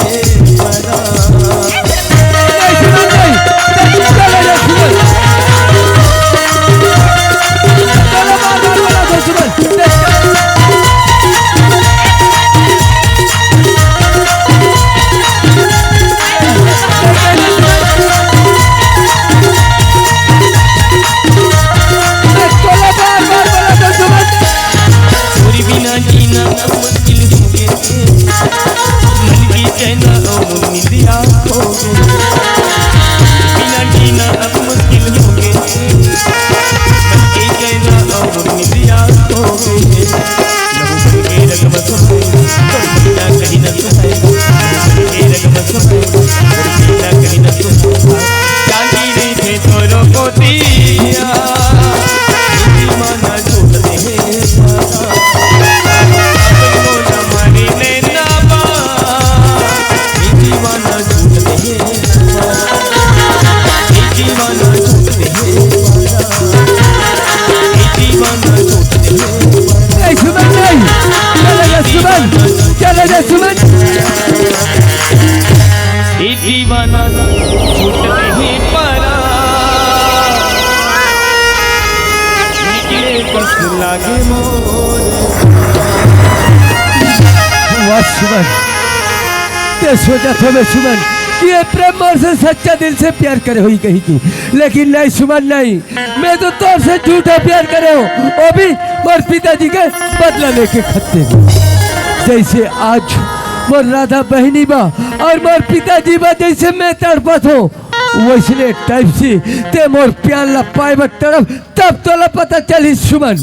पैदा। चोरी बिना जीना मुश्किल हो गए मन की चैना और निंदिया हो गए। बिना जीना अब मुश्किल हो गए मन की चैना और निंदिया हो गए। लहू के रगम सुनाए बिना कहीं न सुनाए के रगम सुनाए बिना कहीं न सुनाए जागी रे थे तोरो को दिया दीवाना छूटते हैं दीवाना छूटते हैं दीवाना छूटते हैं दीवाना छूटते हैं। सुमन नहीं, चले जा सुमन, चले जा सुमन। दीवाना छूटते हैं परा निकले कस लागे मोर। वाह सुमन, ते सोचा था मैं सुमन कि ये प्रेम और से सच्चा दिल से प्यार करे हुई कहीं की, लेकिन नहीं सुमन नहीं, मैं तो तौर से झूठा प्यार करे हूँ, वो भी मोर पिताजी के बदला लेके खत्ते। जैसे आज मोर राधा बहनी बा और मोर पिताजी बा जैसे मैं तड़पत हूँ, वैसने टाइप से ते मोर प्यार ला पाए तरफ तब तो ला पता चली सुमन।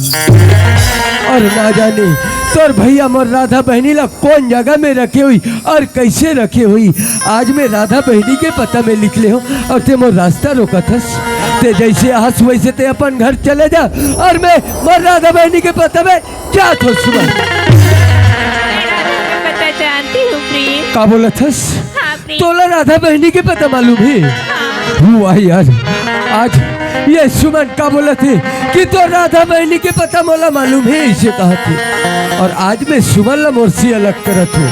और ना जाने तोर भैया मोर राधा बहनी ला कौन जगह में रखे हुई और कैसे रखे हुई, आज मैं राधा बहनी के पता में निकले हो और ते मोर रास्ता रोका थस। ते जैसे हंस वैसे ते अपन घर चले जा और मैं मोर राधा बहनी के पता में क्या थो सुमन। पता जानती हूँ प्रिय। का बोला थस? हाँ प्रिय। तोला राधा बहनी के पता मालूम है? हुआ यार, आज ये सुमन का बोला थे कि तो राधा बहनी के पता मोला मालूम है, इसे कहा थे। और आज मैं सुमन ला मोर से अलग करत हूँ।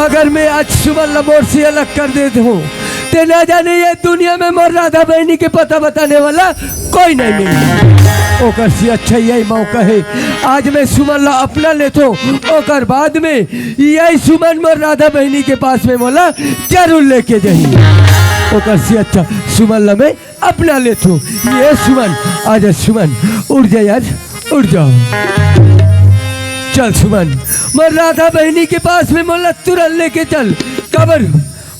अगर मैं आज सुमन ला मोर से अलग कर देता हूँ ते ना जाने ये दुनिया में मोर राधा बहनी के पता बताने वाला कोई नहीं मिली। ओकर से अच्छा यही मौका है, आज मैं सुमन ला अपना लेतो, ओकर बाद में यही सुमन मोर राधा बहनी के पास में मोला जरूर लेके जाही। ओकर से अच्छा सुमन ला मैं अपना लेतो। ये सुमन, आजा सुमन, उड़ जा यार, उड़ जाओ। चल सुमन, मोर राधा बहनी के पास में मोला तुरंत लेके चल। कबर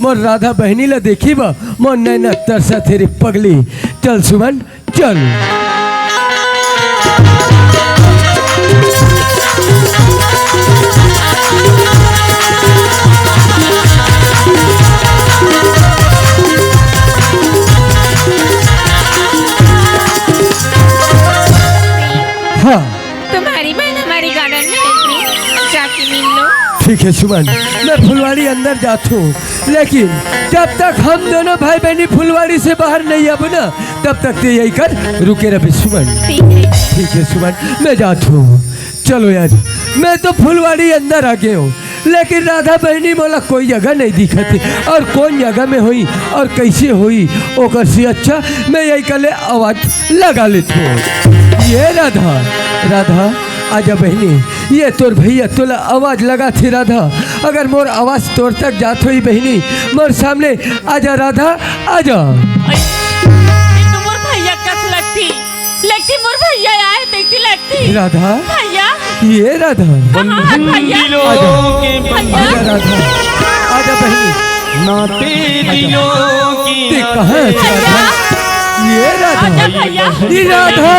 मोर राधा बहनी ला देखी बा, मोर नैना तरसा तेरी पगली। चल सुमन चल। हाँ तुम्हारी बहन हमारे गार्डन में है, जाके मिल लो। ठीक है सुमन, मैं फुलवाड़ी अंदर जाता हूँ, लेकिन जब तक हम दोनों भाई बहनी फुलवाड़ी से बाहर नहीं आबो ना, तब तक तो यही कर रुके रहे सुमन। ठीक है सुमन, मैं जाता हूँ। चलो यार, मैं तो फुलवाड़ी अंदर आ गया हूँ, लेकिन राधा बहनी मोला कोई जगह नहीं दिखती, और कौन जगह में हुई और कैसे हुई, ओकर से अच्छा मैं यही कले आवाज लगा लेता हूँ। ये राधा, राधा आजा बहनी, ये तोर भैया तोला आवाज लगा थी राधा, अगर मोर आवाज तोर तक जात हुई बहनी, मोर सामने आजा राधा, आजा। तो मोर भैया कस लगती, लगती मोर भैया आए देखती लगती। राधा, भैया, ये राधा, हाँ भैया, आजा राधा, आजा बहनी, नाते दिलों की ते कहाँ है राधा? ये राधा, आजा भैया। ये राधा,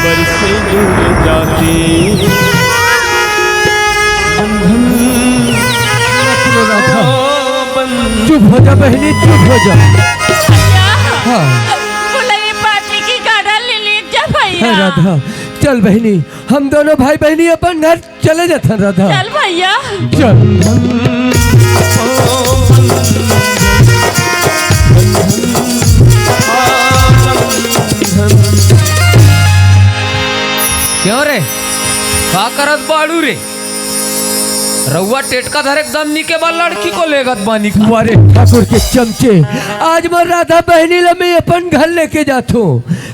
अंबर से जुड़ जाते राधा, चुप हो जा बहनी, चुप हो जा। भैया, हाँ बोला ये पार्टी की गार्डन ले ले जा भैया। राधा, चल बहनी, हम दोनों भाई बहनी अपन घर चले जाते राधा। चल भैया। चल। क्यों रे, का करत बाड़ू रे? रउआ टेटका धर एकदम निके बा लड़की को लेगत बानी का। हमारे ठाकुर के चमचे, आज मोर राधा बहनी ला मैं अपन घर लेके जातो,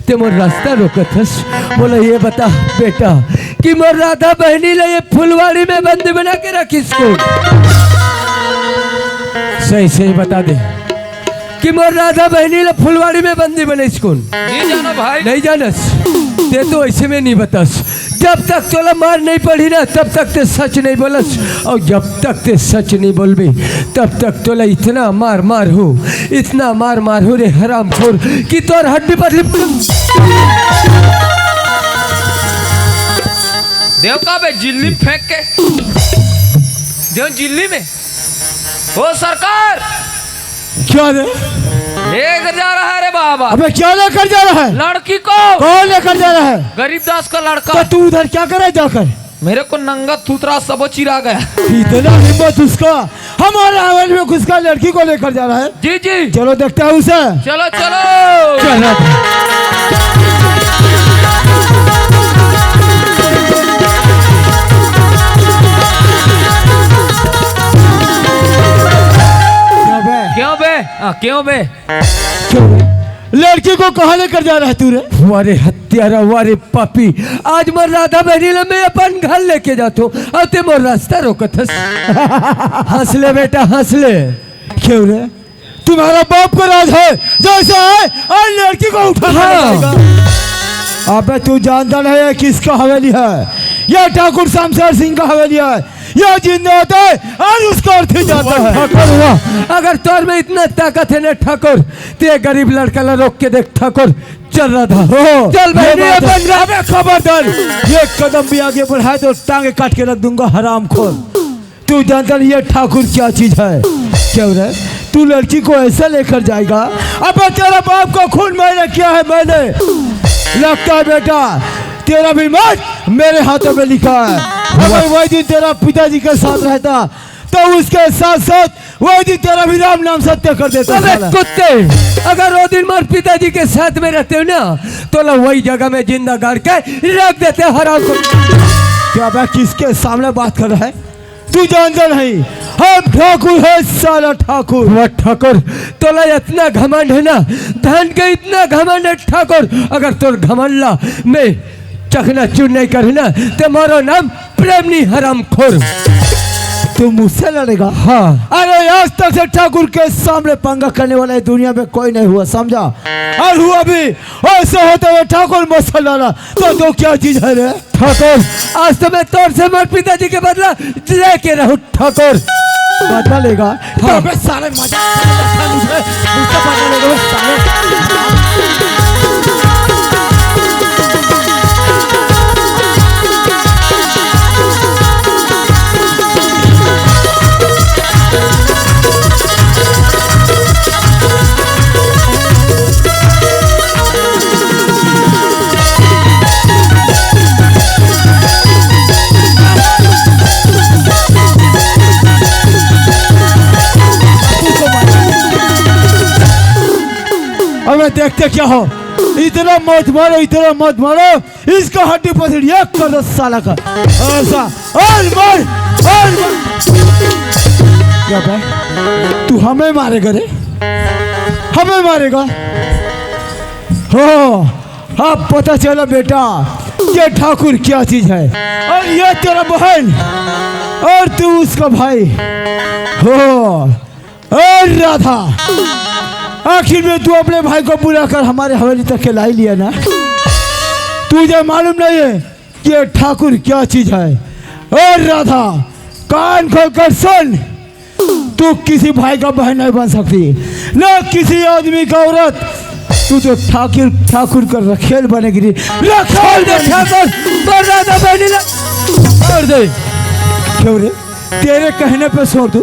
ते मोर रास्ता रोकत हस। बोला ये बता बेटा कि मोर राधा बहनी ला ये फुलवाड़ी में बंदी बना के रखिस को? सही सही बता दे कि मोर राधा बहनी ला फुलवाड़ी में बंदी बने कौन? नहीं जाना भाई, नहीं जानस, ते तो ऐसे में नहीं बतास। जब तक तोला मार नहीं पड़ी ना, तब तक ते सच नहीं बोलस, और जब तक ते सच नहीं बोलबी, तब तक तोला इतना मार मार हो, इतना मार मार हो रे हरामखोर कि तोर हड्डी पसली। देव का बे जिल्ली फेंक के देव जिल्ली में। ओ सरकार, क्या रे? लेकर जा रहा है रे बाबा। अबे क्या लेकर जा रहा है? लड़की को। कौन लेकर जा रहा है? गरीबदास का लड़का। तो तू उधर क्या करे जाकर? मेरे को नंगा थूतरा सब चिरा गया। इतना हिम्मत उसका, हमारे आंगन में घुसकर लड़की को लेकर जा रहा है। जी जी, चलो देखते हैं उसे। चलो चलो। चल क्यों बे? लड़की को कहाँ लेकर जा रहा है तू रे? वारे हत्यारा, वारे पापी, आज मोर राधा बहनी ला मैं अपन घर लेके जातो, और ते मोर रास्ता रोकत हस। हंस ले बेटा, हंस ले। क्यों रे? तुम्हारा बाप का राज है, जैसा है और लड़की को उठा जाएगा। अबे तू जानता नहीं है किसका हवेली है? यह ठाकुर शमशेर सिंह का हवेली है। यह जिंदा होता है और उसका अर्थी जाता है। ठाकुर हुआ, अगर तोर में इतना ताकत है ना ठाकुर, ते गरीब लड़का ला रोक के देख ठाकुर। चल राधा, हो चल बहनी अपन। अबे खबरदार, एक कदम भी आगे बढ़ाए तो टांगे काट के रख दूंगा हरामखोर। तू जानता नहीं ये ठाकुर क्या चीज है? क्यों रे? तू लड़की को ऐसा लेकर जाएगा? अबे तेरा बाप का खून मैंने किया है, मैंने। लगता है बेटा तेरा भी मौत मेरे हाथों में लिखा है। अगर वही दिन तेरा पिताजी के साथ रहता तो उसके साथ साथ वही दिन तेरा भी राम नाम सत्य कर देता। अबे कुत्ते, अगर वो दिन मोर पिताजी के साथ में रहते हो ना, तो ला वही जगह में जिंदा गाड़ के रख देते हराम को। क्या मैं किसके सामने बात कर रहा है? तू जानता नहीं हम ठाकुर है साला ठाकुर। वह ठाकुर तोला इतना घमंड है ना, धन के इतना घमंड है ठाकुर, अगर तोर घमंड ला मैं चखना चूर नहीं करी ना तो मारो नाम प्रेम नहीं हरामखोर। तू मुझसे लड़ेगा? हाँ। अरे आज तक से ठाकुर के सामने पंगा करने वाला है दुनिया में कोई नहीं हुआ, समझा? और हुआ भी ऐसे होते हुए ठाकुर मुझसे लड़ा तो क्या चीज है रे? ठाकुर आज तो मैं तोर से मोर पिताजी के बदला लेके रहूं ठाकुर। बदला लेगा? हाँ। तो साले मजा मुझसे बदला लेगा साले। अबे देखते क्या हो, इतना मत मारो, इतना मत मारो, इसका हड्डी पसड़ एक कर दो साला का ऐसा। और मार क्या भाई तू हमें मारेगा रे? हमें मारेगा? हो अब पता चला बेटा ये ठाकुर क्या चीज है, और ये तेरा बहन और तू उसका भाई हो। और राधा आखिर में तू अपने भाई को बुलाकर हमारे हवेली तक के लाई लिया ना? तुझे मालूम नहीं है कि ये ठाकुर क्या चीज है? और राधा कान खोलकर सुन, तू किसी भाई का बहन नहीं बन सकती, न किसी आदमी का औरत। तू तो ठाकुर का रखेल बनेगी। रखेल राधा बहनी छोड़ दे। क्यों रे? तेरे कहने पे छोड़ दूं?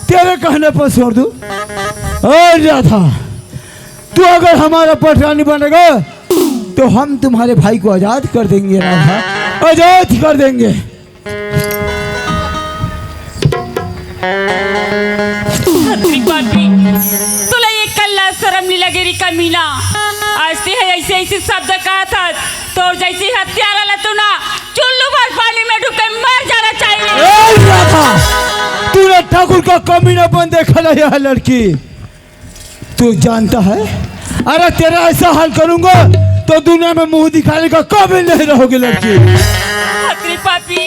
तेरे कहने पर छोड़ दूं? और राधा तू अगर हमारा पटरानी बनेगा तो हम तुम्हारे भाई को आजाद कर देंगे राधा, आजाद कर देंगे। तुला ये कल्ला शर्म नहीं लगे री कमीना? आज ते है ऐसे ऐसे शब्द कहा था तो जैसी हत्यारा ला तू ना चुल्लू भर पानी में डूबे मर जाना चाहिए। राधा तूने ठाकुर का कमीनापन देखा नहीं है लड़की? तू जानता है अरे तेरा ऐसा हाल करूंगा तो दुनिया में मुंह दिखाने का काबिल नहीं रहोगी लड़की। हतरी पापी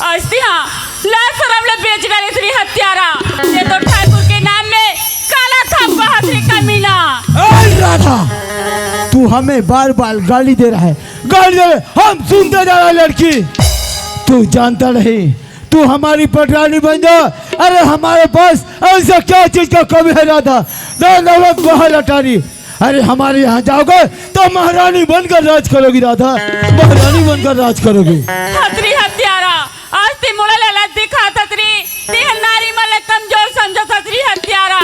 अस्ति हाँ ला शरम ले बेच डाले तेरी हत्यारा, ये तो ठाकुर के नाम में काला थप्पा हतरी कमीना। राधा तू हमें बार बार गाली दे रहा है, गाली दे रहे, हम सुनते जा रहे लड़की। तू जानता नहीं तू हमारी पटरानी बन जा। अरे हमारे पास ऐसा क्या चीज का कमी है राधा? दौलत बहुत लटारी। अरे हमारे यहाँ जाओगे तो महारानी बनकर राज करोगी राधा, महारानी बनकर राज करोगी। हतरी हत्यारा आज ते मोला ललत दिखा ततरी ते नारी मल कमजोर समझो ततरी हत्यारा।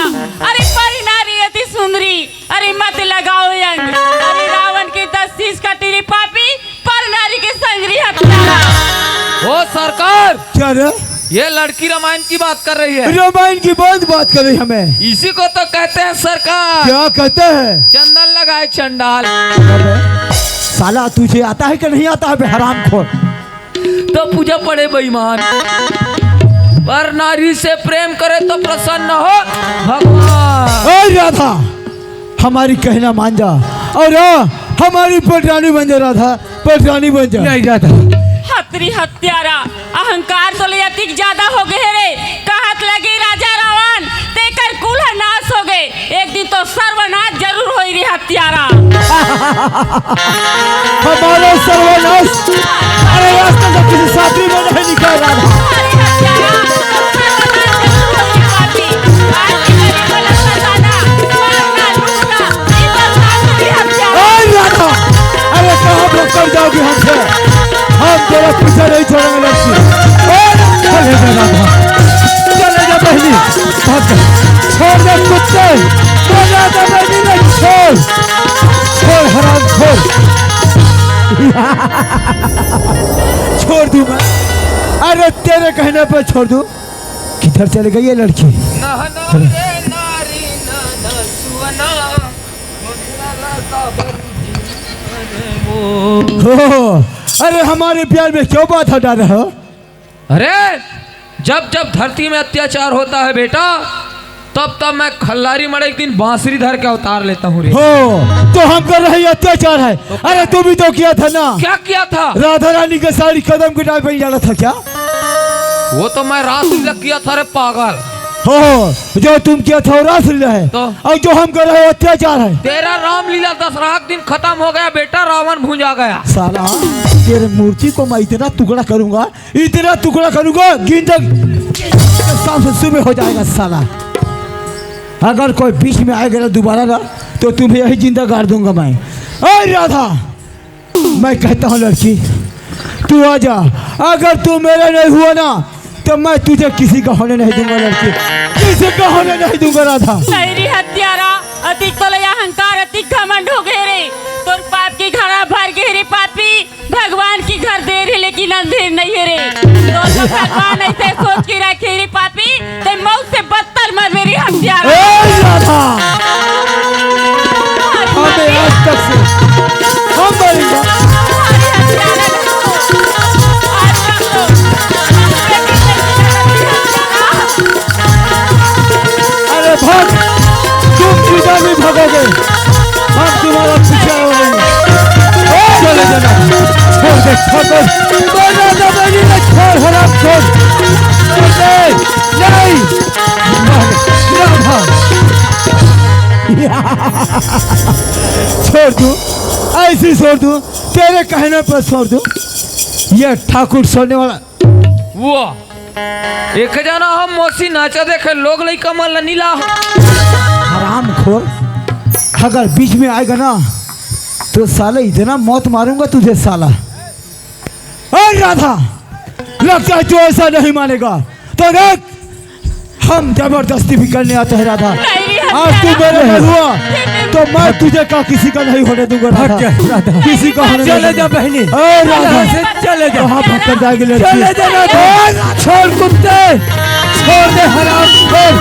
अरे परी नारी अति सुंदरी, अरे मत लगाओ यंग, अरे रावण की 10 शीश का तेरी पापी पर नारी के संगरी हत्यारा। ओ सरकार, क्या रे? ये लड़की रामायण की बात कर रही है। रामायण की बात कर रही हमें? इसी को तो कहते हैं सरकार। क्या कहते हैं? चंदन लगाए चंडाल। साला तुझे आता है कि नहीं आता है हरामखोर? तो पूजा पड़े बेईमान, पर नारी से प्रेम करे तो प्रसन्न हो भगवान। ओए राधा हमारी कहना मान जा और हमारी पटरानी बन जा राधा, पटरानी बन जा। नहीं राधा। हतरी हत्यारा अहंकार तो ले अतिक ज्यादा हो गए रे। कहत लगी राजा रावण तेकर कुल नाश हो गए, एक दिन तो सर्वनाश जरूर होई रे हत्यारा। हमारा सर्वनाश? अरे रास्ते से किसी साथी में नहीं निकल रहा। अरे हत्यारा सर्वनाश जरूर होई रे पापी। आज की मेरी गलत फसाना मारना लूटना ये बर्दाश्त रे हत्यारा। ओए राधा अरे कहाँ भाग कर जाओगी हमसे? हम तेरा पीछे नहीं छोड़ेंगे लड़की। चले जा राधा, चले जा बहनी, भाग जा। छोड़ दे कुत्ते, छोड़ दे बहनी, नहीं छोड़, छोड़ हराम छोड़। छोड़ दूं मैं? अरे तेरे कहने पर छोड़ दूं? किधर चले गई ये लड़की? हो, अरे हमारे प्यार में क्यों बात हटा रहे हो? अरे जब जब धरती में अत्याचार होता है बेटा, तब तब मैं खल्लारी मड़े एक दिन बांसुरी धर के उतार लेता हूँ रे। हो तो हम कर रहे अत्याचार है। अरे तू भी तो किया था ना। क्या किया था? राधा रानी के साड़ी कदम के डाल पे जाना था क्या? वो तो मैं रासलीला किया था रे पागल। हो जो तुम किया था वो रासलीला है तो? और जो हम कर रहे अत्याचार है। तेरा रामलीला दशहरा के दिन खत्म हो गया बेटा, रावण भूंजा गया। साला तेरे मूर्ति को मैं इतना टुकड़ा करूंगा, इतना टुकड़ा करूंगा, गिन तक शाम से सुबह हो जाएगा साला। अगर कोई बीच में आएगा ना दोबारा ना तो तुम्हें यही जिंदा गाड़ दूंगा मैं। अरे राधा, मैं कहता हूँ लड़की तू आ जा। अगर तू मेरे नहीं हुआ ना तो मैं तुझे किसी का होने नहीं दूंगा लड़की, किसी का होने नहीं दूंगा राधा। सैरी हत्यारा, अतिक तो लया अहंकार, अतिक घमंड हो गए रे। तोर पाप की घड़ा भर गए रे पापी। भगवान की घर देर है लेकिन अंधेर नहीं है रे। तो भगवान ऐसे सोच के रखे रे पापी, ते मौत से बदतर मर मेरी हत्यारा। ए राधा, हमें आज तक से हम मरेंगे। अरे भाग, तुम सीधा भी भागोगे, हम तुम्हारा पीछे रहेंगे। चले जाना, छोड़ दे, छोड़ दे, छोड़ हराम छोड़, नहीं, छोड़ दूं, ऐसी छोड़ दूं, तेरे कहने पर छोड़ दूं। ये ठाकुर सोने वाला वो एक जना हम मौसी नाचा देखे लोग लई कमल नीला हराम खोर, अगर बीच में आएगा ना तो साले इतना मौत मारूंगा तुझे साला। अरे राधा, लगता है तू ऐसा नहीं मानेगा तो देख, हम जबरदस्ती भी करने आते हैं राधा। आज तू मेरे में हुआ तो मैं तुझे का किसी का नहीं होने दूंगा राधा, किसी का होने। चले जा बहनी, राधा से चले जा। कहाँ भाग कर जाएगी लड़की? चले जा राधा, छोड़ कुत्ते, छोड़ दे हराम खोर,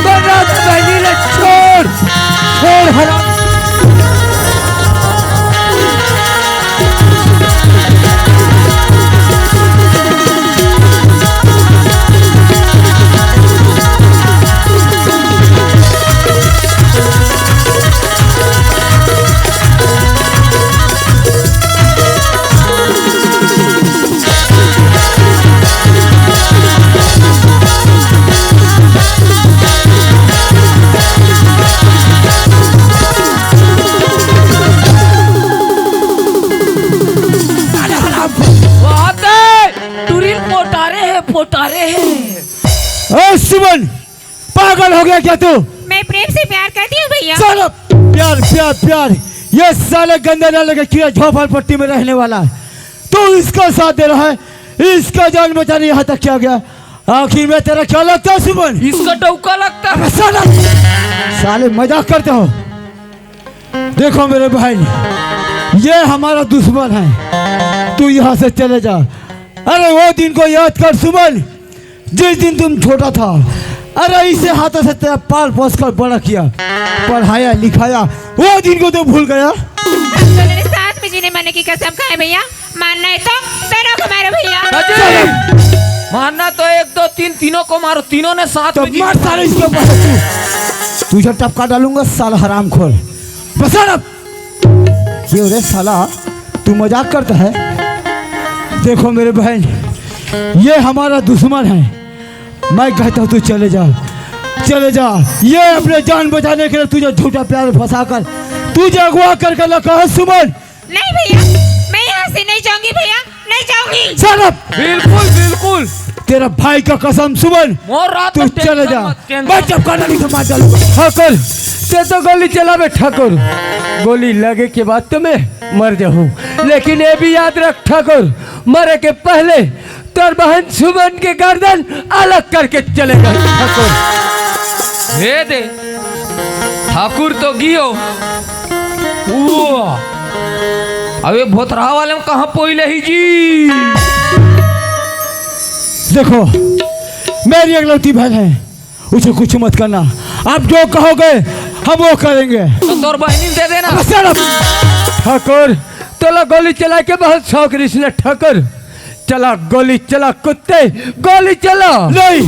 राधा बहनी ने छोड़, छोड़ हराम। सुमन, पागल हो गया क्या तू? मैं प्रेम से प्यार करती हूँ भैया। साला प्यार प्यार प्यार, ये साले गंदे नाले के कीड़ा झोपड़ पट्टी में रहने वाला है, तू इसका साथ दे रहा है, इसका जान बचाने यहाँ तक क्या गया? आखिर में तेरा क्या लगता है सुमन? इसका टौका लगता है। साला साले मजाक करते हो। देखो मेरे भाई, ये हमारा दुश्मन है, तू यहाँ से चले जा। अरे वो दिन को याद कर सुमन, जिस दिन तुम छोटा था। अरे इसे हाथों से तेरा पाल पोस कर बड़ा किया, पढ़ाया लिखाया, वो दिन को तो भूल गया। साथ में जीने मरने की कसम खाए भैया, मानना है तो दोनों को मारो भैया। मारना तो 1 2 3 तीनों को मारो, तीनों ने साथ तो में मार साले इसके ऊपर तुझे टपका डालूंगा साला हराम खोर। बस क्यों रे साला, तू मजाक करता है? देखो मेरे बहन, ये हमारा दुश्मन है, मैं कहता हूँ तू चले जा, चले जा। ये अपने जान बचाने के लिए तुझे झूठा प्यार फंसाकर तुझे अगवा करके लगा है सुमन। नहीं भैया, मैं यहाँ से नहीं जाऊंगी भैया, नहीं जाऊंगी। चल बिल्कुल बिल्कुल, तेरा भाई का कसम सुमन, मोर रात तू चले जा। मैं चपका नहीं तो मार डालूंगा। ठाकुर ते तो गोली चला बे ठाकुर, गोली लगे के बाद तो मैं मर जाऊं, लेकिन ये भी याद रख ठाकुर, मरे के पहले तेर बहन सुमन के गर्दन अलग करके चलेगा ठाकुर। हे दे ठाकुर तो गियो, अबे भोतरा वाले में कहाँ पोइले ही जी। देखो मेरी इकलौती बहन है, उसे कुछ मत करना, आप जो कहोगे हम वो करेंगे। तो तोर बहनी दे देना। ठाकुर तोला गोली चला के बहुत शौक रिश्ते ठाकुर, चला गोली चला कुत्ते, गोली चला। नहीं,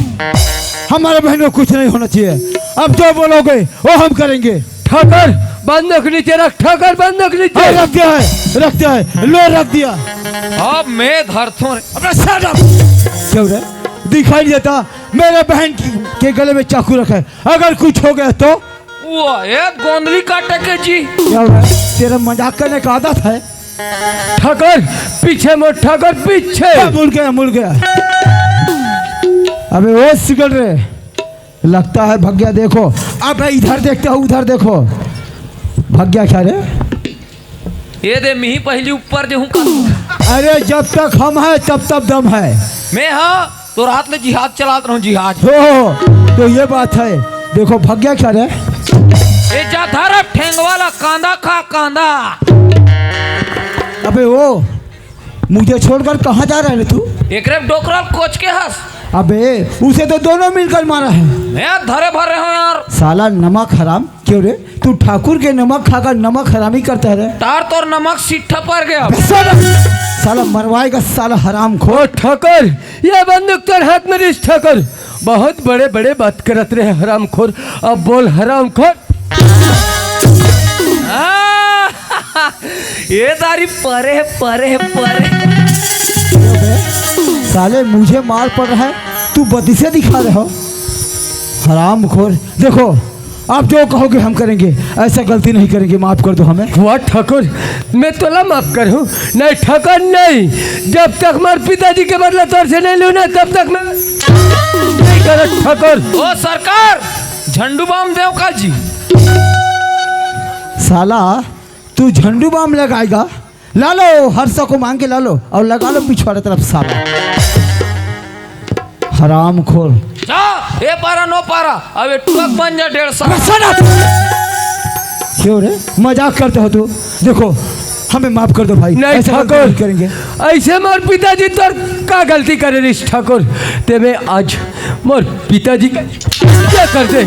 हमारे बहन को कुछ नहीं होना चाहिए। अब जो बोलोगे वो हम करेंगे। ठाकर बंदूक नीचे रख, ठाकर बंदूक नीचे। हाँ, रख दिया है, रख दिया है, लो रख दिया। अब मैं धरथों अपना शट अप। क्यों रे, दिखाई नहीं देता? मेरे बहन के गले में चाकू रखा है, अगर कुछ हो गया तो? वो एक गोंदली काटे के जी। क्या हुआ? तेरा मजाक करने का आदत है। ठाकर पीछे मोड़, ठाकर पीछे। मुड़ गया, मुड़ गया। अबे वो सिगल रे, लगता है भाग गया। देखो अब इधर देखता हूँ, उधर देखो, भाग गया क्या रे? ये दे मी पहली ऊपर जो हूँ। अरे जब तक हम हैं तब तक दम है। मैं हाँ तो रात में जिहाद चलाता रहूँ, जिहाद। हो तो ये बात है। देखो भाग गया क्या रे? ये जा धारा ठेंग वाला कांदा खा कांदा। अबे वो मुझे छोड़कर कहाँ जा रहा है रे तू? एक रेप डोकराल कोच के हंस। अबे उसे तो दोनों मिलकर मारा है। मैं धरे भर रहे हो यार। साला नमक हराम। क्यों रे, तू ठाकुर के नमक खाकर नमक हरामी करता है रे? तार तोर नमक सिट्ठा पर गया। साला मरवाएगा साला हराम खो। ओ ठाकर, ये बंदूक तेरे हाथ में रिस। ठाकर बहुत बड़े बड़े बात करत रहे हरामखोर। अब बोल हरामखोर। ये दारी परे परे परे। साले मुझे मार पड़ रहा है, तू बत्तीसे दिखा रहे हो हराम खोर। देखो आप जो कहोगे हम करेंगे, ऐसा गलती नहीं करेंगे, माफ कर दो हमें। हुआ ठाकुर, मैं तोला माफ करूँ? नहीं ठाकुर नहीं, जब तक मार पिताजी के बदला तौर से नहीं लूँ ना तब तक मैं नहीं कर ठाकुर। ओ सरकार, झंडू बाम देव का जी। साला तू झंडू बाम लगाएगा? ला लो, हर्षा को मांग के ला लो और लगा लो पिछवाड़े तरफ। साला हराम खोर। जा ये पारा नो पारा, अब ये ट्रक बन जा 150। क्यों रे, मजाक करते हो तू? देखो हमें माफ कर दो भाई। नहीं ऐसा गलती ठाकुर, नहीं करेंगे। ऐसे मोर पिताजी तो का गलती करे रिस ठाकुर? ते मैं आज मोर पिताजी का क्या कर दे?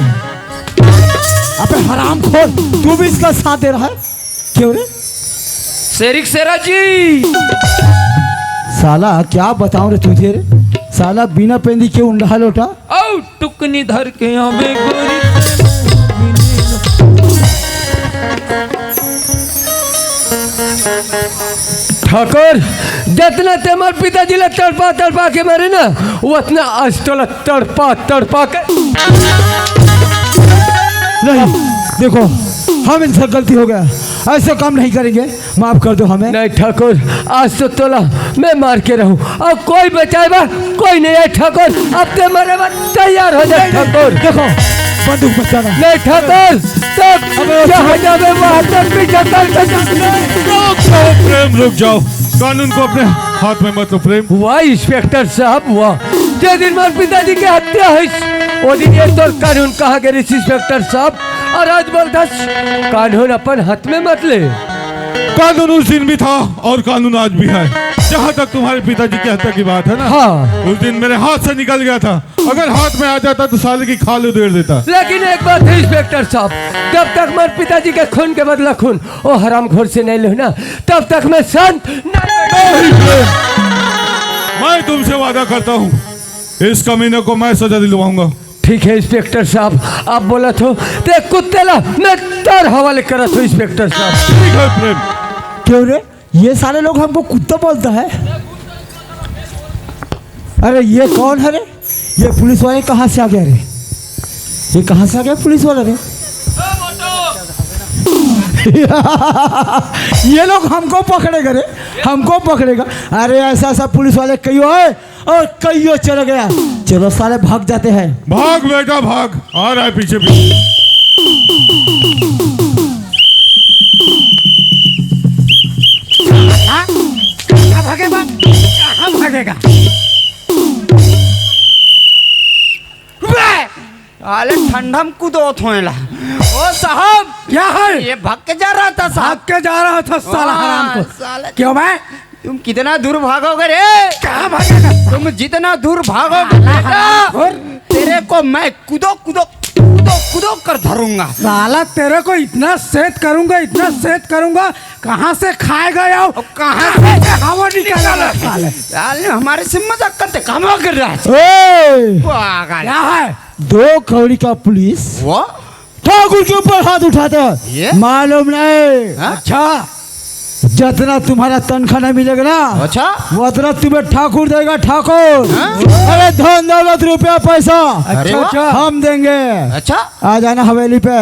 अबे हराम खोर, तू भी इसका साथ दे रहा है? क्यों रे? शेरिक शेरा जी। साला क्या बताऊं रे तुझे रे? साला बिना पेंदी के उंडा लोटा। औ टुकनी धर के आवे गोरी। ठाकुर जितना ते मोर पिताजी ला तड़पा तड़पा के मारे ना, उतना आज तो तड़पा तड़पा के। नहीं देखो, हम इनसे गलती हो गया, ऐसा काम नहीं करेंगे, माफ कर दो हमें। नहीं ठाकुर, आज तो तोला मैं मार के रहूं और कोई बचाएगा कोई नहीं है ठाकुर। अब ते मरे बाद तैयार हो जाए ठाकुर। देखो बंदूक बचाना। नहीं ठाकुर, तब जहाँ जावे वहाँ तक पीछे प्रेम रुक जाओ, कानून को अपने हाथ में मत लो प्रेम। हुआ इंस्पेक्टर साहब, हुआ जिस दिन मोर पिताजी की हत्या हुई वो दिन ये तो कानून कहाँ गए इंस्पेक्टर साहब? और आज बोलता कानून अपन हाथ में मत ले। कानून उस दिन भी था और कानून आज भी है। जहाँ तक तुम्हारे पिताजी की हत्या की बात है ना, हाँ, उस दिन मेरे हाथ से निकल गया था। अगर हाथ में आ जाता तो साले की खाल उधेड़ देता। लेकिन एक बात है इंस्पेक्टर साहब, जब तक मेरे पिताजी के खून के बदला खून वो हरामखोर से नहीं लो ना, तब तक मैं शांत नहीं। मैं तुमसे वादा करता हूँ, इस कमीने को मैं सजा दिलवाऊंगा। ठीक है इंस्पेक्टर साहब, आप बोला तो ते कुत्ते ला मैं तार हवाले करा तो इंस्पेक्टर साहब। ठीक है प्रेम। क्यों रे, ये सारे लोग हमको कुत्ता बोलता है? अरे ये कौन है रे? ये पुलिस वाले कहाँ से आ गया रे? ये कहाँ से आ गया पुलिस वाला रे? ये लोग हमको पकड़ेगा रे, हमको पकड़ेगा। अरे ऐसा ऐसा पुलिस वाले कईयो है और कईयो चला गया। चलो साले भाग जाते हैं। भाग बेटा भाग, आ रहा है पीछे पीछे। भागेगा, कहाँ भागेगा? अरे ठंडा में कूदो थोएला। ओ साहब क्या है? ये भाग के जा रहा था साहब। भाग के जा रहा था साला हराम को। साला क्यों मैं? तुम कितना दूर भागोगे रे? कहाँ भागेगा? तुम जितना दूर भागोगे बेटा, तेरे को मैं कूदो कूदो कूदो कूदो कर धरूंगा। साला तेरे को इतना सेट करूंगा कहाँ से खाएगा यार, कहाँ से हवा निकाला साले। साले हमारे से मजाक करते, काम कर रहा है ए, पागल। क्या है? 2 कौड़ी का पुलिस वो ठाकुर के ऊपर हाथ उठाता ये? है, मालूम नहीं? हाँ? अच्छा जितना तुम्हारा तनख्वाह नहीं मिलेगा ना, अच्छा उतना तुम्हें ठाकुर देगा, ठाकुर। अरे धन दौलत रुपया पैसा अरे वाह। अच्छा हम देंगे। अच्छा आ जाना हवेली पे।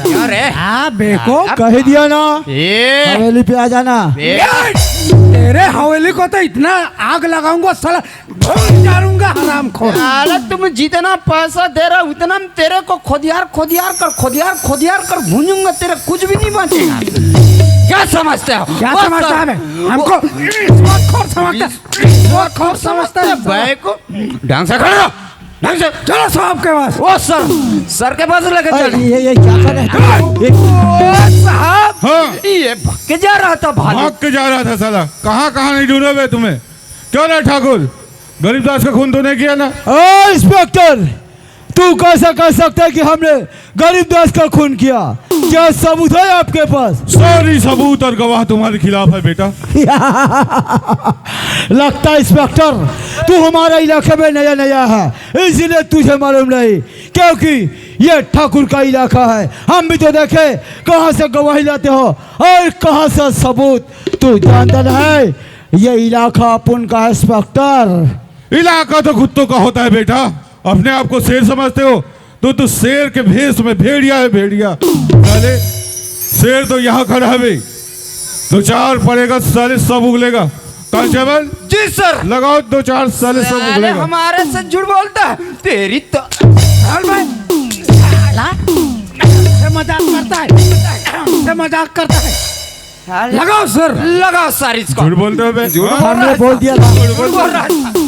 यार हाँ बेको कह दिया ना, ये हवेली पे आ जाना। तेरे हवेली को तो इतना आग लगाऊंगा साला, भून डालूंगा हरामखोर। साले तुम जितना पैसा दे रहा उतना में तेरे को खोदियार कर भूनूंगा, तेरा कुछ भी नहीं बचेगा। क्या समझते हो? क्या वो समझता सर- है? हमको खोर समझता है। भाई को ढंग से खड़े हो, ढंग से चलो साहब के पास। वो सर के पास लेके अरे चल। ये क्या कर रहे हैं? साहब हाँ। ये भग के जा रहा था भालू। भाग के जा रहा था साला। कहाँ कहाँ नहीं ढूंढे हुए तुम्हें? क्यों ना ठाकुर, गरीबदास का खून तो नहीं किया ना? ओ इंस्पेक्टर, तू कैसा कह सकता है कि हमने गरीबदास का खून किया? क्या सबूत है आपके पास? सारी सबूत और गवाह तुम्हारे खिलाफ है बेटा। लगता है इंस्पेक्टर तू हमारे इलाके में नया है, इसलिए तुझे मालूम नहीं, क्योंकि ये ठाकुर का इलाका है। हम भी तो देखे कहाँ से गवाही लाते हो और कहाँ से सबूत। तू जानता है ये इलाका अपन का है इंस्पेक्टर। इलाका तो कुत्तों का होता है बेटा। अपने आप को शेर समझते हो तो शेर के भेष में भेड़िया है, भेड़िया। साले शेर तो यहाँ खड़ा है भाई, 2-4 पड़ेगा साले सब उगलेगा। कांस्टेबल जी सर। लगाओ 2-4 साले सब साले उगलेगा। हमारे से झूठ बोलता है, तेरी तो मजाक करता है। लगाओ सर, लगाओ सर इसको। झूठ बोलते हो बे? हमने बोल दिया था, बोल रहा था।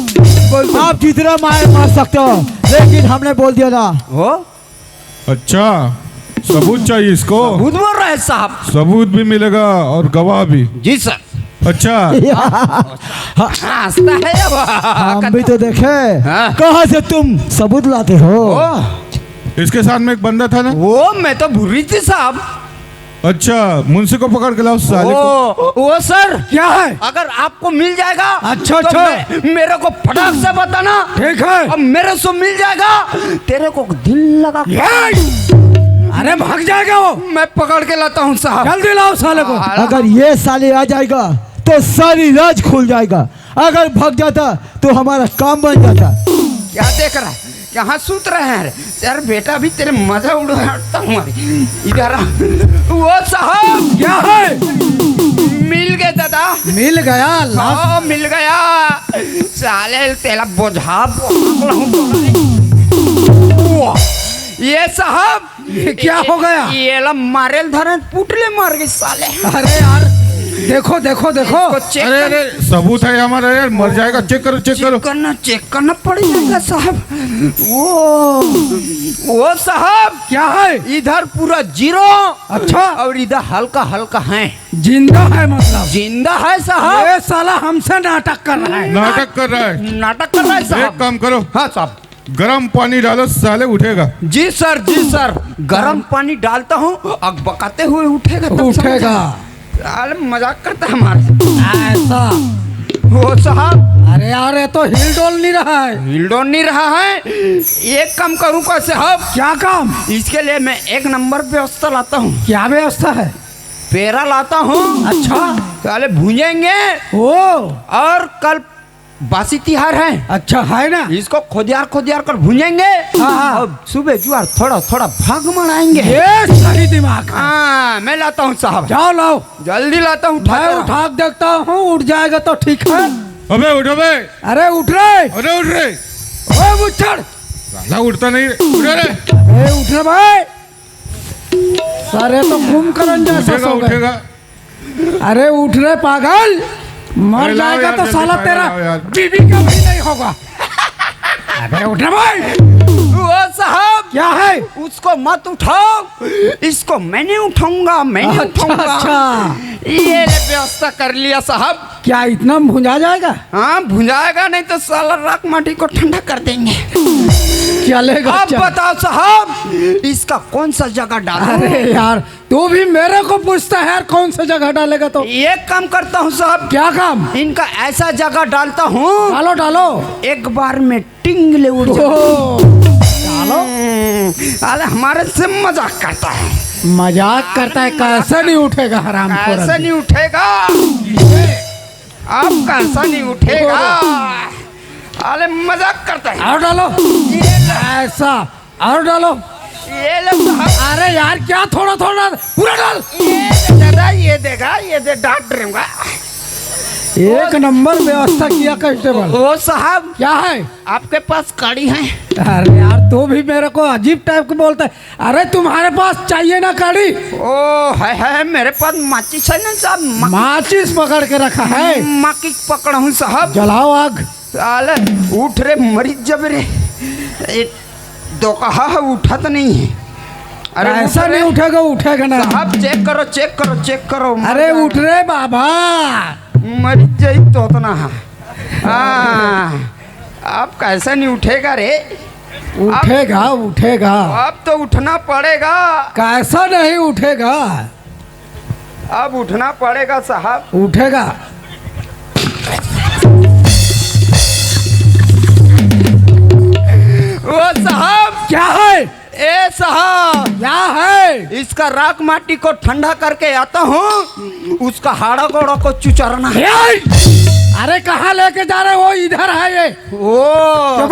आप जितना मार सकते हो, लेकिन हमने बोल दिया था। हो अच्छा, सबूत चाहिए इसको? खुद बोल रहा है साहब। सबूत भी मिलेगा और गवाह भी। जी सर। अच्छा हंसता है अब। हम भी तो देखे हाँ। कहाँ से तुम सबूत लाते हो। इसके साथ में एक बंदा था ना? वो मैं तो भूल रही थी साहब। अच्छा, मुंशी को पकड़ के लाओ साले को। वो सर क्या है? अगर आपको मिल जाएगा अच्छा, तो अच्छा। मेरे को फटाक से बताना। ठीक है। अब मेरे से मिल जाएगा, तेरे को दिल लगा। अरे भाग जाएगा वो, मैं पकड़ के लाता हूँ साहब। जल्दी लाओ साले को। अगर ये साले आ जाएगा तो सारी राज खुल जाएगा, अगर भाग जाता तो हमारा काम बन जाता। क्या देख रहा है? यहाँ सूत रहे हैं यार बेटा, भी तेरे मजा उड़ाता हूँ। इधर आ। वो साहब क्या है? मिल गए दादा। मिल गया? हाँ मिल गया। साले तेरा बोझा ये साहब ये क्या हो गया? ये ला मारेल धरे पुटले मार गए साले। अरे यार देखो देखो देखो। इसको चेक अरे अरे सबूत है हमारा यार, मर जाएगा। चेक करो चेक करो। चेक करना पड़ेगा साहब। वो साहब क्या है? इधर पूरा 0। अच्छा। और इधर हल्का हल्का है। जिंदा है मतलब? जिंदा है साहब। ये साला हमसे नाटक कर रहा है। नाटक कर रहा है। नाटक कर रहा है एक साहब। काम करो, हाँ साहब। गरम पानी डालो साले उठेगा। जी सर जी सर। गरम पानी डालता हूँ, अब बकाते हुए उठेगा तब उठेगा। साले मजाक करता है हमारे से। ऐसा? वो साहब अरे यार ये तो हिल डोल नहीं रहा है। हिलडोल नहीं रहा है। एक काम करूँ का साहब? क्या काम? इसके लिए मैं 1 नंबर व्यवस्था लाता हूँ। क्या व्यवस्था है? पेरा लाता हूँ। अच्छा। साले भूंजेंगे ओ और कल बासी तिहार है। अच्छा है ना? इसको खोदियार कर भूंजेंगे। हाँ। और सुबह जुआर थोड़ा थोड़ा भाग मनाएंगे। ये सही दिमाग है। हाँ मैं लाता हूँ साहब। जाओ लाओ। जल्दी लाता हूँ। मैं उठा के देखता हूँ, उठ जाएगा तो ठीक है। अबे उठो बे। अरे उठ रहे। अरे उठ रे। ओए बुच्चड़। साला उठता नहीं। उठ रे। अरे उठ रहे भाई। सारे तो कुंभकर्ण जैसा उठेगा सो गए। उठेगा। अरे उठ रहे पागल, मर अरे लाओ जाएगा यार, तो जल्दी साला खाओ तेरा यार। बीबी का भी नहीं होगा। अबे उठ रहे भाई। वो साहब क्या है? उसको मत उठाओ, इसको मैंने उठाऊंगा। मैंने अच्छा, उठाऊंगा। अच्छा। ये व्यवस्था कर लिया साहब। क्या इतना भुंजा जाएगा? हाँ भुंजाएगा, नहीं तो साला राख माटी को ठंडा कर देंगे। चलेगा अब चल। बताओ साहब इसका कौन सा जगह डालूं? अरे यार तू भी मेरे को पूछता है यार कौन सा जगह डालेगा तो। एक काम करता हूँ साहब, क्या काम? इनका ऐसा जगह डालता हूँ डालो डालो एक बार में टिंगले उड़ जाए। ओ, डालो। अरे हमारे से मजाक करता है। मजाक करता है, कैसे नहीं उठेगा हराम ऐसा नहीं उठेगा, अब कैसा नहीं उठेगा। अरे मजाक करता है। और डालो ऐसा, और डालो। ये लो साहब। अरे यार क्या थोड़ा थोड़ा, पूरा डाल। ये देगा ये दे डांट दूंगा। एक नंबर व्यवस्था किया कांस्टेबल। वो साहब क्या है आपके पास कड़ी है? अरे यार तू भी मेरे को अजीब टाइप के बोलता है। अरे तुम्हारे पास चाहिए ना कड़ी? ओ है मेरे पास माचिस है ना साहब। माचिस पकड़ के रखा है। माचिस पकड़ा हूँ साहब। जलाओ आग। साले उठ रे मरीज जब रे दो कहा है उठा तो नहीं है। अरे ऐसा उठ रे। नहीं उठेगा, उठेगा ना साहब चेक करो चेक करो चेक करो। अरे उठ रे बाबा। मरीज जाई तो उतना है। अब कैसा नहीं उठेगा रे? उठेगा उठेगा। अब तो उठना पड़ेगा। कैसा नहीं उठेगा? अब उठना पड़ेगा साहब। उठेगा। ओ साहब क्या है? ए साहब क्या है? इसका राख माटी को ठंडा करके आता हूँ, उसका हाड़ा गोड़ा को चुचरना है। अरे कहाँ लेके जा रहे हो? इधर है ये। ओ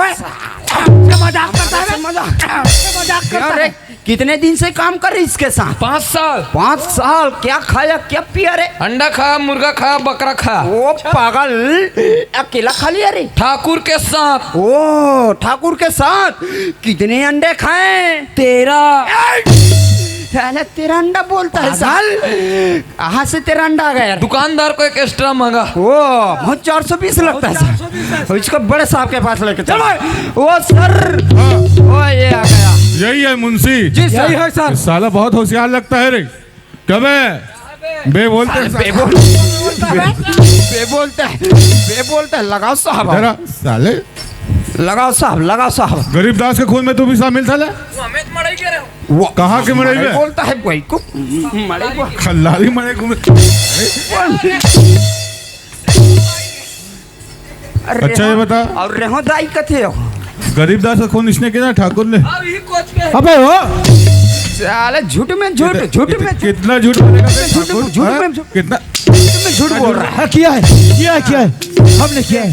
मजाक करता है, मजाक करता अरे है। कितने दिन से काम कर रहे इसके साथ? 5 साल 5 साल। क्या खाया क्या पिया रे? अंडा खा, मुर्गा खा, बकरा खा। ओ पागल, अकेला खा लिया रे? ठाकुर के साथ। ओ ठाकुर के साथ कितने अंडे खाए? 13। साला 13 अंडा बोलता है साल। कहाँ से 13 अंडा आ गया? दुकानदार को एक एक्स्ट्रा मांगा। ओ बहुत 420 लगता है सर। इसको बड़े साहब के पास लेके चलो। ओ सर ओ ये आ गया। यही है मुंशी। जी सर। यही है सर। इस साला बहुत होशियार लगता है रे। कब है बे बोलते हैं बे बोलता है। लगाओ साहब, जरा साले लगाओ साहब, लगाओ साहब। गरीबदास के खून में तू भी शामिल था ले? वो कहाँ के मरे हुए? बोलता है भाई को मरे को खल्लारी मरे घूमे। अच्छा ये बता, और रेहो दाई कथे हो? गरीबदास का खून इसने किया ठाकुर ने? अबे वो साले झूठ में झूठ कितना झूठ बोलेगा कितना झूठ बोल रहा है। किया है हमने किया है।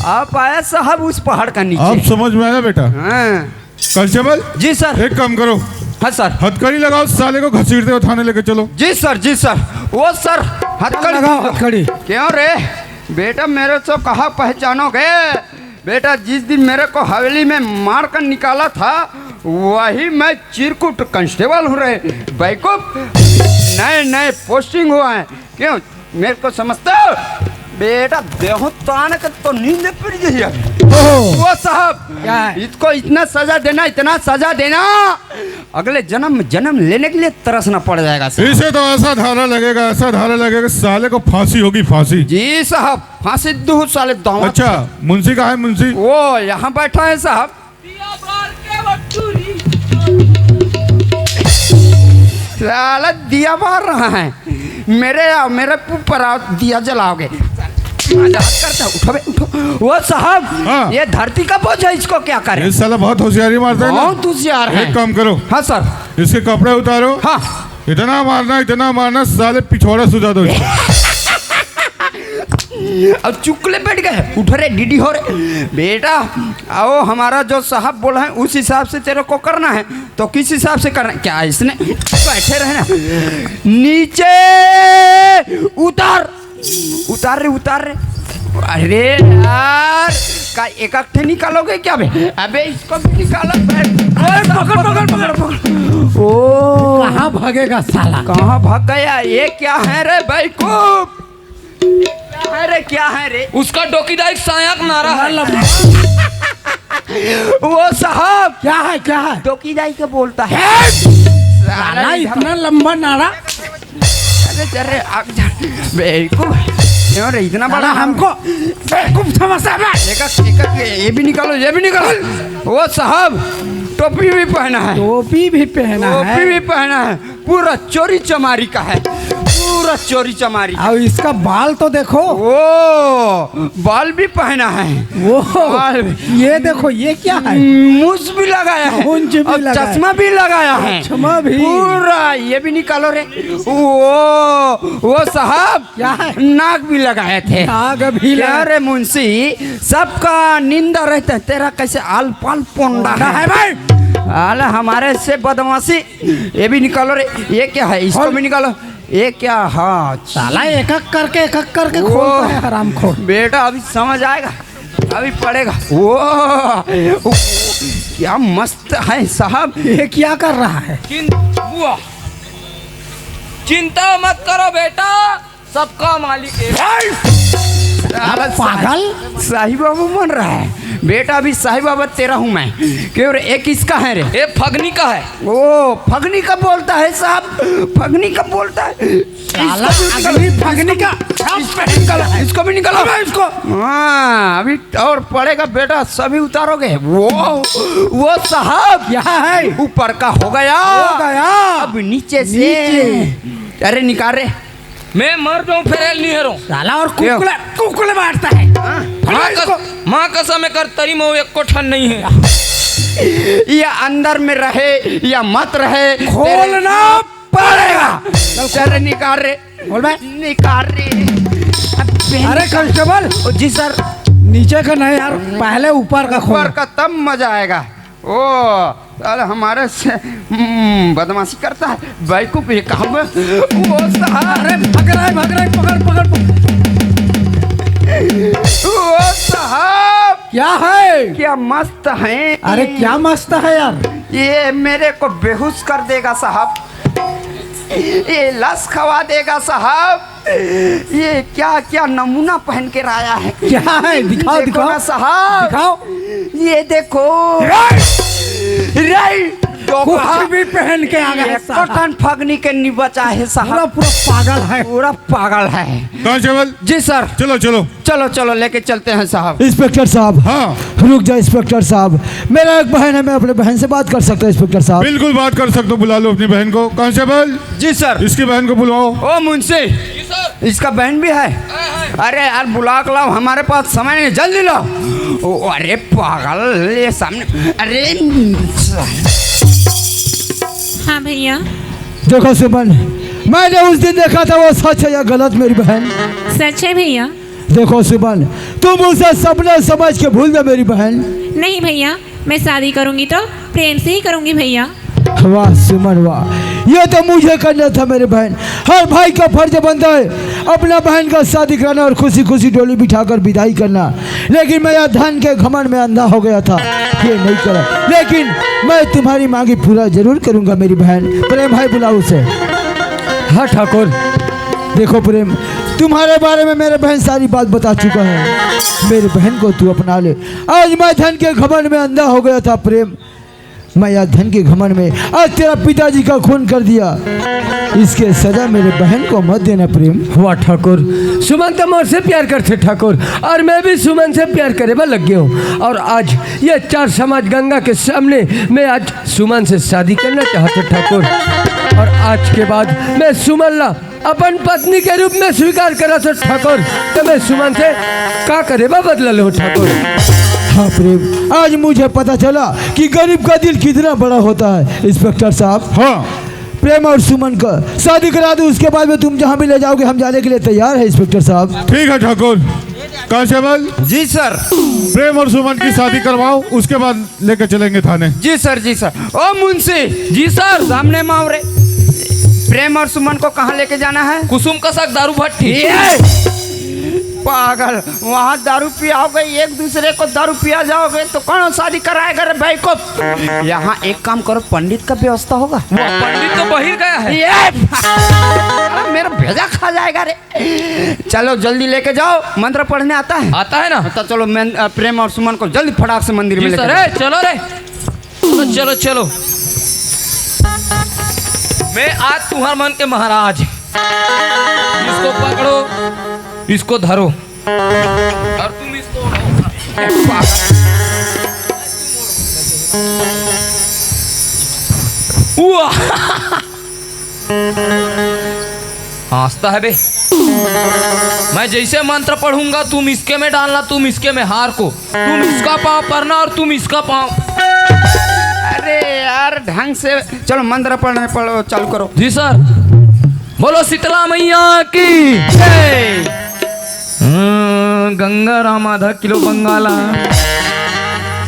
आप आया साहब उस पहाड़ का अब नीचे। समझ में आया बेटा? हाँ कांस्टेबल जी सर। एक काम करो, हाँ सर। हथकड़ी लगाओ, साले को घसीटते हुए थाने लेके चलो। जी सर जी सर। वो सर हथकड़ी लगाओ हथकड़ी। क्यों रे बेटा, मेरे से कहा पहचानोगे? बेटा जिस दिन मेरे को हवेली में मार कर निकाला था वही मैं चिरकुट कांस्टेबल हूँ रे बैकअप। नए नए पोस्टिंग हुआ है। क्यों मेरे को समझते हो? बेटा देहो ताने का तो नींद पड़ गई है। वो साहब इसको इतना सजा देना अगले जन्म लेने के लिए तरसना पड़ जाएगा साहब। इसे तो ऐसा धारा लगेगा साले को फांसी होगी, फांसी। जी साहब फांसी दो साले दांव। अच्छा मुंशी कहाँ है? मुंशी वो यहाँ बैठा है साहब। साला दिया बार रहा है। मेरे ऊपर दिया जलाओगे? मजाक करता है। उठो बे, उठो। वो साहब हाँ। ये धरती का बोझ है, इसको क्या करे? इस साला बहुत होशियारी मारता है ना। बहुत होशियार है। एक काम करो, हाँ सर। इसके कपड़े उतारो। हाँ इतना मारना साले पिछोड़ा सुझा दो इसको। अब चुकले बैठ गए। उठ रे डीडी हो रे बेटा। आओ हमारा जो साहब बोला है उस हिसाब से तेरे को करना है। तो किस हिसाब से करना है? क्या इसने बैठे रहे ना। नीचे उतार रे। अरे यार का एक अट्ठे निकालोगे क्या बे? अबे इसको भी निकालो। पकड़। ओ कहाँ भागेगा साला? कहाँ भाग गया? ये क्या है रे बैकूफ? क्या है रे? उसका डोकीदार सायाक नारा है। वो साहब क्या है? डोकीदाई के बोलता है। साला इतना लंबा नारा। अरे बेवकूफ क्यों रे इतना बड़ा हमको बेवकूफ समझता है। ये भी निकालो, ये भी निकालो। वो साहब टोपी भी पहना है, टोपी भी पहना है, टोपी भी पहना है, पूरा चोरी चमारी का है, पूरा चोरी चमारी। और इसका बाल तो देखो, वो बाल भी पहना है, वो बाल ये देखो ये क्या है, मूछ भी लगाया है, मूंछ भी और लगाया है। चश्मा भी लगाया है, चश्मा भी। पूरा। ये भी निकालो रे। वो साहब क्या है? नाक भी लगाए थे। नाक भी क्या लगा- रे मुंशी, सबका निंदा रहता है, तेरा कैसे आल पाल पोंडा है भाई। आला हमारे से बदमाशी। ये भी निकालो रे। ये क्या है, इसको भी निकालो। ये क्या? हाँ साला एक एक करके खोलता है हरामखोर। बेटा अभी समझ आएगा, अभी पड़ेगा। वो क्या मस्त है साहब। ये क्या कर रहा है? चिंता मत करो बेटा, सबका मालिक है। पागल साहिब बाबू बन रहा है। बेटा अभी साहिब बाबा तेरा हूँ मैं। क्यों रे, एक किसका है रे? ये फगनी का है। ओ फगनी का बोलता है साहब, फगनी का बोलता है। अगली फगनी का इसको भी निकालो इसको। हाँ अभी और पड़ेगा बेटा, सभी उतारोगे। वो साहब क्या है? ऊपर का हो गया, अब नीचे से। अरे निकाल रे। मैं मर जाऊं फिर नहीं हरूं। साला और कुकुले मारता है। माँ कसम कर तरी में एक कोठन नहीं है। या अंदर में रहे या मत रहे, खोलना पड़ेगा। चल निकाल रे, बोल भाई निकाल रे। अरे कांस्टेबल जी सर। नीचे का नहीं यार, पहले ऊपर का खोल। ऊपर का तब मजा आएगा। ओ अरे हमारे से बदमाशी करता है बैकूफ। ये काम वो साहब। अरे भाग रहा है, पकड़। वो साहब क्या है? क्या मस्त है। अरे क्या मस्त है यार। ये मेरे को बेहोश कर देगा साहब, ये लस खवा देगा साहब। ये क्या क्या नमूना पहन के लाया है। क्या है? दिखाओ देखो ना साहब, दिखाओ। ये देखो कुछ भी पहन के आ गया। कॉटन फगनी के नहीं बचा है साहब। पूरा पागल है, पूरा पागल है। कांस्टेबल जी सर। चलो चलो चलो चलो लेके चलते हैं साहब। इंस्पेक्टर साहब, हाँ रुक जा इंस्पेक्टर साहब, मेरा एक बहन है, मैं अपने बहन से बात कर सकता हूँ इंस्पेक्टर साहब? बिल्कुल बात कर सकते हो, बुला लो अपनी बहन को। कांस्टेबल जी सर। इसकी बहन को बुलाओ। ओ मुंशी, इसका बहन भी है। अरे यार बुला के लाओ, हमारे पास समय नहीं, जल्दी लो। ओ अरे पागल, ये सामने। अरे हाँ भैया। देखो सुमन, मैंने उस दिन देखा था, वो सच है या गलत मेरी बहन? सच है भैया। देखो सुमन, तुम उसे सपना समझ के भूल दो मेरी बहन। नहीं भैया, मैं शादी करूंगी तो प्रेम से ही करूंगी भैया। वाह सुमन वाह, ये तो मुझे करना था मेरी बहन। हर भाई का फर्ज बनता है अपना बहन का शादी कराना और खुशी खुशी डोली बिठाकर विदाई करना, लेकिन मैं यह धन के घमंड में अंधा हो गया था, ये नहीं करा। लेकिन मैं तुम्हारी मांगी पूरा जरूर करूंगा मेरी बहन। प्रेम भाई बुलाओ उसे। हाँ ठाकुर, देखो प्रेम, तुम्हारे बारे में मेरे बहन सारी बात बता चुका है। मेरी बहन को तू अपना ले। आज मैं धन के घमंड में अंधा हो गया था प्रेम, मैं यार धन के घमंड में आज तेरा पिताजी का खून कर दिया। इसके सजा मेरे बहन को मत देना प्रेम। हुआ ठाकुर, सुमन तो मुझसे प्यार करते ठाकुर, और मैं भी सुमन से प्यार करे में लग गया हूँ। और आज ये चार समाज गंगा के सामने मैं आज सुमन से शादी करना चाहते ठाकुर। और आज के बाद मैं सुमन ला अपन पत्नी के रूप में स्वीकार करा तो ठाकुर, तो मैं सुमन से का करे बदला लो ठाकुर। हाँ प्रेम, आज मुझे पता चला कि गरीब का दिल कितना बड़ा होता है इंस्पेक्टर साहब। हाँ प्रेम और सुमन का शादी करा दो, उसके बाद में तुम जहाँ भी ले जाओगे हम जाने के लिए तैयार है इंस्पेक्टर साहब। ठीक है ठाकुर। कांस्टेबल जी सर। प्रेम और सुमन की शादी करवाओ, उसके बाद लेकर चलेंगे थाने। जी सर, जी सर। ओ मुंशी जी सर, सामने मावरे। प्रेम और सुमन को कहाँ लेके जाना है? कुसुम कसक दारू भट्टी। पागल, वहाँ दारू पियाओगे, एक दूसरे को दारू पिया जाओगे तो कौन शादी कराएगा रे भाई को? यहाँ एक काम करो, पंडित का व्यवस्था होगा। वो पंडित तो बहिर गया है। ये मेरा भेजा खा जाएगा रे। चलो जल्दी लेके जाओ, मंत्र पढ़ने आता है? आता है ना। तो चलो मैं प्रेम और सुमन को जल्दी फटाक से मंदिर में जी लेके सर, जाओ। चलो रे, चलो चलो। मैं आज तुम्हार मन के महाराज, इसको पकड़ो, इसको धरो और तुम इसको हंसता है बे। मैं जैसे मंत्र पढ़ूंगा तुम इसके में डालना, तुम इसके में हार को, तुम इसका पाँव पड़ना और तुम इसका पाँव। अरे यार ढंग से चलो मंत्र पढ़ने पढ़ो चालू करो। जी सर। बोलो शीतला मैया की जय। गंगा राम आधा किलो बंगाला,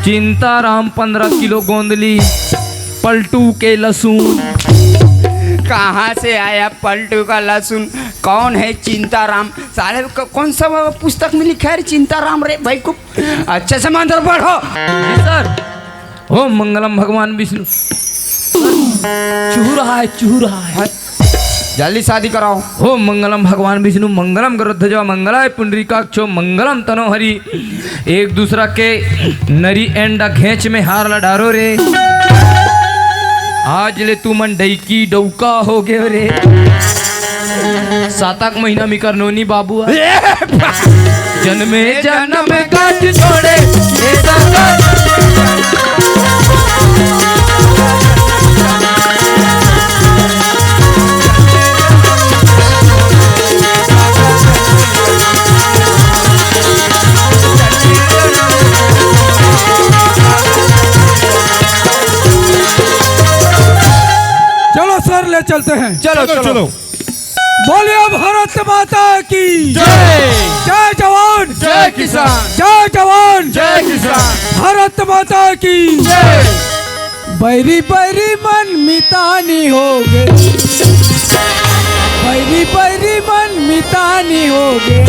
चिंता राम 15 किलो गोंदली, पलटू के लहसुन। कहाँ से आया पलटू का लहसुन? कौन है चिंताराम? साले कौन सा पुस्तक में लिखा है चिंताराम रे भाई को? अच्छे से मंत्र पढ़ो। जी सर। ओम मंगलम भगवान विष्णु। चूह रहा है। जल्दी शादी कराओ। ओम मंगलम भगवान विष्णु मंगलम गरुड़ध्वज मंगलाय पुंडरीकाक्षो मंगलम तनोहरि। एक दूसरा के नरी एंडा घेंच में हार लडारो रे। आज ले तू मन डैकी डौका हो गए रे। 7 महीना में करनोनी बाबू जन्मे जन्म गांठ छोड़े चलो सर ले चलते हैं। चलो चलो। बोलिए भारत माता की जय। जय जवान जय किसान। जय जवान जय किसान। भारत माता की जय। बैरी बैरी मन मितानी हो गए, बैरी बैरी मन मितानी हो गए।